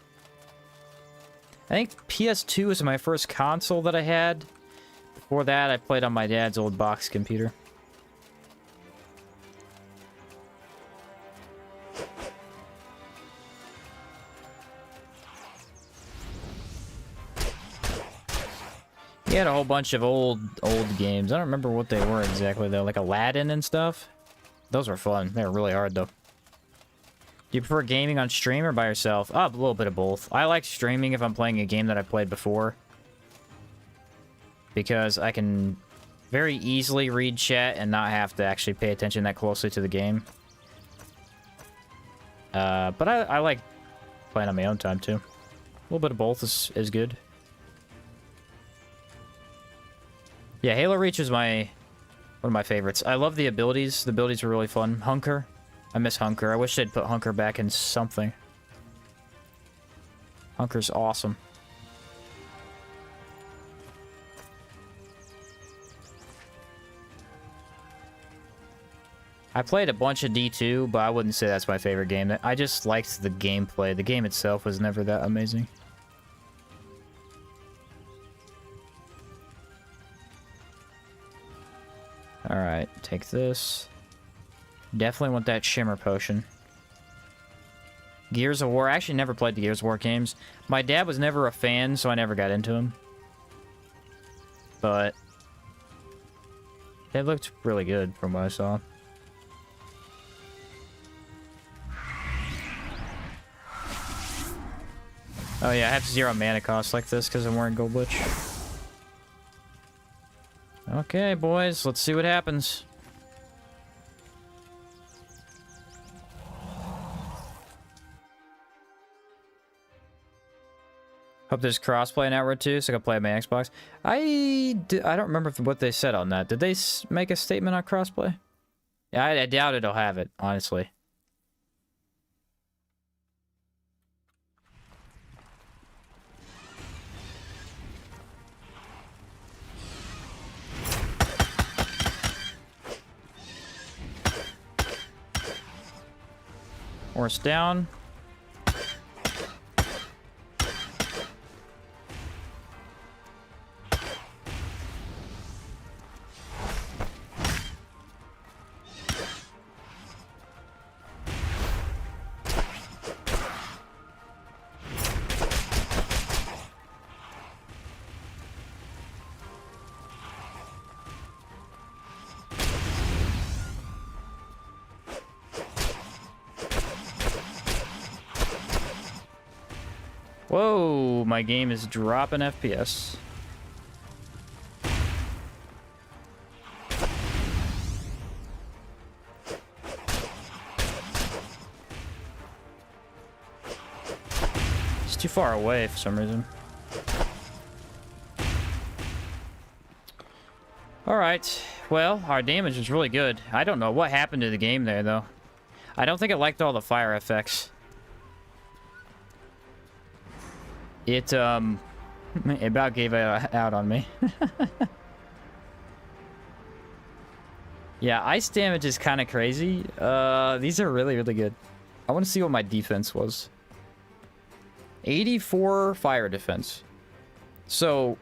I think PS2 was my first console that I had. Before that, I played on my dad's old box computer. He had a whole bunch of old games. I don't remember what they were exactly, though. Like Aladdin and stuff. Those were fun. They were really hard, though. Do you prefer gaming on stream or by yourself? Oh, a little bit of both. I like streaming if I'm playing a game that I played before. Because I can very easily read chat and not have to actually pay attention that closely to the game. But I like playing on my own time, too. A little bit of both is good. Yeah, Halo Reach is one of my favorites. I love the abilities. The abilities were really fun. Hunker. I miss Hunker. I wish they'd put Hunker back in something. Hunker's awesome. I played a bunch of D2, but I wouldn't say that's my favorite game. I just liked the gameplay. The game itself was never that amazing. Alright, take this. Definitely want that Shimmer Potion. Gears of War. I actually never played the Gears of War games. My dad was never a fan, so I never got into them. But they looked really good from what I saw. Oh yeah, I have 0 mana cost like this because I'm wearing Gold Lich. Okay, boys, let's see what happens. Hope there's crossplay in Outward too, so I can play on my Xbox. I don't remember what they said on that. Did they make a statement on crossplay? Yeah, I doubt it'll have it, honestly. Horse down. Whoa, my game is dropping FPS. It's too far away for some reason. Alright, well, our damage is really good. I don't know what happened to the game there, though. I don't think it liked all the fire effects. It about gave out on me. Yeah, ice damage is kind of crazy. These are really, really good. I want to see what my defense was. 84 fire defense. So,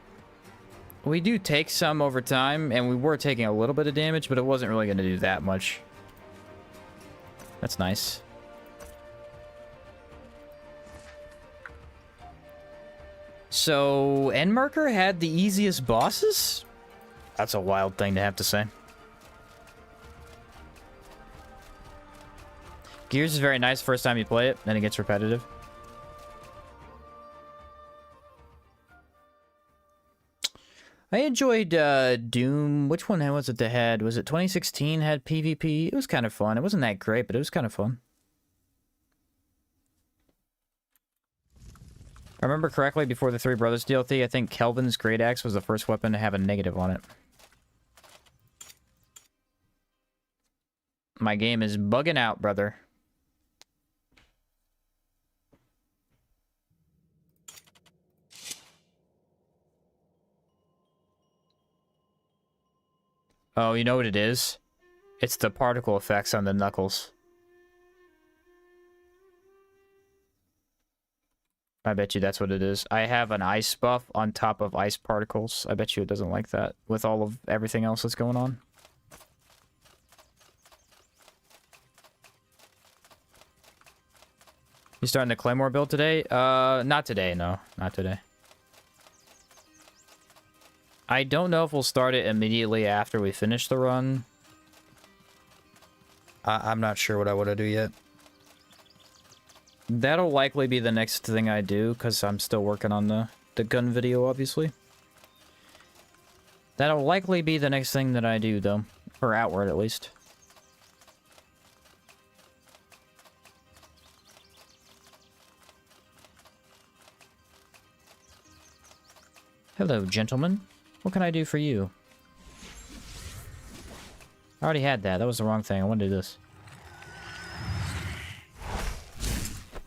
we do take some over time, and we were taking a little bit of damage, but it wasn't really going to do that much. That's nice. So, Endmarker had the easiest bosses? That's a wild thing to have to say. Gears is very nice first time you play it, then it gets repetitive. I enjoyed Doom. Which one was it that had? Was it 2016 had PvP? It was kind of fun. It wasn't that great, but it was kind of fun. If I remember correctly, before the Three Brothers DLC, I think Kelvin's Great Axe was the first weapon to have a negative on it. My game is bugging out, brother. Oh, you know what it is? It's the particle effects on the knuckles. I bet you that's what it is. I have an ice buff on top of ice particles. I bet you it doesn't like that with all of everything else that's going on. You starting the Claymore build today? Not today, no. Not today. I don't know if we'll start it immediately after we finish the run. I'm not sure what I want to do yet. That'll likely be the next thing I do, because I'm still working on the gun video, obviously. That'll likely be the next thing that I do, though. Or outward, at least. Hello, gentlemen. What can I do for you? I already had that. That was the wrong thing. I want to do this.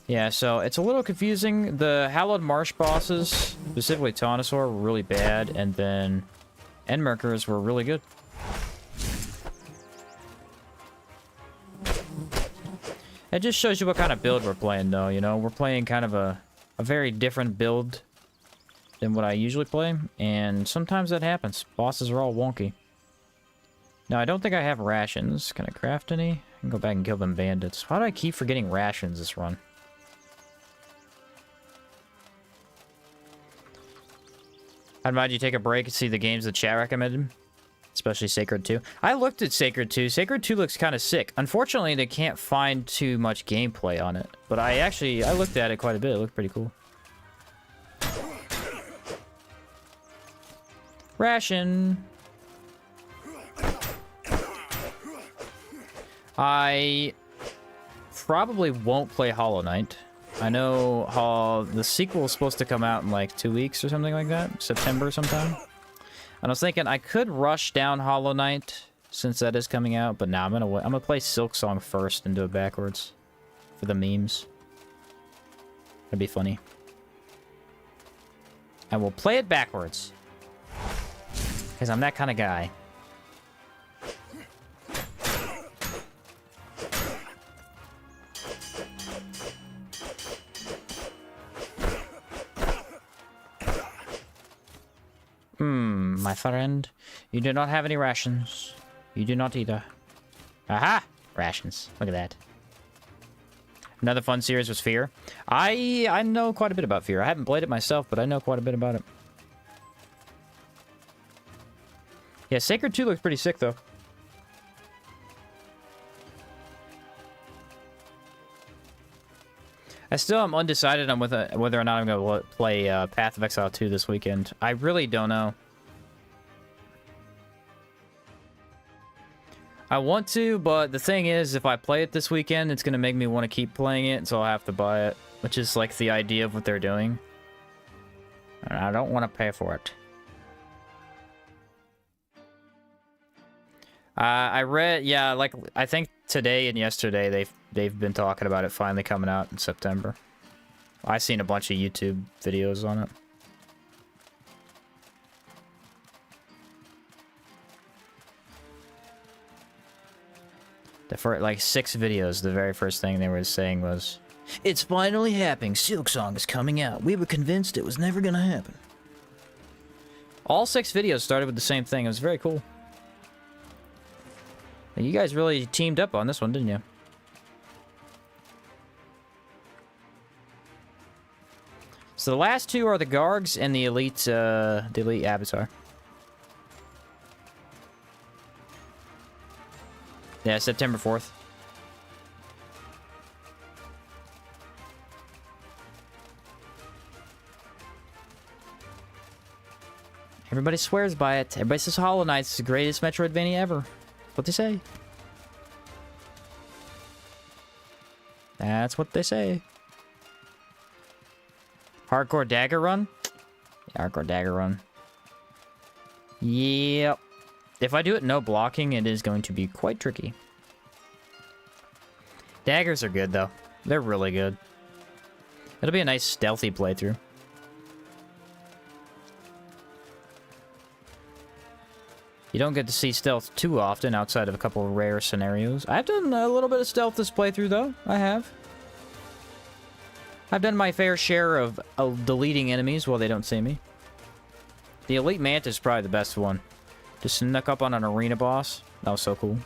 Yeah, so it's a little confusing. The Hallowed Marsh bosses, specifically Tonosaur, were really bad, and then Endmarkers were really good. It just shows you what kind of build we're playing, though, you know? We're playing kind of a very different build than what I usually play, and sometimes that happens. Bosses are all wonky. Now, I don't think I have rations. Can I craft any? I can go back and kill them bandits. Why do I keep forgetting rations this run? I'd advise you take a break and see the games the chat recommended. Especially Sacred 2. I looked at Sacred 2. Sacred 2 looks kind of sick. Unfortunately, they can't find too much gameplay on it. But I looked at it quite a bit. It looked pretty cool. Ration. I probably won't play Hollow Knight. I know the sequel is supposed to come out in like 2 weeks or something like that. September sometime. And I was thinking I could rush down Hollow Knight since that is coming out, but now I'm gonna play Silksong first and do it backwards for the memes. That'd be funny. And we'll play it backwards. Because I'm that kind of guy. My friend. You do not have any rations. You do not either. Aha! Rations. Look at that. Another fun series was Fear. I know quite a bit about Fear. I haven't played it myself, but I know quite a bit about it. Yeah, Sacred 2 looks pretty sick, though. I still am undecided on whether or not I'm going to play Path of Exile 2 this weekend. I really don't know. I want to, but the thing is, if I play it this weekend, it's going to make me want to keep playing it, so I'll have to buy it. Which is like the idea of what they're doing. And I don't want to pay for it. I read, yeah, like I think today and yesterday they've been talking about it finally coming out in September. I've seen a bunch of YouTube videos on it. For like 6 videos, the very first thing they were saying was, "It's finally happening. Silksong is coming out. We were convinced it was never gonna happen." All 6 videos started with the same thing. It was very cool. You guys really teamed up on this one, didn't you? So the last 2 are the Gargs and the Elite Avatar. Yeah, September 4th. Everybody swears by it. Everybody says Hollow Knight's the greatest Metroidvania ever. That's what they say. That's what they say. Hardcore dagger run? Yeah, hardcore dagger run. Yep. If I do it no blocking, it is going to be quite tricky. Daggers are good, though. They're really good. It'll be a nice stealthy playthrough. You don't get to see stealth too often outside of a couple of rare scenarios. I've done a little bit of stealth this playthrough, though. I have. I've done my fair share of deleting enemies while they don't see me. The Elite Mantis is probably the best one. Just snuck up on an arena boss. That was so cool.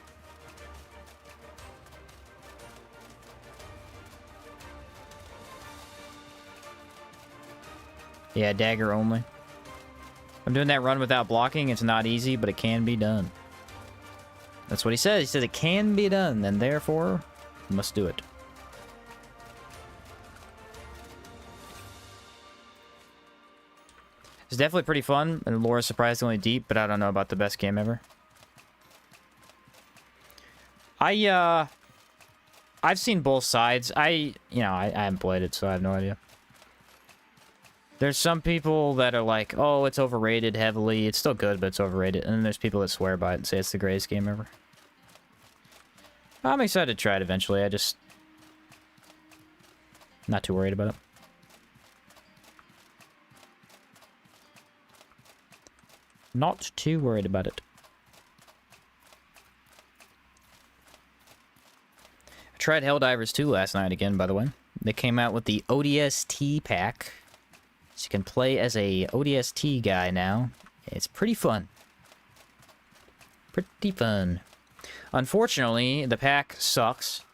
Yeah, dagger only. I'm doing that run without blocking. It's not easy, but it can be done. That's what he says. He says it can be done, and therefore, you must do it. It's definitely pretty fun, and the lore is surprisingly deep, but I don't know about the best game ever. I've seen both sides. I haven't played it, so I have no idea. There's some people that are like, oh, it's overrated heavily. It's still good, but it's overrated. And then there's people that swear by it and say it's the greatest game ever. I'm excited to try it eventually. Not too worried about it. Not too worried about it. I tried Helldivers 2 last night again, by the way. They came out with the ODST pack. So you can play as a ODST guy now. It's pretty fun. Pretty fun. Unfortunately, the pack sucks.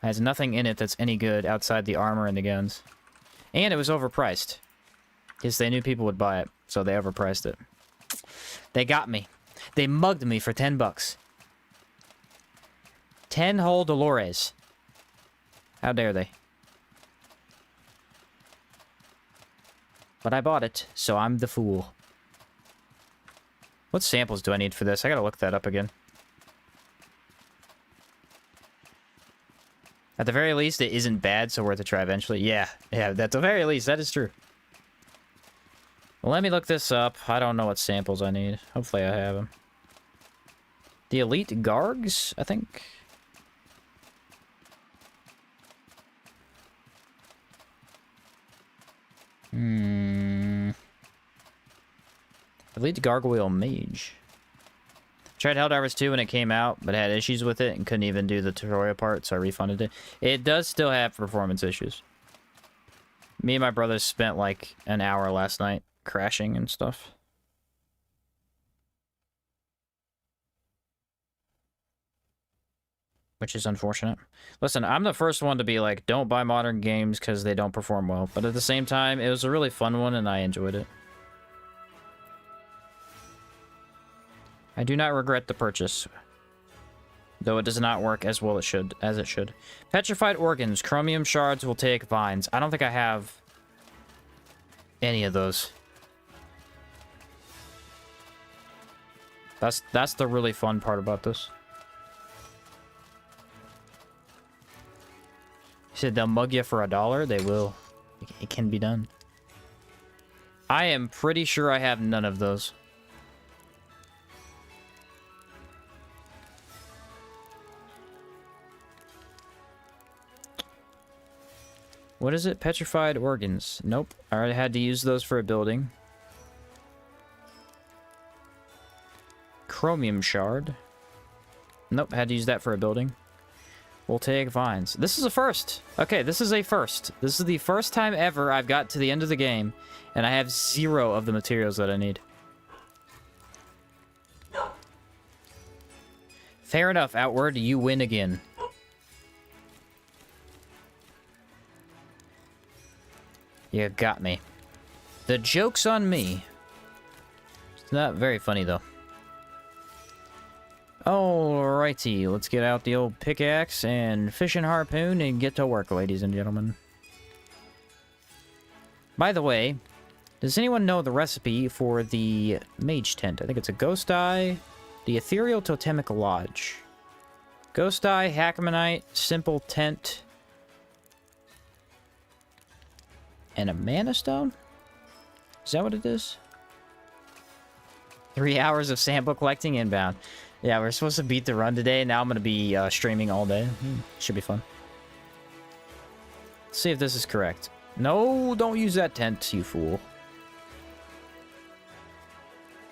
It has nothing in it that's any good outside the armor and the guns. And it was overpriced. Because they knew people would buy it, so they overpriced it. They got me. They mugged me for 10 bucks. 10 whole Dolores. How dare they? But I bought it, so I'm the fool. What samples do I need for this? I gotta look that up again. At the very least, it isn't bad, so worth a try eventually. Yeah, at the very least, that is true. Well, let me look this up. I don't know what samples I need. Hopefully I have them. The Elite Gargs, I think. Elite Gargoyle Mage. Tried Helldivers 2 when it came out, but had issues with it and couldn't even do the tutorial part, so I refunded it. It does still have performance issues. Me and my brothers spent like an hour last night crashing and stuff. Which is unfortunate. Listen, I'm the first one to be like, don't buy modern games because they don't perform well. But at the same time, it was a really fun one and I enjoyed it. I do not regret the purchase. Though it does not work as well as it should. Petrified organs. Chromium shards will take vines. I don't think I have any of those. That's the really fun part about this. He said they'll mug you for $1. They will. It can be done. I am pretty sure I have none of those. What is it? Petrified organs. Nope. I already had to use those for a building. Chromium shard. Nope, had to use that for a building. Voltaic vines. This is a first. Okay, this is a first. This is the first time ever I've got to the end of the game, and I have 0 of the materials that I need. Fair enough, Outward. You win again. You got me. The joke's on me. It's not very funny, though. Alrighty, let's get out the old pickaxe and fishing harpoon and get to work, ladies and gentlemen. By the way, does anyone know the recipe for the mage tent? I think it's a ghost eye, the ethereal totemic lodge. Ghost eye, hackamanite, simple tent, and a mana stone? Is that what it is? 3 hours of sample collecting inbound. Yeah, we're supposed to beat the run today. Now I'm going to be streaming all day. Should be fun. Let's see if this is correct. No, don't use that tent, you fool.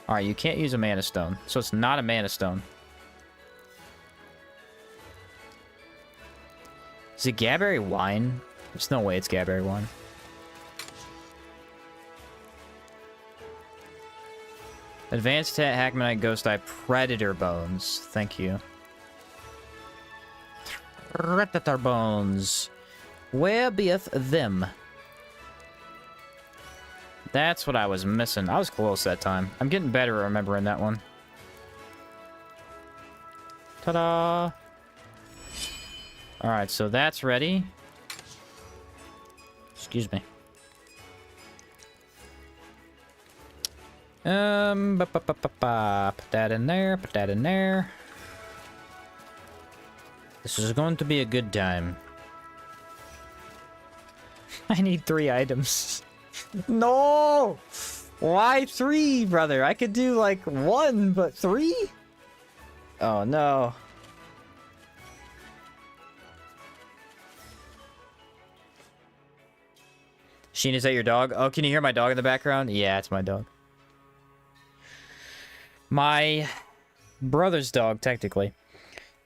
Alright, you can't use a mana stone. So it's not a mana stone. Is it Gaberry wine? There's no way it's Gaberry wine. Advanced Hackmanite Ghost Eye Predator Bones. Thank you. Predator Bones. Where beeth them? That's what I was missing. I was close that time. I'm getting better at remembering that one. Ta-da! Alright, so that's ready. Excuse me. Put that in there, put that in there. This is going to be a good time. I need 3 items. No! Why 3, brother? I could do like 1, but 3? Oh no. Sheen, is that your dog? Oh, can you hear my dog in the background? Yeah, it's my dog. My brother's dog, technically.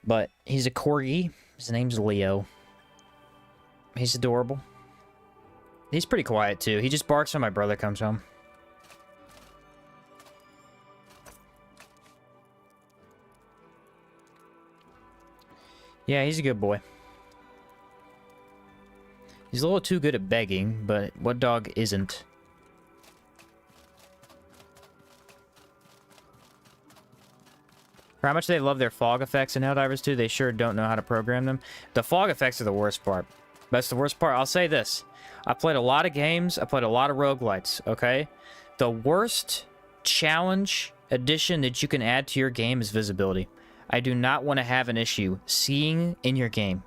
But he's a corgi. His name's Leo. He's adorable. He's pretty quiet, too. He just barks when my brother comes home. Yeah, he's a good boy. He's a little too good at begging, but what dog isn't? For how much they love their fog effects in Helldivers 2, they sure don't know how to program them. The fog effects are the worst part. That's the worst part. I'll say this. I played a lot of games. I played a lot of roguelites, okay? The worst challenge addition that you can add to your game is visibility. I do not want to have an issue seeing in your game.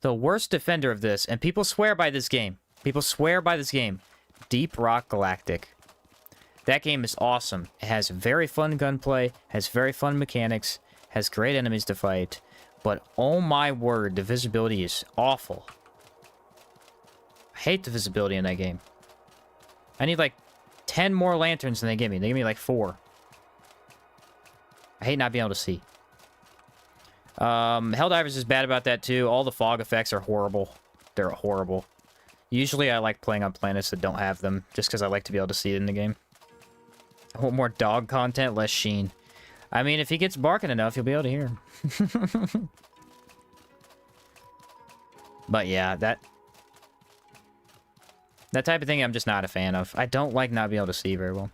The worst defender of this, and people swear by this game. People swear by this game. Deep Rock Galactic. That game is awesome. It has very fun gunplay, has very fun mechanics, has great enemies to fight, but oh my word, the visibility is awful. I hate the visibility in that game. I need like 10 more lanterns than they give me. They give me like 4. I hate not being able to see. Helldivers is bad about that too. All the fog effects are horrible. They're horrible. Usually I like playing on planets that don't have them, just because I like to be able to see it in the game. I want more dog content, less Sheen. I mean, if he gets barking enough, you'll be able to hear him. But yeah, that type of thing I'm just not a fan of. I don't like not being able to see very well.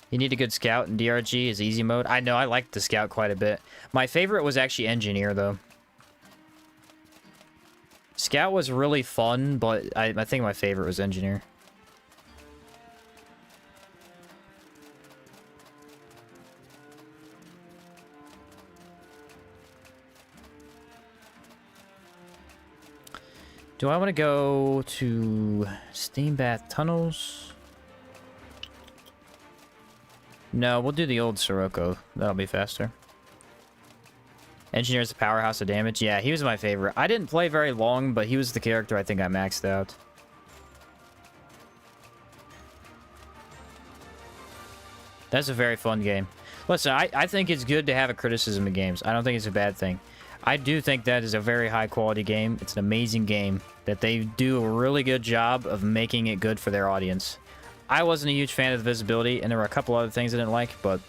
You need a good scout, and DRG is easy mode. I know, I liked the scout quite a bit. My favorite was actually engineer, though. Scout was really fun, but I think my favorite was engineer. Do I want to go to Steam Bath Tunnels? No, we'll do the old Sirocco. That'll be faster. Engineer's a powerhouse of damage. Yeah, he was my favorite. I didn't play very long, but he was the character I think I maxed out. That's a very fun game. Listen, I think it's good to have a criticism of games. I don't think it's a bad thing. I do think that is a very high-quality game. It's an amazing game that they do a really good job of making it good for their audience. I wasn't a huge fan of the visibility, and there were a couple other things I didn't like, but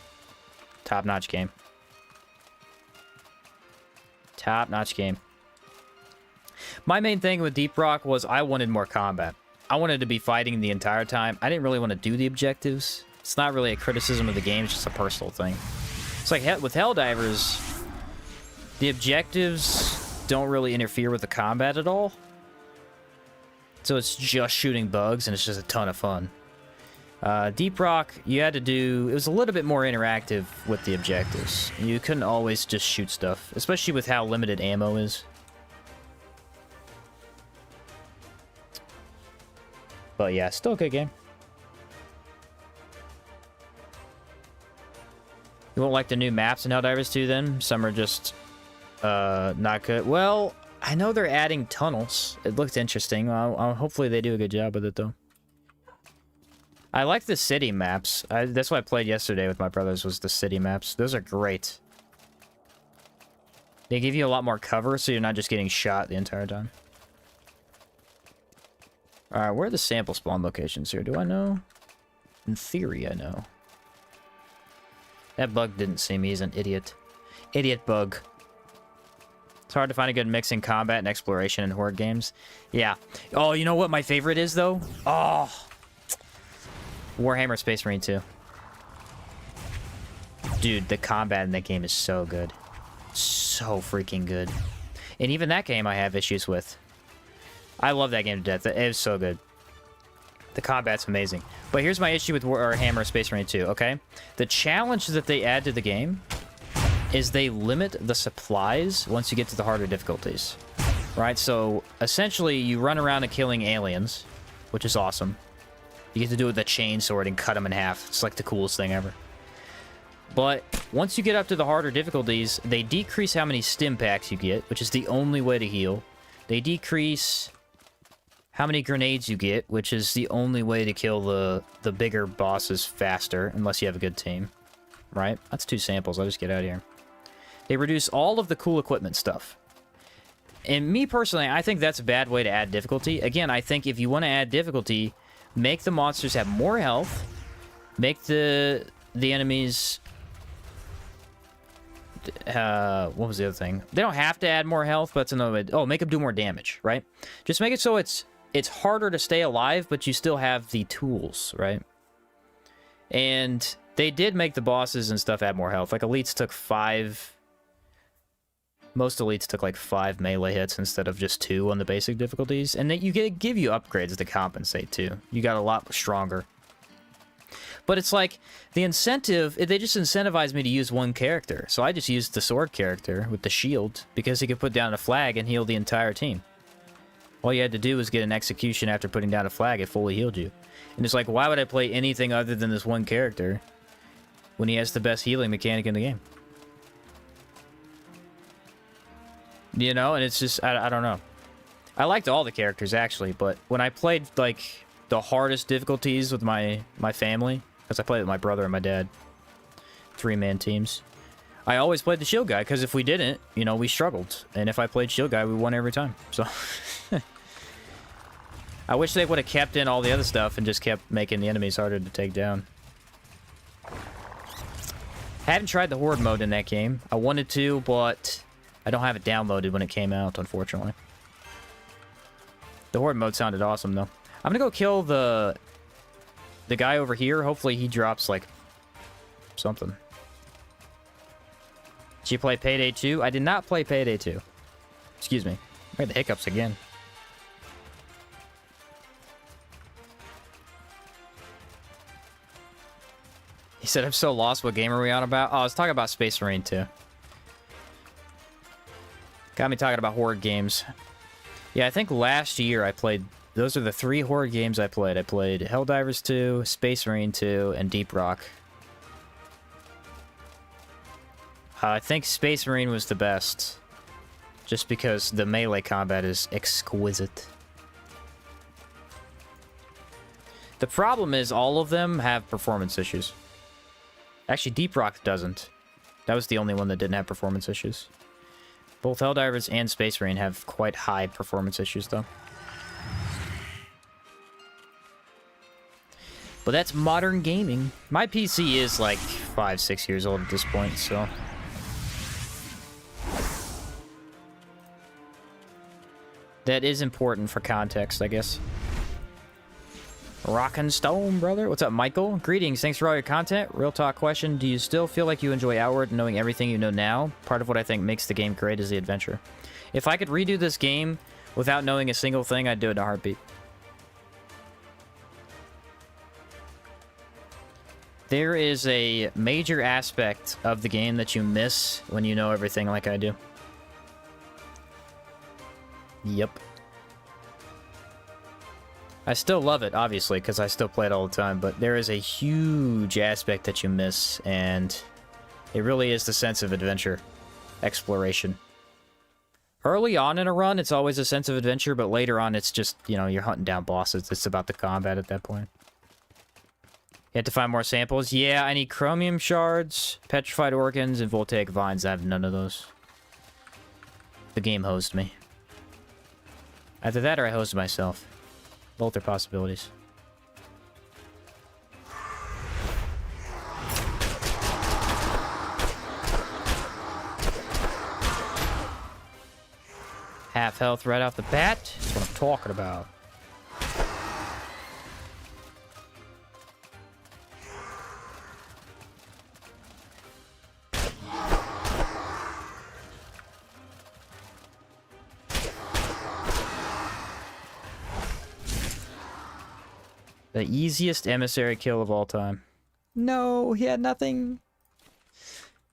top-notch game. Top-notch game. My main thing with Deep Rock was I wanted more combat. I wanted to be fighting the entire time. I didn't really want to do the objectives. It's not really a criticism of the game, it's just a personal thing. It's like with Helldivers, the objectives don't really interfere with the combat at all. So it's just shooting bugs, and it's just a ton of fun. Deep Rock, you had to do... It was a little bit more interactive with the objectives. You couldn't always just shoot stuff, especially with how limited ammo is. But yeah, still a good game. You won't like the new maps in Helldivers 2 then? Some are just not good. Well, I know they're adding tunnels. It looked interesting. Hopefully they do a good job with it though. I like the city maps. That's what I played yesterday with my brothers, was the city maps. Those are great. They give you a lot more cover, so you're not just getting shot the entire time. Alright, where are the sample spawn locations here? Do I know? In theory, I know. That bug didn't see me. He's an idiot. Idiot bug. It's hard to find a good mix in combat and exploration in horde games. Yeah. Oh, you know what my favorite is, though? Oh! Warhammer Space Marine 2. Dude, the combat in that game is so good. So freaking good. And even that game I have issues with. I love that game to death. It is so good. The combat's amazing. But here's my issue with Warhammer Space Marine 2, okay? The challenge that they add to the game is they limit the supplies once you get to the harder difficulties. Right? So, essentially, you run around and killing aliens, which is awesome. You get to do it with a chainsword and cut them in half. It's like the coolest thing ever. But once you get up to the harder difficulties, they decrease how many stim packs you get, which is the only way to heal. They decrease how many grenades you get, which is the only way to kill the bigger bosses faster, unless you have a good team. Right? That's 2 samples. I'll just get out of here. They reduce all of the cool equipment stuff. And me personally, I think that's a bad way to add difficulty. Again, I think if you want to add difficulty, make the monsters have more health. Make the enemies... what was the other thing? They don't have to add more health, but that's another way. Oh, make them do more damage, right? Just make it so it's harder to stay alive, but you still have the tools, right? And they did make the bosses and stuff add more health. Like, elites took 5... Most elites took, like, 5 melee hits instead of just 2 on the basic difficulties. And you give you upgrades to compensate, too. You got a lot stronger. But it's like, the incentive... They just incentivized me to use one character. So I just used the sword character with the shield, because he could put down a flag and heal the entire team. All you had to do was get an execution after putting down a flag. It fully healed you. And it's like, why would I play anything other than this one character when he has the best healing mechanic in the game? You know, and it's just, I don't know. I liked all the characters, actually, but when I played, like, the hardest difficulties with my family, because I played with my brother and my dad, 3-man teams, I always played the shield guy, because if we didn't, you know, we struggled. And if I played shield guy, we won every time. So, I wish they would have kept in all the other stuff and just kept making the enemies harder to take down. Haven't tried the horde mode in that game. I wanted to, but I don't have it downloaded when it came out, unfortunately. The horde mode sounded awesome, though. I'm gonna go kill the guy over here. Hopefully he drops, like, something. Did you play Payday 2? I did not play Payday 2. Excuse me. I had the hiccups again. He said, I'm so lost. What game are we on about? Oh, I was talking about Space Marine 2. Got me talking about horde games. Yeah, I think last year I played... Those are the 3 horde games I played. I played Helldivers 2, Space Marine 2, and Deep Rock. I think Space Marine was the best. Just because the melee combat is exquisite. The problem is all of them have performance issues. Actually, Deep Rock doesn't. That was the only one that didn't have performance issues. Both Helldivers and Space Marine have quite high performance issues, though. But that's modern gaming. My PC is like 5-6 years old at this point, so... that is important for context, I guess. Rockin' Stone, brother. What's up, Michael? Greetings. Thanks for all your content. Real talk question. Do you still feel like you enjoy Outward knowing everything you know now? Part of what I think makes the game great is the adventure. If I could redo this game without knowing a single thing, I'd do it in a heartbeat. There is a major aspect of the game that you miss when you know everything like I do. Yep. I still love it, obviously, because I still play it all the time, but there is a huge aspect that you miss, and it really is the sense of adventure, exploration. Early on in a run, it's always a sense of adventure, but later on, it's just, you know, you're hunting down bosses. It's about the combat at that point. You have to find more samples. Yeah, I need chromium shards, petrified organs, and voltaic vines. I have none of those. The game hosed me. Either that or I hosed myself. Both are possibilities. Half health right off the bat. That's what I'm talking about. The easiest emissary kill of all time. No, he had nothing.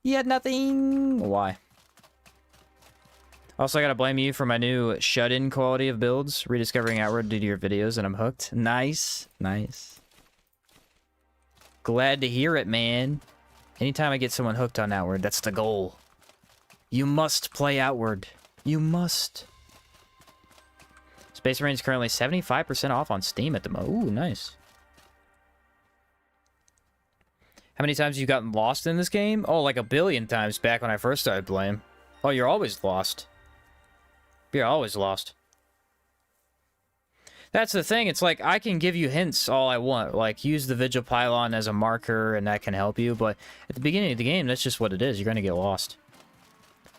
He had nothing. Why? Also, I gotta blame you for my new shut-in quality of builds. Rediscovering Outward due to your videos, and I'm hooked. Nice. Nice. Glad to hear it, man. Anytime I get someone hooked on Outward, that's the goal. You must play Outward. You must. Space Marine is currently 75% off on Steam at the moment. Ooh, nice. How many times have you gotten lost in this game? Oh, like a billion times back when I first started playing. Oh, you're always lost. You're always lost. That's the thing. It's like, I can give you hints all I want. Like, use the Vigil Pylon as a marker, and that can help you. But at the beginning of the game, that's just what it is. You're going to get lost.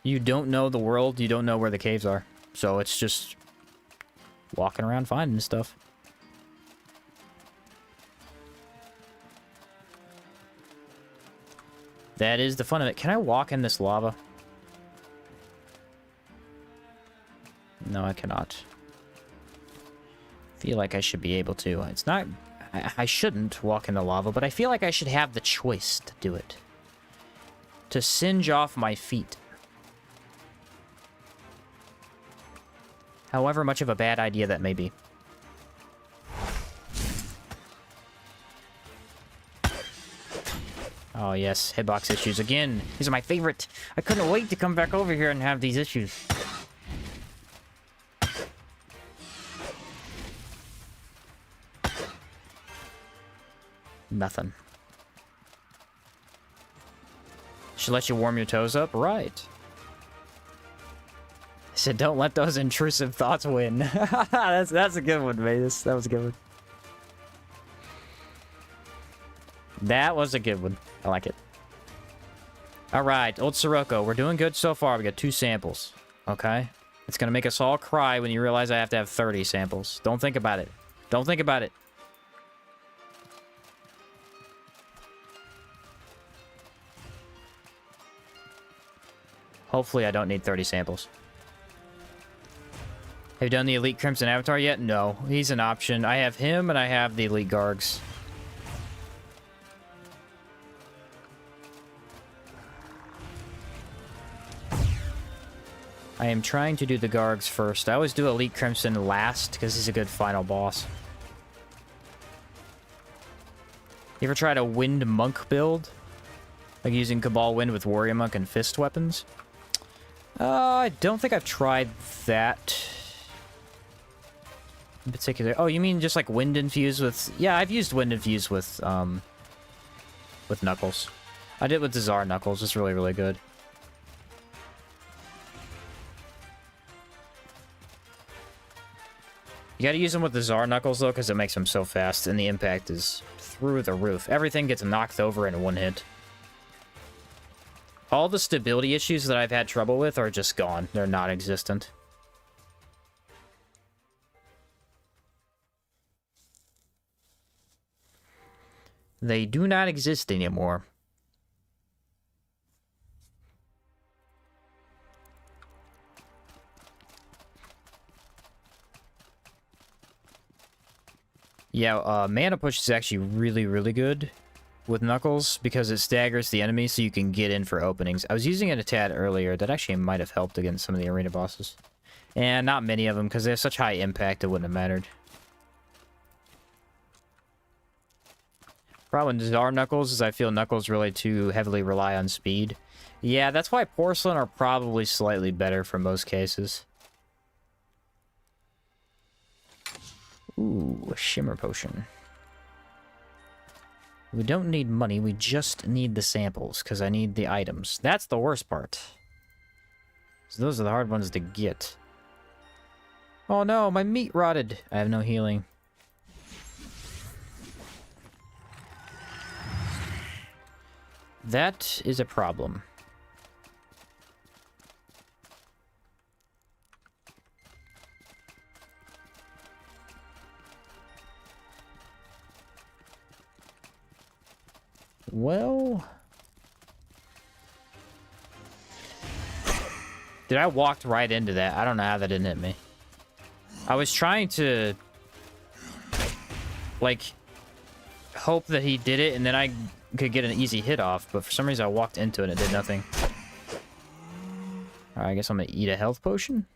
You don't know the world. You don't know where the caves are. So it's just walking around finding stuff. That is the fun of it. Can I walk in this lava? No, I cannot. Feel like I should be able to. It's not... I shouldn't walk in the lava, but I feel like I should have the choice to do it. To singe off my feet. However much of a bad idea that may be. Oh yes, hitbox issues again. These are my favorite. I couldn't wait to come back over here and have these issues. Nothing. Should let you warm your toes up? Right. I said, don't let those intrusive thoughts win. that's a good one, Matus. That was a good one. That was a good one. I like it. Alright, Old Sirocco. We're doing good so far. We got 2 samples. Okay? It's gonna make us all cry when you realize I have to have 30 samples. Don't think about it. Don't think about it. Hopefully I don't need 30 samples. Have you done the Elite Crimson Avatar yet? No. He's an option. I have him and I have the Elite Gargs. I am trying to do the Gargs first. I always do Elite Crimson last because he's a good final boss. You ever tried a Wind Monk build? Like using Cabal Wind with Warrior Monk and Fist weapons. I don't think I've tried that in particular. Oh, you mean just like Wind Infused with... Yeah, I've used Wind Infused with Knuckles. I did with the Czar Knuckles. It's really, really good. You gotta use them with the Czar Knuckles, though, because it makes them so fast, and the impact is through the roof. Everything gets knocked over in one hit. All the stability issues that I've had trouble with are just gone. They're non-existent. They do not exist anymore. Yeah, Mana Push is actually really, really good with Knuckles because it staggers the enemy so you can get in for openings. I was using it a tad earlier. That actually might have helped against some of the arena bosses. And not many of them because they have such high impact it wouldn't have mattered. Problem with Czar Knuckles is I feel Knuckles really too heavily rely on speed. Yeah, that's why Porcelain are probably slightly better for most cases. Ooh, a Shimmer Potion. We don't need money, we just need the samples, because I need the items. That's the worst part. So those are the hard ones to get. Oh no, my meat rotted. I have no healing. That is a problem. Well... Dude, I walked right into that. I don't know how that didn't hit me. I was trying to... like... hope that he did it, and then I could get an easy hit off, but for some reason I walked into it and it did nothing. Alright, I guess I'm gonna eat a health potion.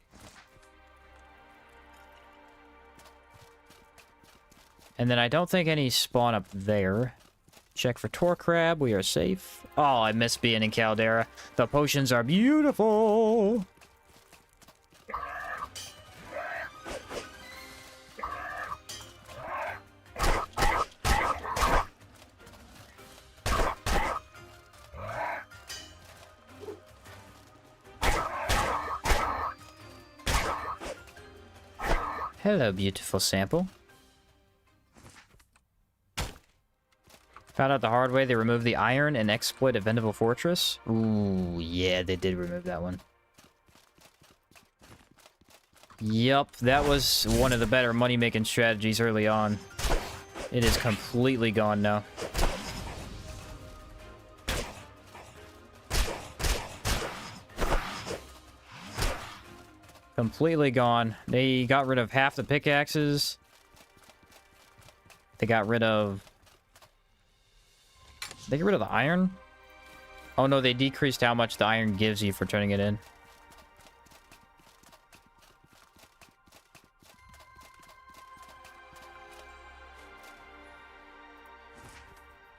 And then I don't think any spawn up there. Check for Tor Crab, we are safe. Oh, I miss being in Caldera. The potions are beautiful! Hello, beautiful sample. Found out the hard way they removed the iron and exploit a Vendible Fortress. Ooh, yeah, they did remove that one. Yup, that was one of the better money-making strategies early on. It is completely gone now. Completely gone. They got rid of half the pickaxes. They got rid of... They get rid of the iron? Oh no, they decreased how much the iron gives you for turning it in.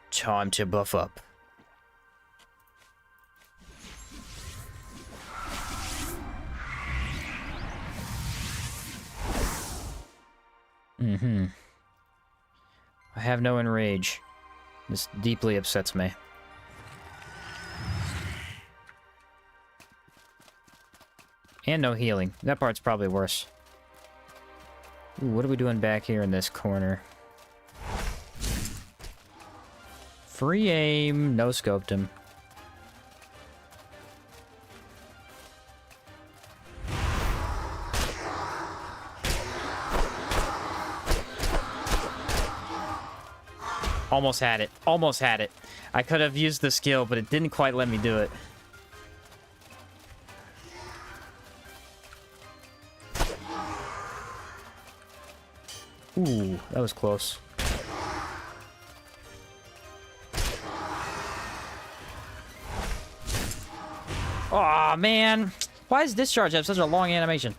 Time to buff up. Mm-hmm. I have no enrage. This deeply upsets me. And no healing. That part's probably worse. Ooh, what are we doing back here in this corner? Free aim. No scoped him. Almost had it. Almost had it. I could have used the skill, but it didn't quite let me do it. Ooh, that was close. Aw, man. Why does Discharge have such a long animation?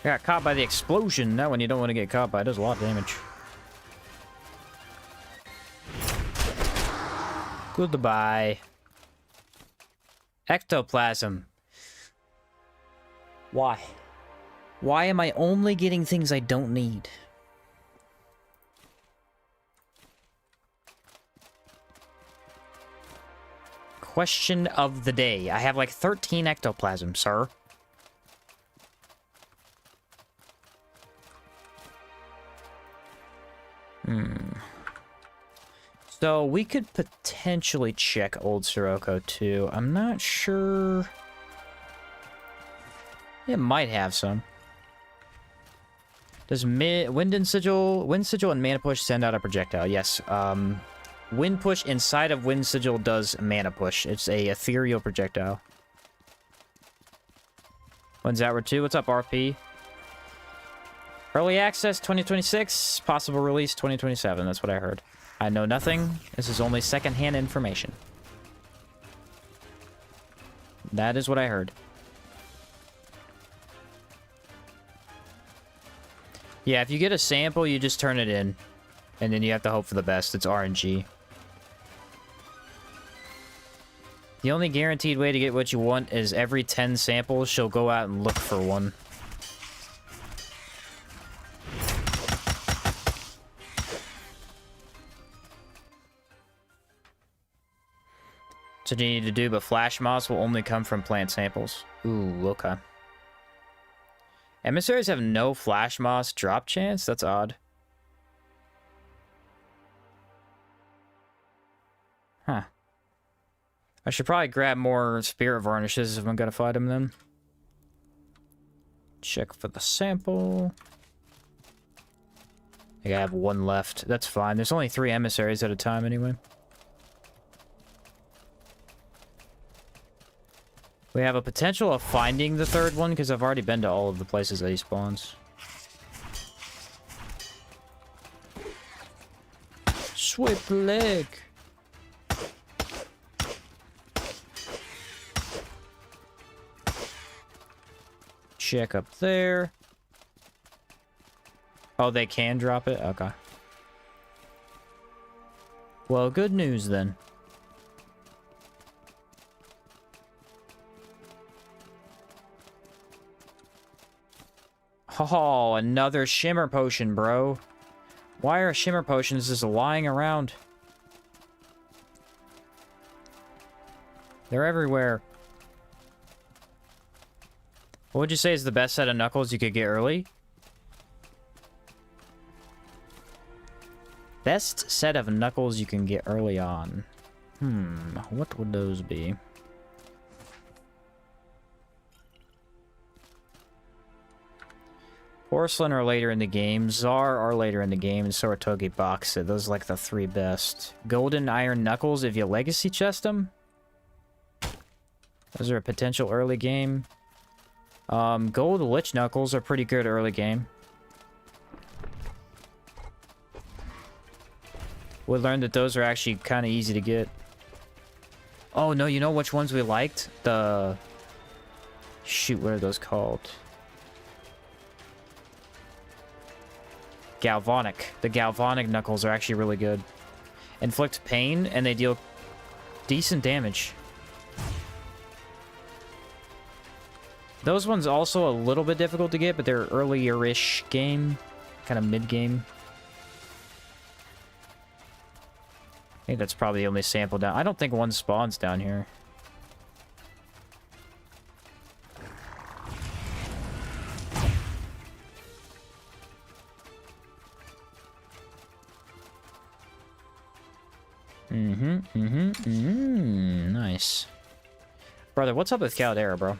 Got caught by the explosion. That one you don't want to get caught by. It does a lot of damage. Goodbye. Ectoplasm. Why? Why am I only getting things I don't need? Question of the day. I have like 13 ectoplasm, sir. So we could potentially check Old Sirocco too. I'm not sure. It might have some. Does Wind Sigil and Mana Push send out a projectile? Yes. Wind Push inside of Wind Sigil does Mana Push. It's a ethereal projectile. Wind's Outward 2. What's up, RP? Early access 2026. Possible release 2027. That's what I heard. I know nothing. This is only secondhand information. That is what I heard. Yeah, if you get a sample, you just turn it in. And then you have to hope for the best. It's RNG. The only guaranteed way to get what you want is every 10 samples, she'll go out and look for one. So what you need to do, but flash moss will only come from plant samples. Ooh, okay. Emissaries have no flash moss drop chance? That's odd. Huh. I should probably grab more spirit varnishes if I'm gonna fight them then. Check for the sample. I think I have one left. That's fine. There's only 3 emissaries at a time anyway. We have a potential of finding the 3rd one because I've already been to all of the places that he spawns. Swift leg. Check up there. Oh, they can drop it? Okay. Well, good news then. Oh, another shimmer potion, bro. Why are shimmer potions just lying around? They're everywhere. What would you say is the best set of knuckles you could get early? Best set of knuckles you can get early on. What would those be? Porcelain are later in the game. Czar are later in the game. And so are Togi Box. Those are like the 3 best. Golden Iron Knuckles if you legacy chest them. Those are a potential early game. Gold Lich Knuckles are pretty good early game. We learned that those are actually kind of easy to get. Oh, no, you know which ones we liked? The... Shoot, what are those called? Galvanic. The Galvanic Knuckles are actually really good. Inflict pain, and they deal decent damage. Those ones also a little bit difficult to get, but they're earlier-ish game. Kind of mid-game. I think that's probably the only sample down. I don't think one spawns down here. Nice. Brother, what's up with Caldera, bro?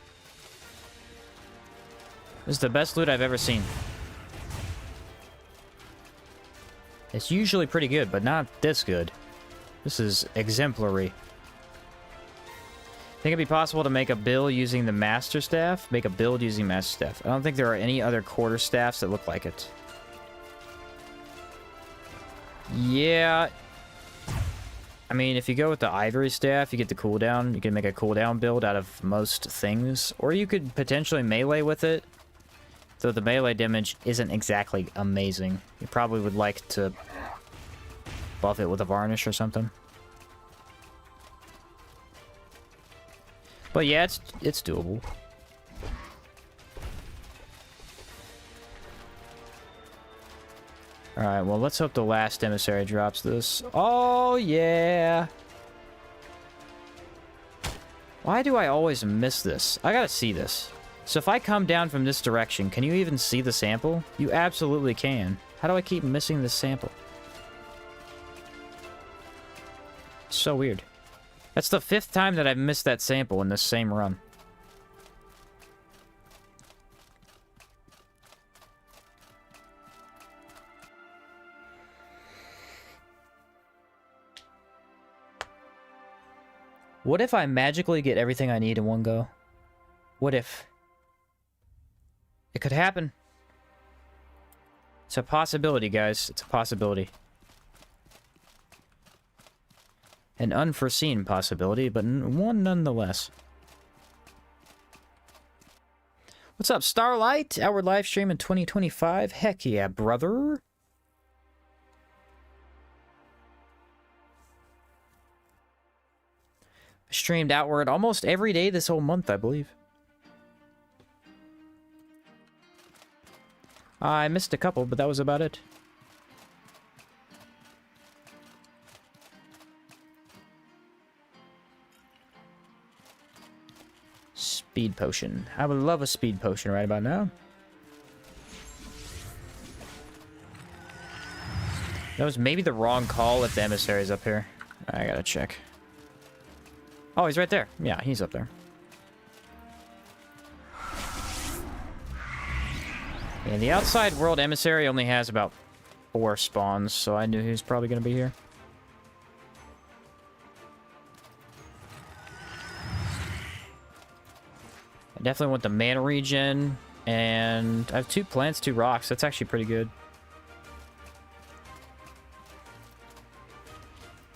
This is the best loot I've ever seen. It's usually pretty good, but not this good. This is exemplary. Think it'd be possible to make a build using the Master Staff? Make a build using Master Staff. I don't think there are any other quarter staffs that look like it. Yeah. I mean, if you go with the Ivory Staff, you get the cooldown. You can make a cooldown build out of most things. Or you could potentially melee with it. Though the melee damage isn't exactly amazing. You probably would like to buff it with a varnish or something. But yeah, it's doable. Alright, well, let's hope the last emissary drops this. Oh, yeah! Why do I always miss this? I gotta see this. So if I come down from this direction, can you even see the sample? You absolutely can. How do I keep missing this sample? So weird. That's the 5th time that I've missed that sample in this same run. What if I magically get everything I need in one go? What if? It could happen. It's a possibility, guys. It's a possibility. An unforeseen possibility, but one nonetheless. What's up, Starlight? Our live stream in 2025. Heck yeah, brother. Streamed Outward almost every day this whole month, I believe. I missed a couple, but that was about it. Speed potion. I would love a speed potion right about now. That was maybe the wrong call if the emissary's up here. I gotta check. Oh, he's right there. Yeah, he's up there. And the outside world emissary only has about 4 spawns, so I knew he was probably going to be here. I definitely want the mana regen, and I have 2 plants, 2 rocks. That's actually pretty good.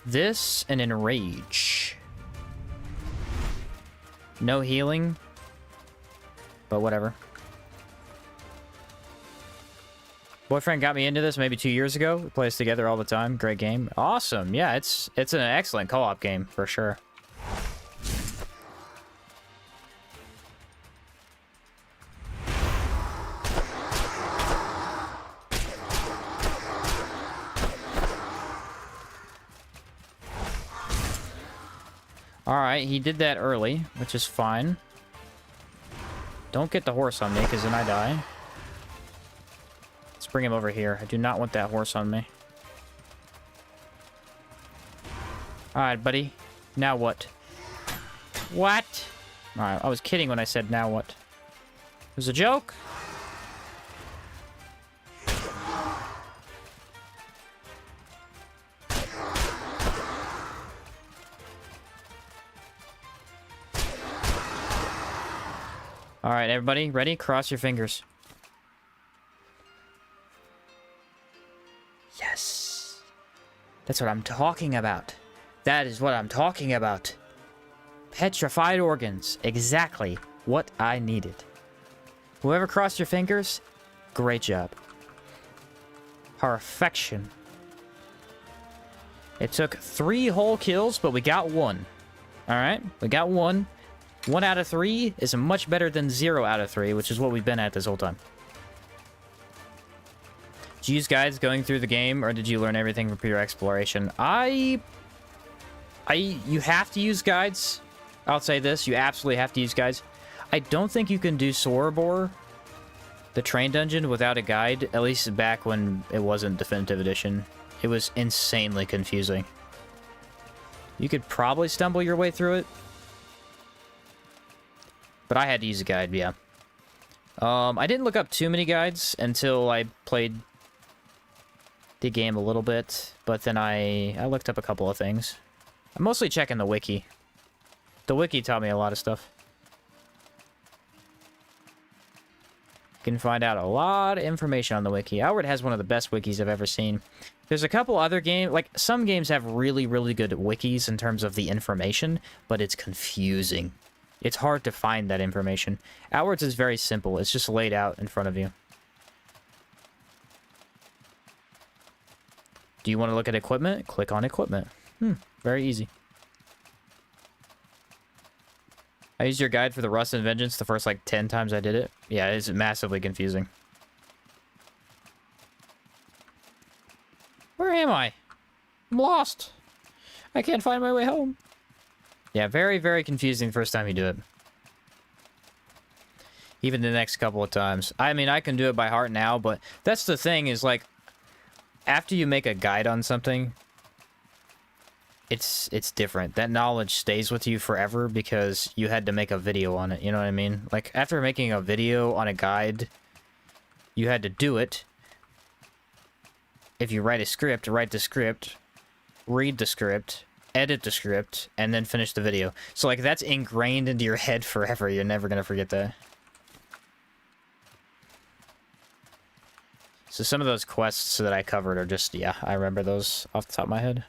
This and Enrage. No healing, but whatever. Boyfriend got me into this maybe 2 years ago. We play this together all the time. Great game. Awesome. Yeah, it's an excellent co-op game for sure. Alright, he did that early, which is fine. Don't get the horse on me, because then I die. Let's bring him over here. I do not want that horse on me. Alright, buddy. Now what? What? Alright, I was kidding when I said now what. It was a joke? Alright, everybody, ready? Cross your fingers. Yes. That's what I'm talking about. That is what I'm talking about. Petrified organs. Exactly what I needed. Whoever crossed your fingers, great job. Perfection. It took 3 whole kills, but we got 1. Alright, we got 1. 1 out of 3 is much better than 0 out of 3, which is what we've been at this whole time. Did you use guides going through the game, or did you learn everything from pure exploration? You have to use guides. I'll say this, you absolutely have to use guides. I don't think you can do Sorobor, the train dungeon, without a guide, at least back when it wasn't Definitive Edition. It was insanely confusing. You could probably stumble your way through it, but I had to use a guide, yeah. I didn't look up too many guides until I played the game a little bit, but then I looked up a couple of things. I'm mostly checking the wiki. The wiki taught me a lot of stuff. You can find out a lot of information on the wiki. Outward has one of the best wikis I've ever seen. There's a couple other games, like some games have really, really good wikis in terms of the information, but it's confusing. It's hard to find that information. Outwards is very simple. It's just laid out in front of you. Do you want to look at equipment? Click on equipment. Very easy. I used your guide for the Rust and Vengeance the first, like, 10 times I did it. Yeah, it's massively confusing. Where am I? I'm lost. I can't find my way home. Yeah, very, very confusing the first time you do it. Even the next couple of times. I mean, I can do it by heart now, but that's the thing is, like, after you make a guide on something, it's different. That knowledge stays with you forever because you had to make a video on it, you know what I mean? Like, after making a video on a guide, you had to do it. If you write a script, write the script, read the script, edit the script, and then finish the video. So, like, that's ingrained into your head forever. You're never gonna forget that. So some of those quests that I covered are just, yeah, I remember those off the top of my head.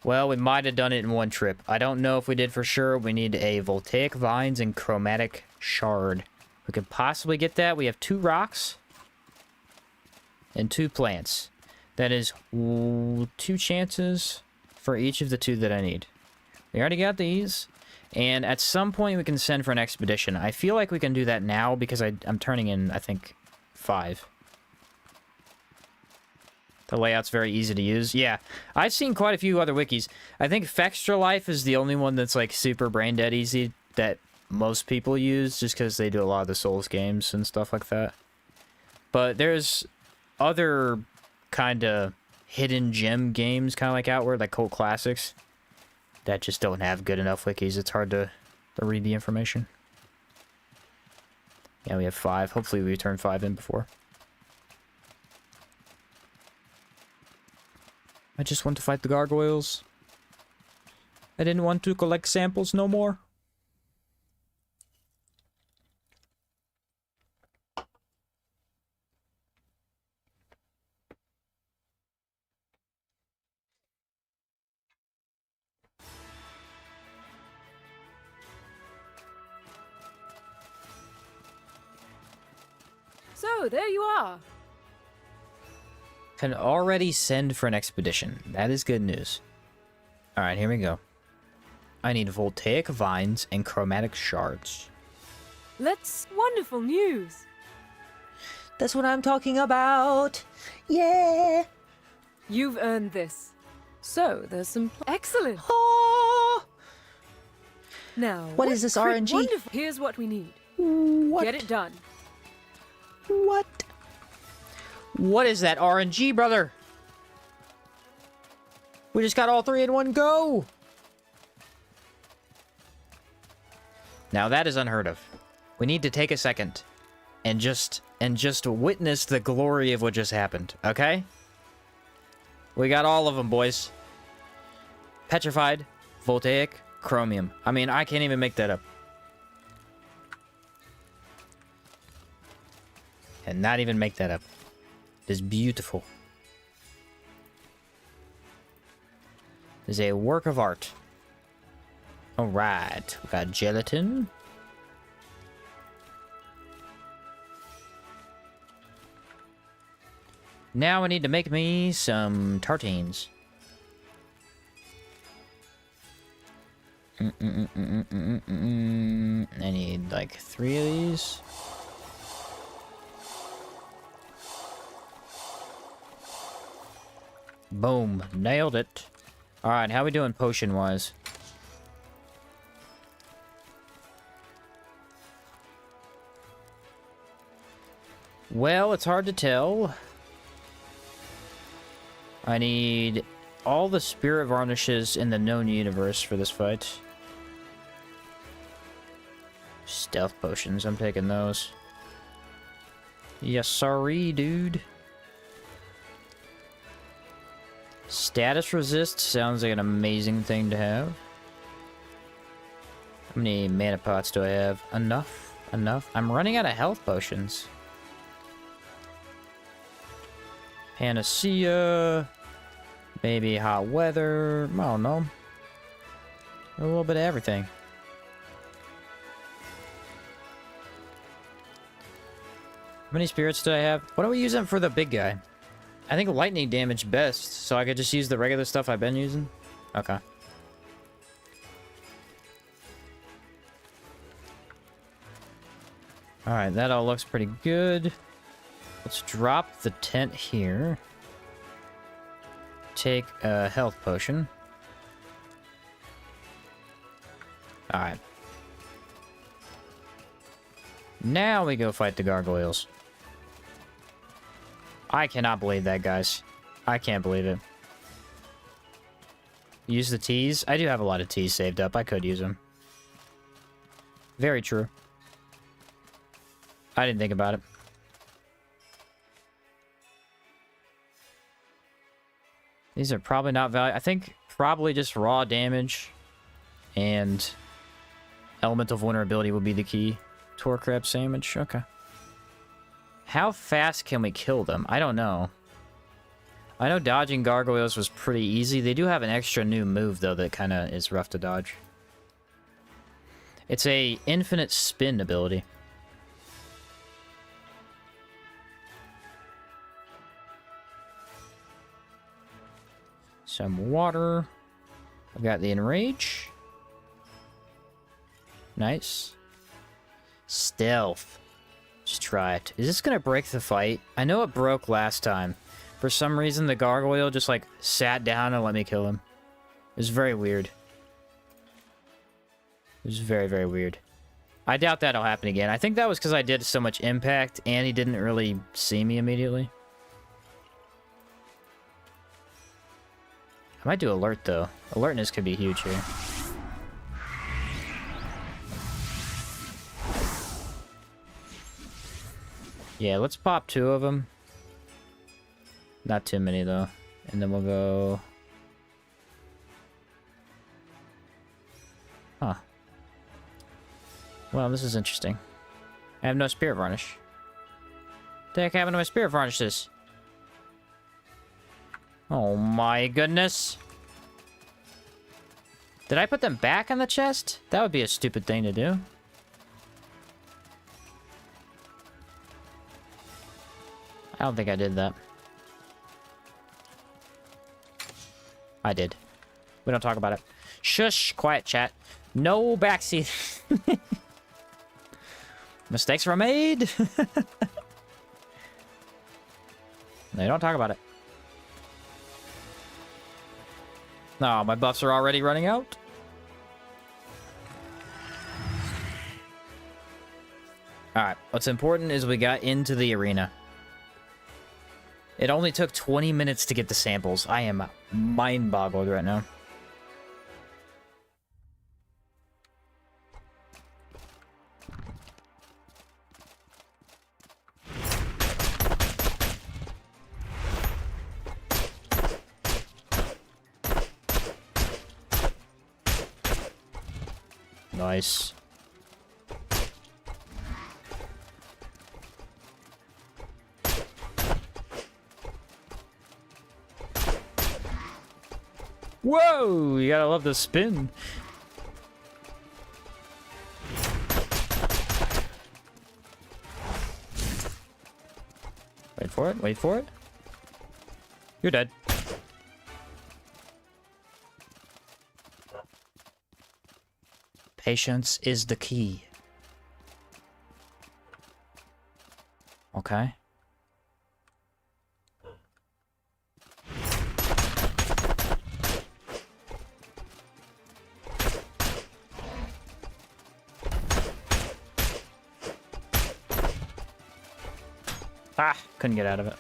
Well, we might have done it in one trip. I don't know if we did for sure. We need a voltaic vines and chromatic shard. We could possibly get that. We have 2 rocks and 2 plants. That is 2 chances for each of the 2 that I need. We already got these. And at some point we can send for an expedition. I feel like we can do that now because I'm turning in, I think, 5. The layout's very easy to use. Yeah, I've seen quite a few other wikis. I think Fextra Life is the only one that's, like, super brain dead easy that most people use just because they do a lot of the Souls games and stuff like that. But there's other kind of hidden gem games, kind of like Outward, like Cult Classics, that just don't have good enough wikis. It's hard to read the information. Yeah, we have 5. Hopefully we turn 5 in before. I just want to fight the gargoyles. I didn't want to collect samples no more. So, there you are. Can already send for an expedition. That is good news. Alright, here we go. I need voltaic vines and chromatic shards. That's wonderful news. That's what I'm talking about! Yeah! You've earned this. So, there's some... Excellent! Oh! Now, What is this RNG? Wonderful. Here's what we need. What? Get it done. What? What is that RNG, brother? We just got all 3 in one go! Now that is unheard of. We need to take a second and just witness the glory of what just happened, okay? We got all of them, boys. Petrified, voltaic, chromium. I mean, I can't even make that up. And not even make that up. It is beautiful. It is a work of art. Alright, we got gelatin. Now I need to make me some tartines. I need like 3 of these. Boom, nailed it. Alright, how we doing potion-wise? Well, it's hard to tell. I need all the spirit varnishes in the known universe for this fight. Stealth potions, I'm taking those. Yes, sorry, dude. Status resist sounds like an amazing thing to have. How many mana pots do I have? Enough? Enough? I'm running out of health potions. Panacea. Maybe hot weather. I don't know. A little bit of everything. How many spirits do I have? What do we use them for the big guy? I think lightning damage best, so I could just use the regular stuff I've been using. Okay. Alright, that all looks pretty good. Let's drop the tent here. Take a health potion. Alright. Now we go fight the gargoyles. I cannot believe that, guys. I can't believe it. Use the teas? I do have a lot of teas saved up. I could use them. Very true. I didn't think about it. These are probably not valuable. I think probably just raw damage and elemental vulnerability would be the key. Tor crab sandwich. Okay. How fast can we kill them? I don't know. I know dodging gargoyles was pretty easy. They do have an extra new move, though, that kind of is rough to dodge. It's a infinite spin ability. Some water. I've got the enrage. Nice. Stealth. Let's try it. Is this gonna break the fight? I know it broke last time. For some reason, the gargoyle just, like, sat down and let me kill him. It was very weird. It was very, very weird. I doubt that'll happen again. I think that was because I did so much impact, and he didn't really see me immediately. I might do alert, though. Alertness could be huge here. Yeah, let's pop 2 of them. Not too many, though. And then we'll go... Huh. Well, this is interesting. I have no spirit varnish. What the heck happened to my spirit varnishes? Oh my goodness. Did I put them back on the chest? That would be a stupid thing to do. I don't think I did that. I did. We don't talk about it. Shush! Quiet, chat. No backseat. Mistakes were made. They don't talk about it. No, my buffs are already running out. Alright, what's important is we got into the arena. It only took 20 minutes to get the samples. I am mind-boggled right now. Nice. Whoa! You gotta love the spin. Wait for it, wait for it. You're dead. Patience is the key. Okay. Ah, couldn't get out of it.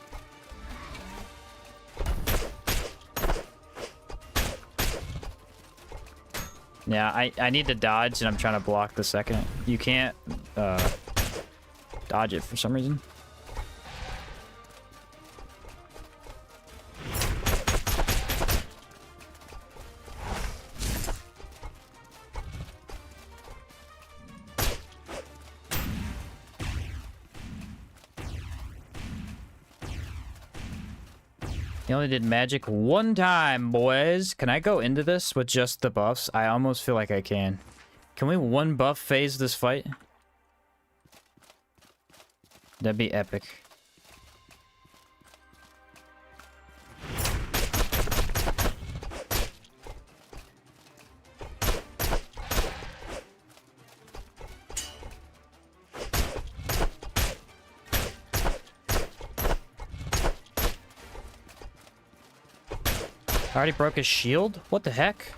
Yeah, I need to dodge, and I'm trying to block the second. You can't dodge it for some reason. You only did magic one time, boys. Can I go into this with just the buffs? I almost feel like I can. Can we one buff phase this fight? That'd be epic. I already broke his shield? What the heck?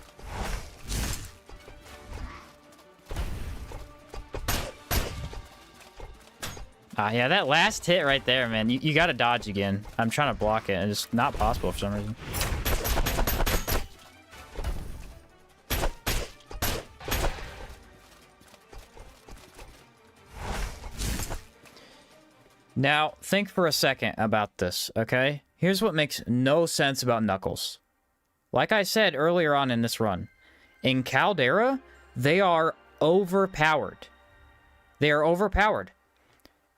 Ah, yeah, that last hit right there, man. You gotta dodge again. I'm trying to block it, and it's not possible for some reason. Now, think for a second about this, okay? Here's what makes no sense about Knuckles. Like I said earlier on in this run, in Caldera, they are overpowered. They are overpowered.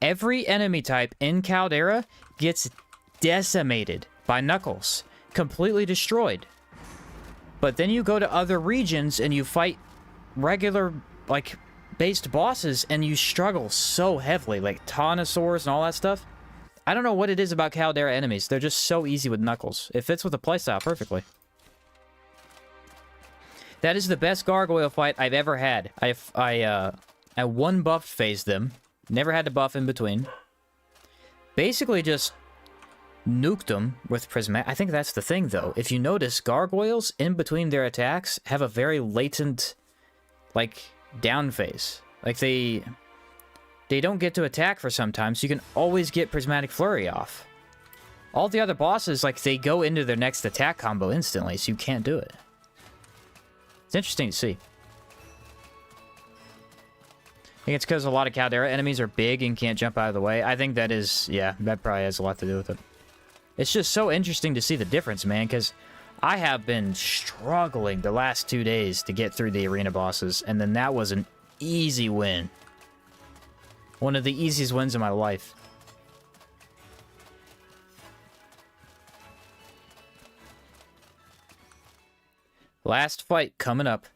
Every enemy type in Caldera gets decimated by Knuckles. Completely destroyed. But then you go to other regions and you fight regular, like, based bosses and you struggle so heavily, like Tonosaurs and all that stuff. I don't know what it is about Caldera enemies. They're just so easy with Knuckles. It fits with the playstyle perfectly. That is the best Gargoyle fight I've ever had. I one buff phased them. Never had to buff in between. Basically just nuked them with Prismatic. I think that's the thing, though. If you notice, Gargoyles, in between their attacks, have a very latent, like, down phase. Like, they don't get to attack for some time, so you can always get Prismatic Flurry off. All the other bosses, like, they go into their next attack combo instantly, so you can't do it. It's interesting to see. I think it's because a lot of Caldera enemies are big and can't jump out of the way. I think that is, yeah, that probably has a lot to do with it. It's just so interesting to see the difference, man, because I have been struggling the last 2 days to get through the arena bosses, and then that was an easy win. One of the easiest wins of my life. Last fight coming up.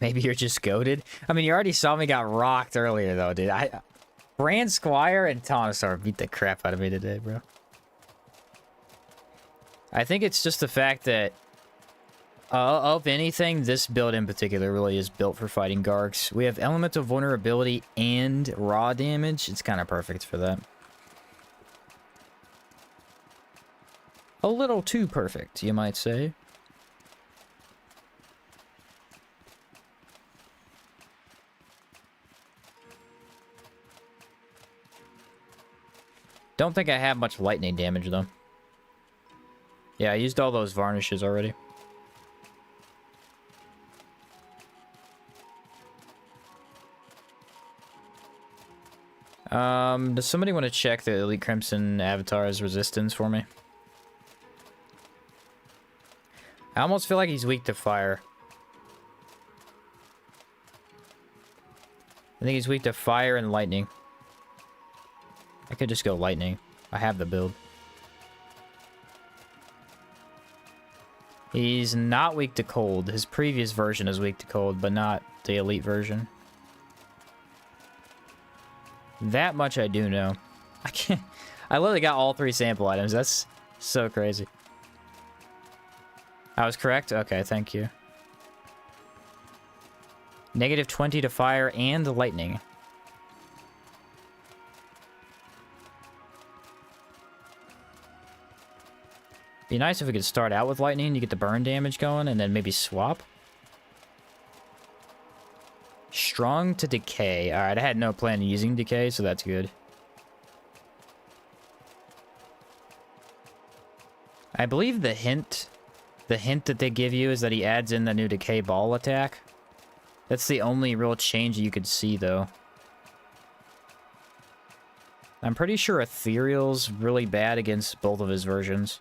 Maybe you're just goated. I mean, you already saw me got rocked earlier, though, dude. Bransquire and Tonosaur beat the crap out of me today, bro. I think it's just the fact that, of anything, this build in particular really is built for fighting Gargs. We have elemental vulnerability and raw damage. It's kind of perfect for that. A little too perfect, you might say. Don't think I have much lightning damage, though. Yeah, I used all those varnishes already. Does somebody want to check the Elite Crimson Avatar's resistance for me? I almost feel like he's weak to fire. I think he's weak to fire and lightning. I could just go lightning. I have the build. He's not weak to cold. His previous version is weak to cold, but not the elite version. That much I do know. I can't... I literally got all 3 sample items. That's so crazy. I was correct? Okay, thank you. Negative 20 to fire and lightning. Be nice if we could start out with lightning to get the burn damage going and then maybe swap. Strong to decay. Alright, I had no plan on using decay, so that's good. I believe the hint that they give you is that he adds in the new decay ball attack. That's the only real change you could see, though. I'm pretty sure Ethereal's really bad against both of his versions.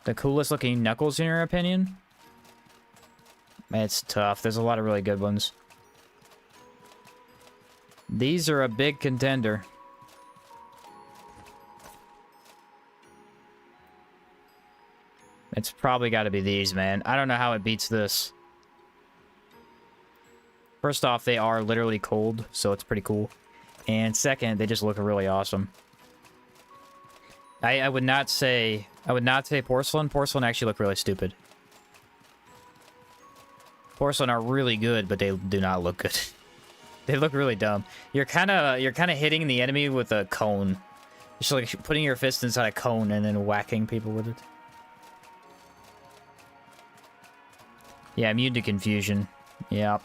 The coolest looking Knuckles, in your opinion? Man, it's tough. There's a lot of really good ones. These are a big contender. It's probably got to be these, man. I don't know how it beats this. First off, they are literally cold, so it's pretty cool. And second, they just look really awesome. I would not say porcelain. Porcelain actually look really stupid. Porcelain are really good, but they do not look good. They look really dumb. You're kind of hitting the enemy with a cone. Just like putting your fist inside a cone and then whacking people with it. Yeah, immune to confusion. Yep.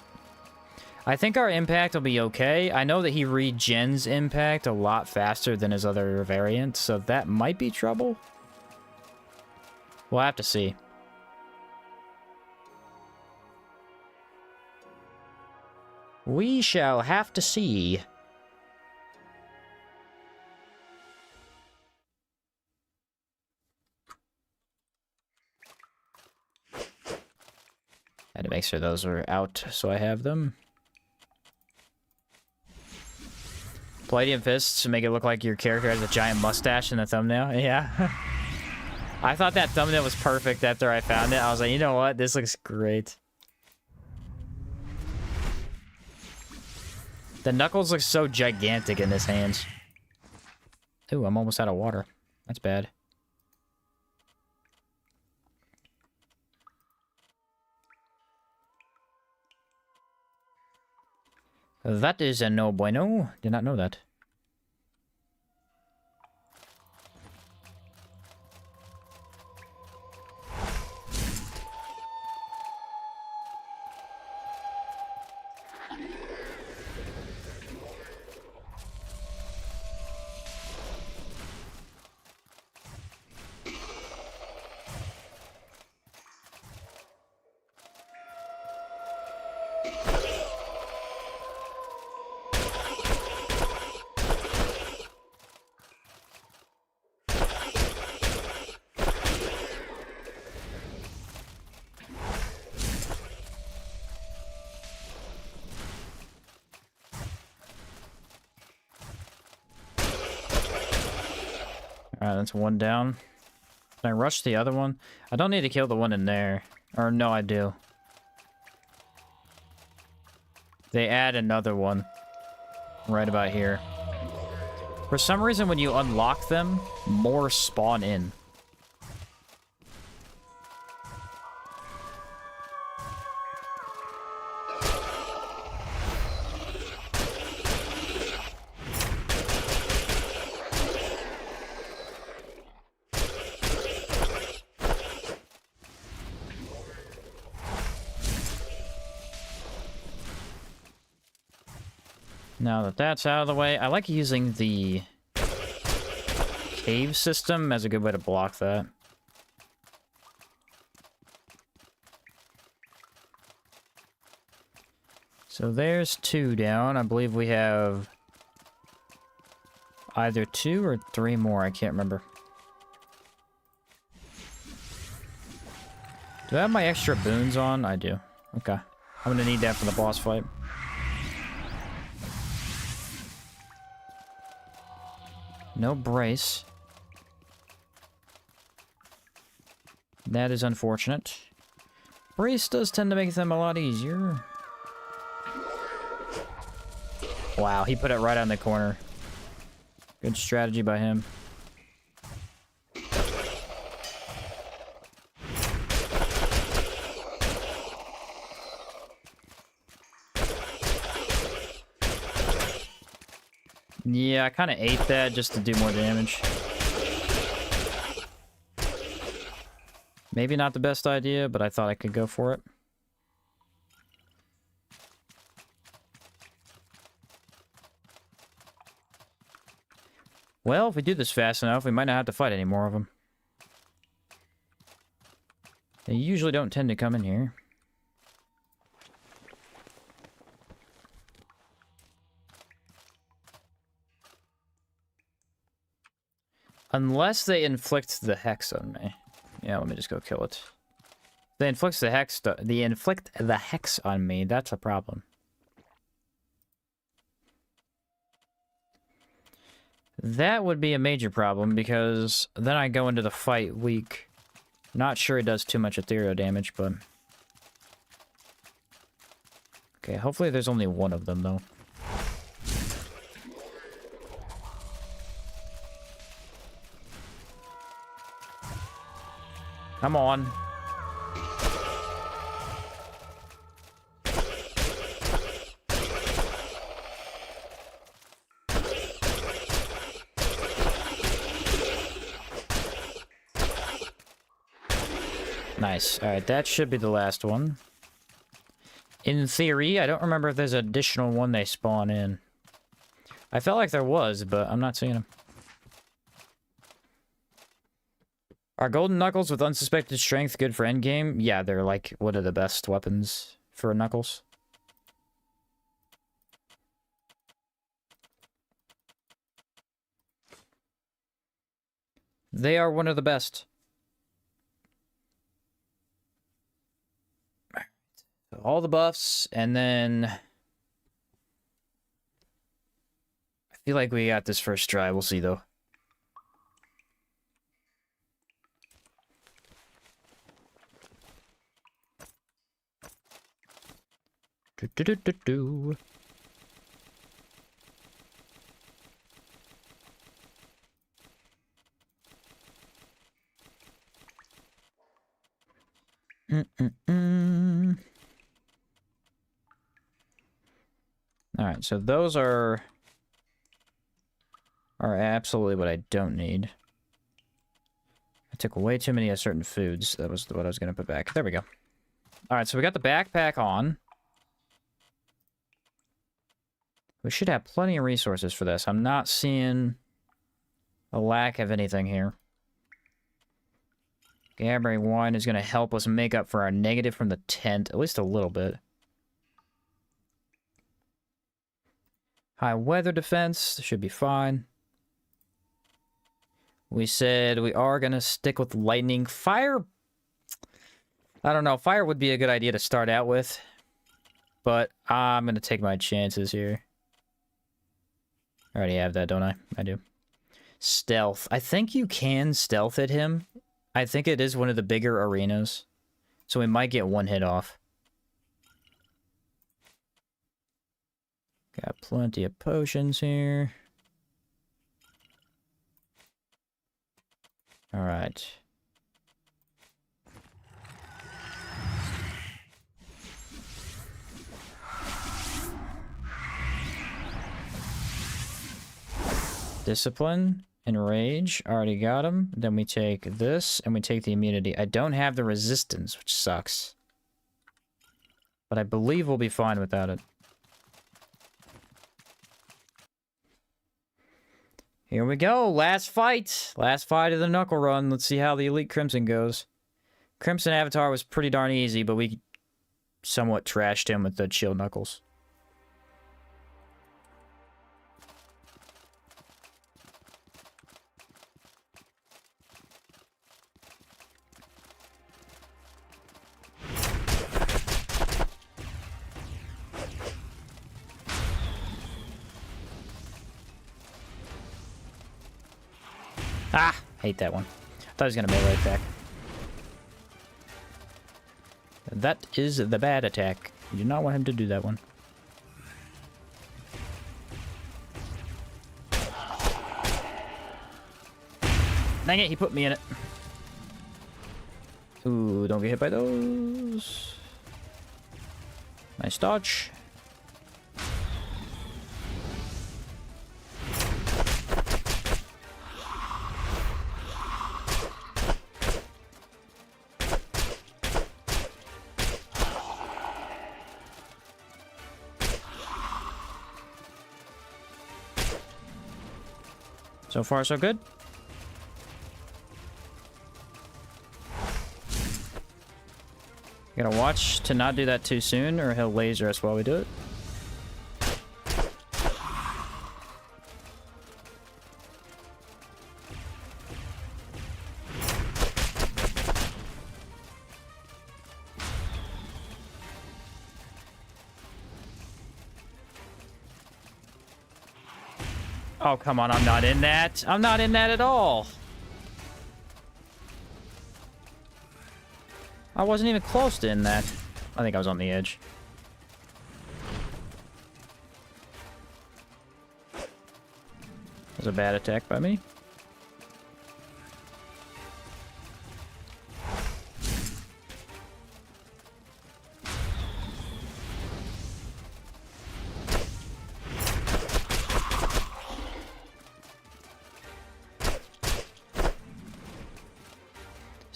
I think our impact will be okay. I know that he regens impact a lot faster than his other variants, so that might be trouble. We'll have to see. We shall have to see. Had to make sure those were out so I have them. Palladium fists to make it look like your character has a giant mustache in the thumbnail. Yeah. I thought that thumbnail was perfect after I found it. I was like, you know what? This looks great. The knuckles look so gigantic in his hands. Ooh, I'm almost out of water. That's bad. That is a no bueno. Did not know that. Alright, that's one down. Can I rush the other one? I don't need to kill the one in there. Or no, I do. They add another one. Right about here. For some reason, when you unlock them, more spawn in. Now that that's out of the way, I like using the cave system as a good way to block that. So there's two down. I believe we have either 2 or 3 more. I can't remember. Do I have my extra boons on? I do. Okay. I'm gonna need that for the boss fight. No brace. That is unfortunate. Brace does tend to make them a lot easier. Wow, he put it right on the corner. Good strategy by him. Yeah, I kind of ate that just to do more damage. Maybe not the best idea, but I thought I could go for it. Well, if we do this fast enough, we might not have to fight any more of them. They usually don't tend to come in here. Unless they inflict the hex on me. Yeah, let me just go kill it. They inflict the hex on me. That's a problem. That would be a major problem, because then I go into the fight weak. Not sure it does too much ethereal damage, but... Okay, hopefully there's only one of them, though. Come on. Nice. Alright, that should be the last one. In theory, I don't remember if there's an additional one they spawn in. I felt like there was, but I'm not seeing them. Are golden knuckles with unsuspected strength good for endgame? Yeah, they're like one of the best weapons for knuckles. They are one of the best. All the buffs, and then... I feel like we got this first try. We'll see, though. Do-do-do-do-do. Alright, so those are absolutely what I don't need. I took way too many of certain foods. That was what I was going to put back. There we go. Alright, so we got the backpack on. We should have plenty of resources for this. I'm not seeing a lack of anything here. Gaberry wine is going to help us make up for our negative from the tent, at least a little bit. High weather defense should be fine. We said we are going to stick with lightning. Fire, I don't know. Fire would be a good idea to start out with. But I'm going to take my chances here. I already have that, don't I? I do. Stealth. I think you can stealth at him. I think it is one of the bigger arenas. So we might get one hit off. Got plenty of potions here. Alright. Discipline and rage. Already got them. Then we take this and we take the immunity. I don't have the resistance, which sucks. But I believe we'll be fine without it. Here we go. Last fight. Last fight of the Knuckle Run. Let's see how the Elite Crimson goes. Crimson Avatar was pretty darn easy, but we somewhat trashed him with the Chill Knuckles. Ah! Hate that one. I thought he was going to melee attack. That is the bad attack. You do not want him to do that one. Dang it, he put me in it. Ooh, don't get hit by those. Nice dodge. So far, so good. Gotta watch to not do that too soon, or he'll laser us while we do it. Oh, come on, I'm not in that. I'm not in that at all. I wasn't even close to in that. I think I was on the edge. That was a bad attack by me.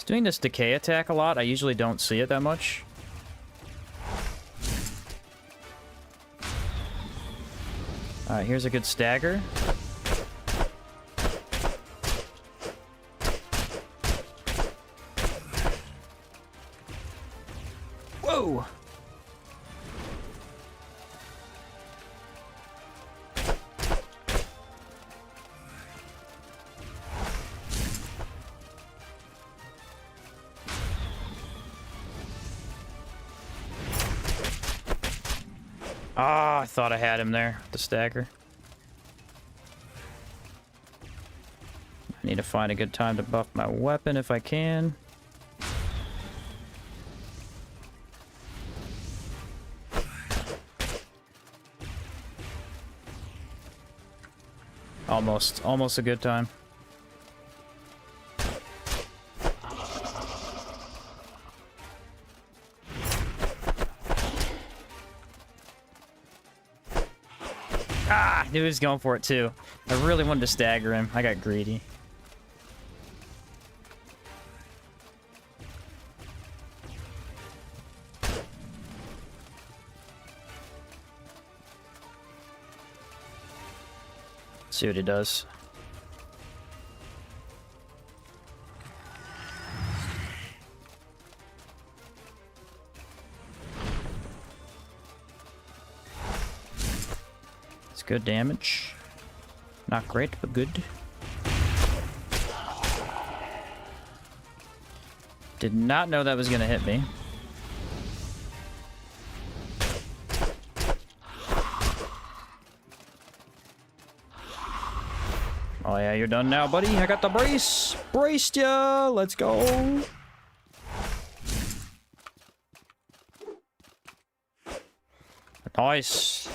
Doing this decay attack a lot. I usually don't see it that much. Alright, here's a good stagger. Whoa! Ah, I thought I had him there, the stagger. I need to find a good time to buff my weapon if I can. Almost a good time. Ah, knew he was going for it too. I really wanted to stagger him. I got greedy. See what he does. It's good damage. Not great, but good. Did not know that was gonna hit me. Oh yeah, you're done now, buddy. I got the brace. Braced ya. Let's go. Nice.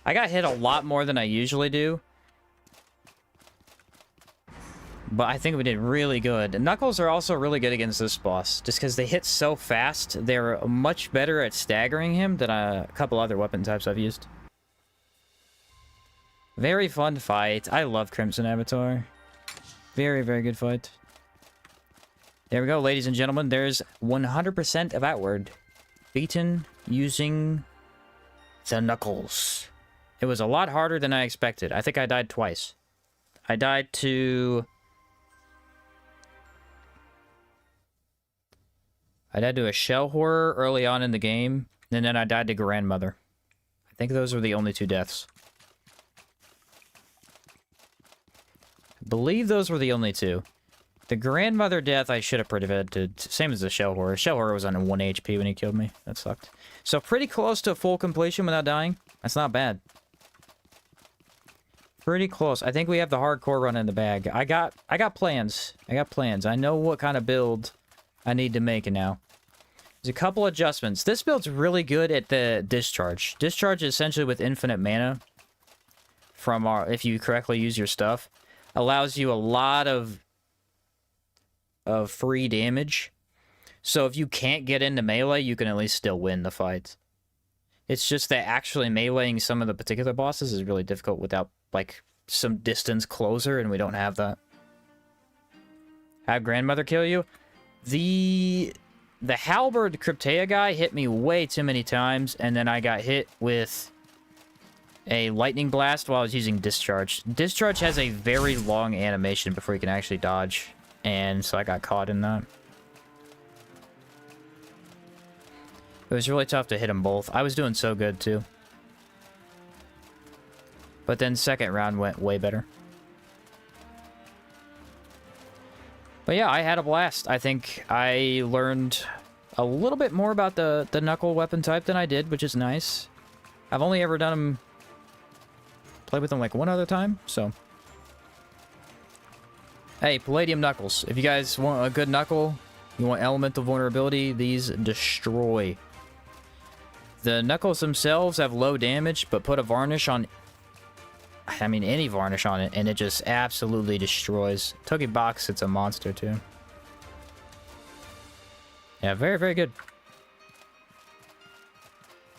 I got hit a lot more than I usually do. But I think we did really good. Knuckles are also really good against this boss. Just because they hit so fast, they're much better at staggering him than a couple other weapon types I've used. Very fun fight. I love Crimson Avatar. Very, very good fight. There we go, ladies and gentlemen. There's 100% of Outward. Beaten using the Knuckles. It was a lot harder than I expected. I think I died twice. I died to a shell horror early on in the game, and then I died to grandmother. I think those were the only two deaths. I believe those were the only two. The grandmother death I should have prevented. Same as the shell horror. Shell horror was on 1 HP when he killed me. That sucked. So pretty close to full completion without dying. That's not bad. Pretty close. I think we have the hardcore run in the bag. I got plans. I got plans. I know what kind of build I need to make now. There's a couple adjustments. This build's really good at the discharge. Discharge is essentially with infinite mana from if you correctly use your stuff. Allows you a lot of free damage. So if you can't get into melee, you can at least still win the fight. It's just that actually meleeing some of the particular bosses is really difficult without, like, some distance closer, and we don't have that. Have grandmother kill you? The halberd Cryptea guy hit me way too many times, and then I got hit with a lightning blast while I was using discharge. Discharge has a very long animation before you can actually dodge, and so I got caught in that. It was really tough to hit them both. I was doing so good too. But then second round went way better. But yeah, I had a blast. I think I learned a little bit more about the knuckle weapon type than I did, which is nice. I've only ever done them, played with them like one other time, so Hey, Palladium Knuckles. If you guys want a good knuckle, you want elemental vulnerability, these destroy. The knuckles themselves have low damage, but put a varnish on... I mean, any varnish on it, and it just absolutely destroys. Togebox, it's a monster, too. Yeah, very, very good.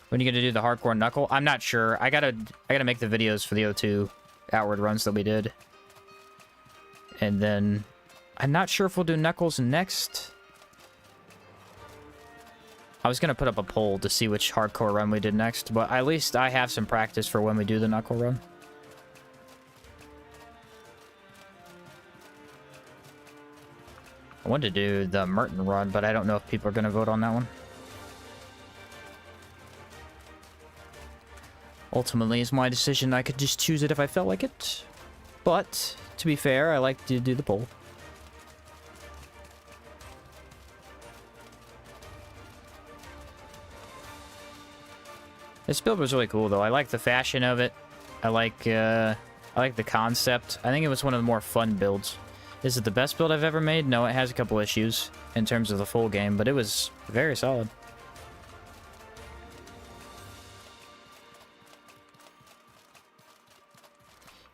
When are you gonna do the hardcore knuckle? I'm not sure. I gotta make the videos for the O2 outward runs that we did. And then... I'm not sure if we'll do knuckles next. I was gonna put up a poll to see which hardcore run we did next, but at least I have some practice for when we do the knuckle run. I wanted to do the Merton run, but I don't know if people are going to vote on that one. Ultimately, it's my decision. I could just choose it if I felt like it. But, to be fair, I like to do the poll. This build was really cool, though. I like the fashion of it. I like the concept. I think it was one of the more fun builds. Is it the best build I've ever made? No, it has a couple issues in terms of the full game, but it was very solid.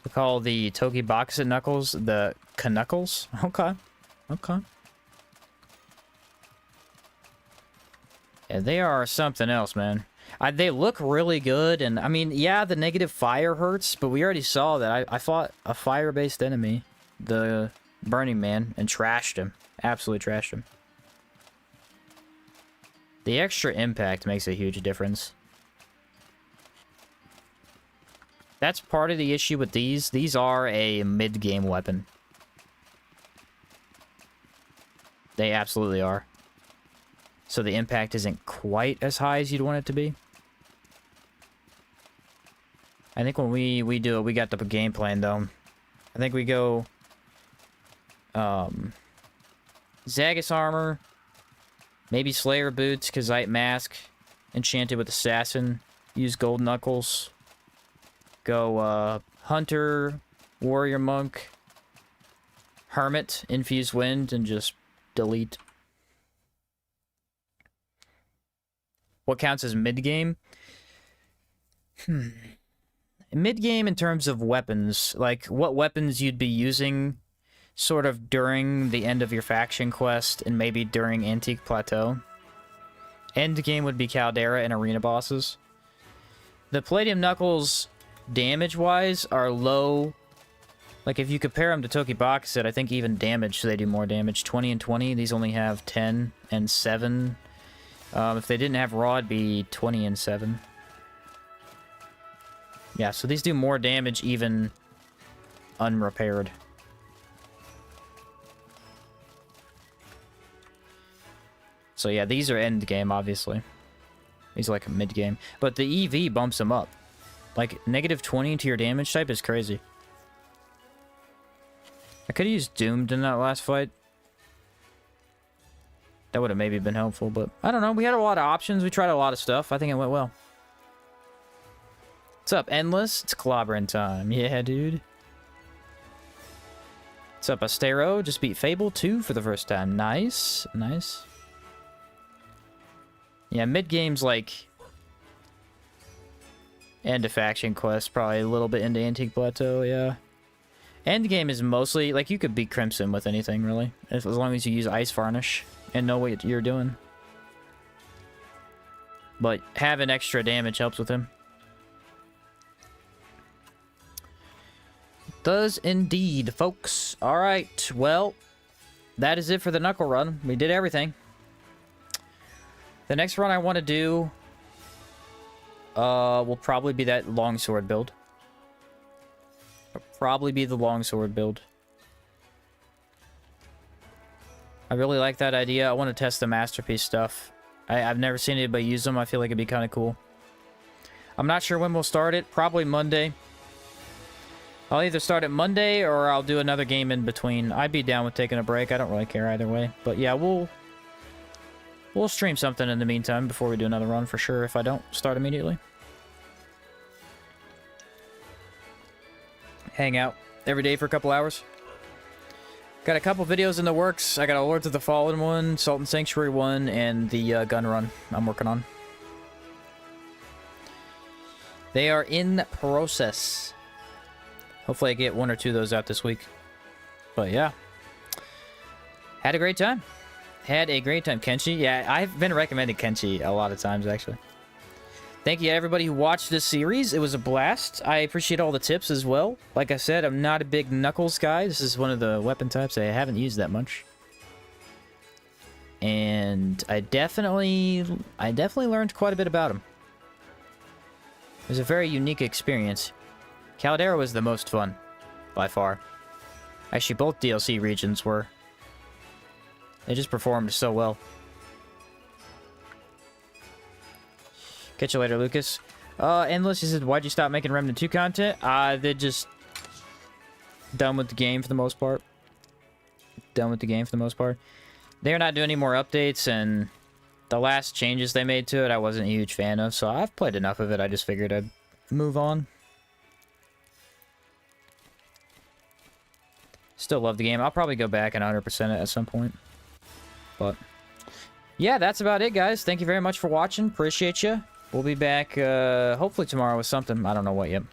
We call the Togebox Knuckles the Knuckles. Okay. Okay. Yeah, they are something else, man. They look really good, and I mean, yeah, the negative fire hurts, but we already saw that. I fought a fire-based enemy, the Burning Man, and trashed him. Absolutely trashed him. The extra impact makes a huge difference. That's part of the issue with these. These are a mid-game weapon. They absolutely are. So the impact isn't quite as high as you'd want it to be. I think when we do it, we got the game plan, though. I think we go... Zagus armor, maybe Slayer boots, Kazite mask, enchanted with assassin, use gold knuckles, go hunter, warrior monk, hermit, infused wind, and just delete. What counts as mid game? Mid game in terms of weapons, like what weapons you'd be using sort of during the end of your faction quest and maybe during Antique Plateau. End game would be Caldera and arena bosses. The Palladium Knuckles, damage-wise, are low. Like, if you compare them to Togebox, I think even damage, they do more damage. 20 and 20, these only have 10 and 7. If they didn't have raw, it'd be 20 and 7. Yeah, so these do more damage even unrepaired. So yeah, these are end game, obviously. These are like a mid game. But the EV bumps them up. Like, negative 20 to your damage type is crazy. I could have used Doomed in that last fight. That would have maybe been helpful, but I don't know. We had a lot of options. We tried a lot of stuff. I think it went well. What's up, Endless? It's clobbering time. Yeah, dude. What's up, Astero? Just beat Fable 2 for the first time. Nice. Nice. Yeah, mid-game's like... end of faction quest. Probably a little bit into Antique Plateau, yeah. End game is mostly... like, you could beat Crimson with anything, really. As long as you use Ice Varnish and know what you're doing. But having extra damage helps with him. Does indeed, folks. Alright, well... that is it for the Knuckle Run. We did everything. The next run I want to do... will probably be that longsword build. It'll probably be the longsword build. I really like that idea. I want to test the masterpiece stuff. I've never seen anybody use them. I feel like it'd be kind of cool. I'm not sure when we'll start it. Probably Monday. I'll either start it Monday or I'll do another game in between. I'd be down with taking a break. I don't really care either way. But yeah, we'll stream something in the meantime before we do another run for sure if I don't start immediately. Hang out every day for a couple hours. Got a couple videos in the works. I got a Lords of the Fallen one, Sultan Sanctuary one, and the gun run I'm working on. They are in process. Hopefully I get 1 or 2 of those out this week. But yeah. Had a great time. Had a great time. Kenshi? Yeah, I've been recommending Kenshi a lot of times, actually. Thank you to everybody who watched this series. It was a blast. I appreciate all the tips as well. Like I said, I'm not a big Knuckles guy. This is one of the weapon types I haven't used that much. And I definitely learned quite a bit about him. It was a very unique experience. Caldera was the most fun, by far. Actually, both DLC regions were. They just performed so well. Catch you later, Lucas. Endless, he said, why'd you stop making Remnant 2 content? They're just done with the game for the most part. Done with the game for the most part. They're not doing any more updates, and the last changes they made to it, I wasn't a huge fan of, so I've played enough of it, I just figured I'd move on. Still love the game. I'll probably go back and 100% it at some point. But yeah, that's about it, guys. Thank you very much for watching. Appreciate you. We'll be back hopefully tomorrow with something. I don't know what yet.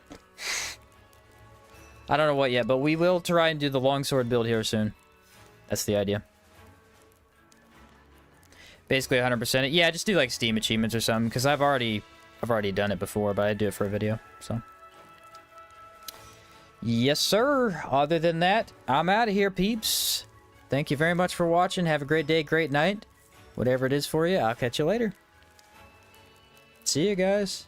I don't know what yet, but we will try and do the longsword build here soon. That's the idea. Basically 100% it. Yeah, just do like Steam achievements or something, because I've already done it before, but I do it for a video, so. Yes, sir. Other than that, I'm out of here, peeps. Thank you very much for watching. Have a great day, great night. Whatever it is for you, I'll catch you later. See you guys.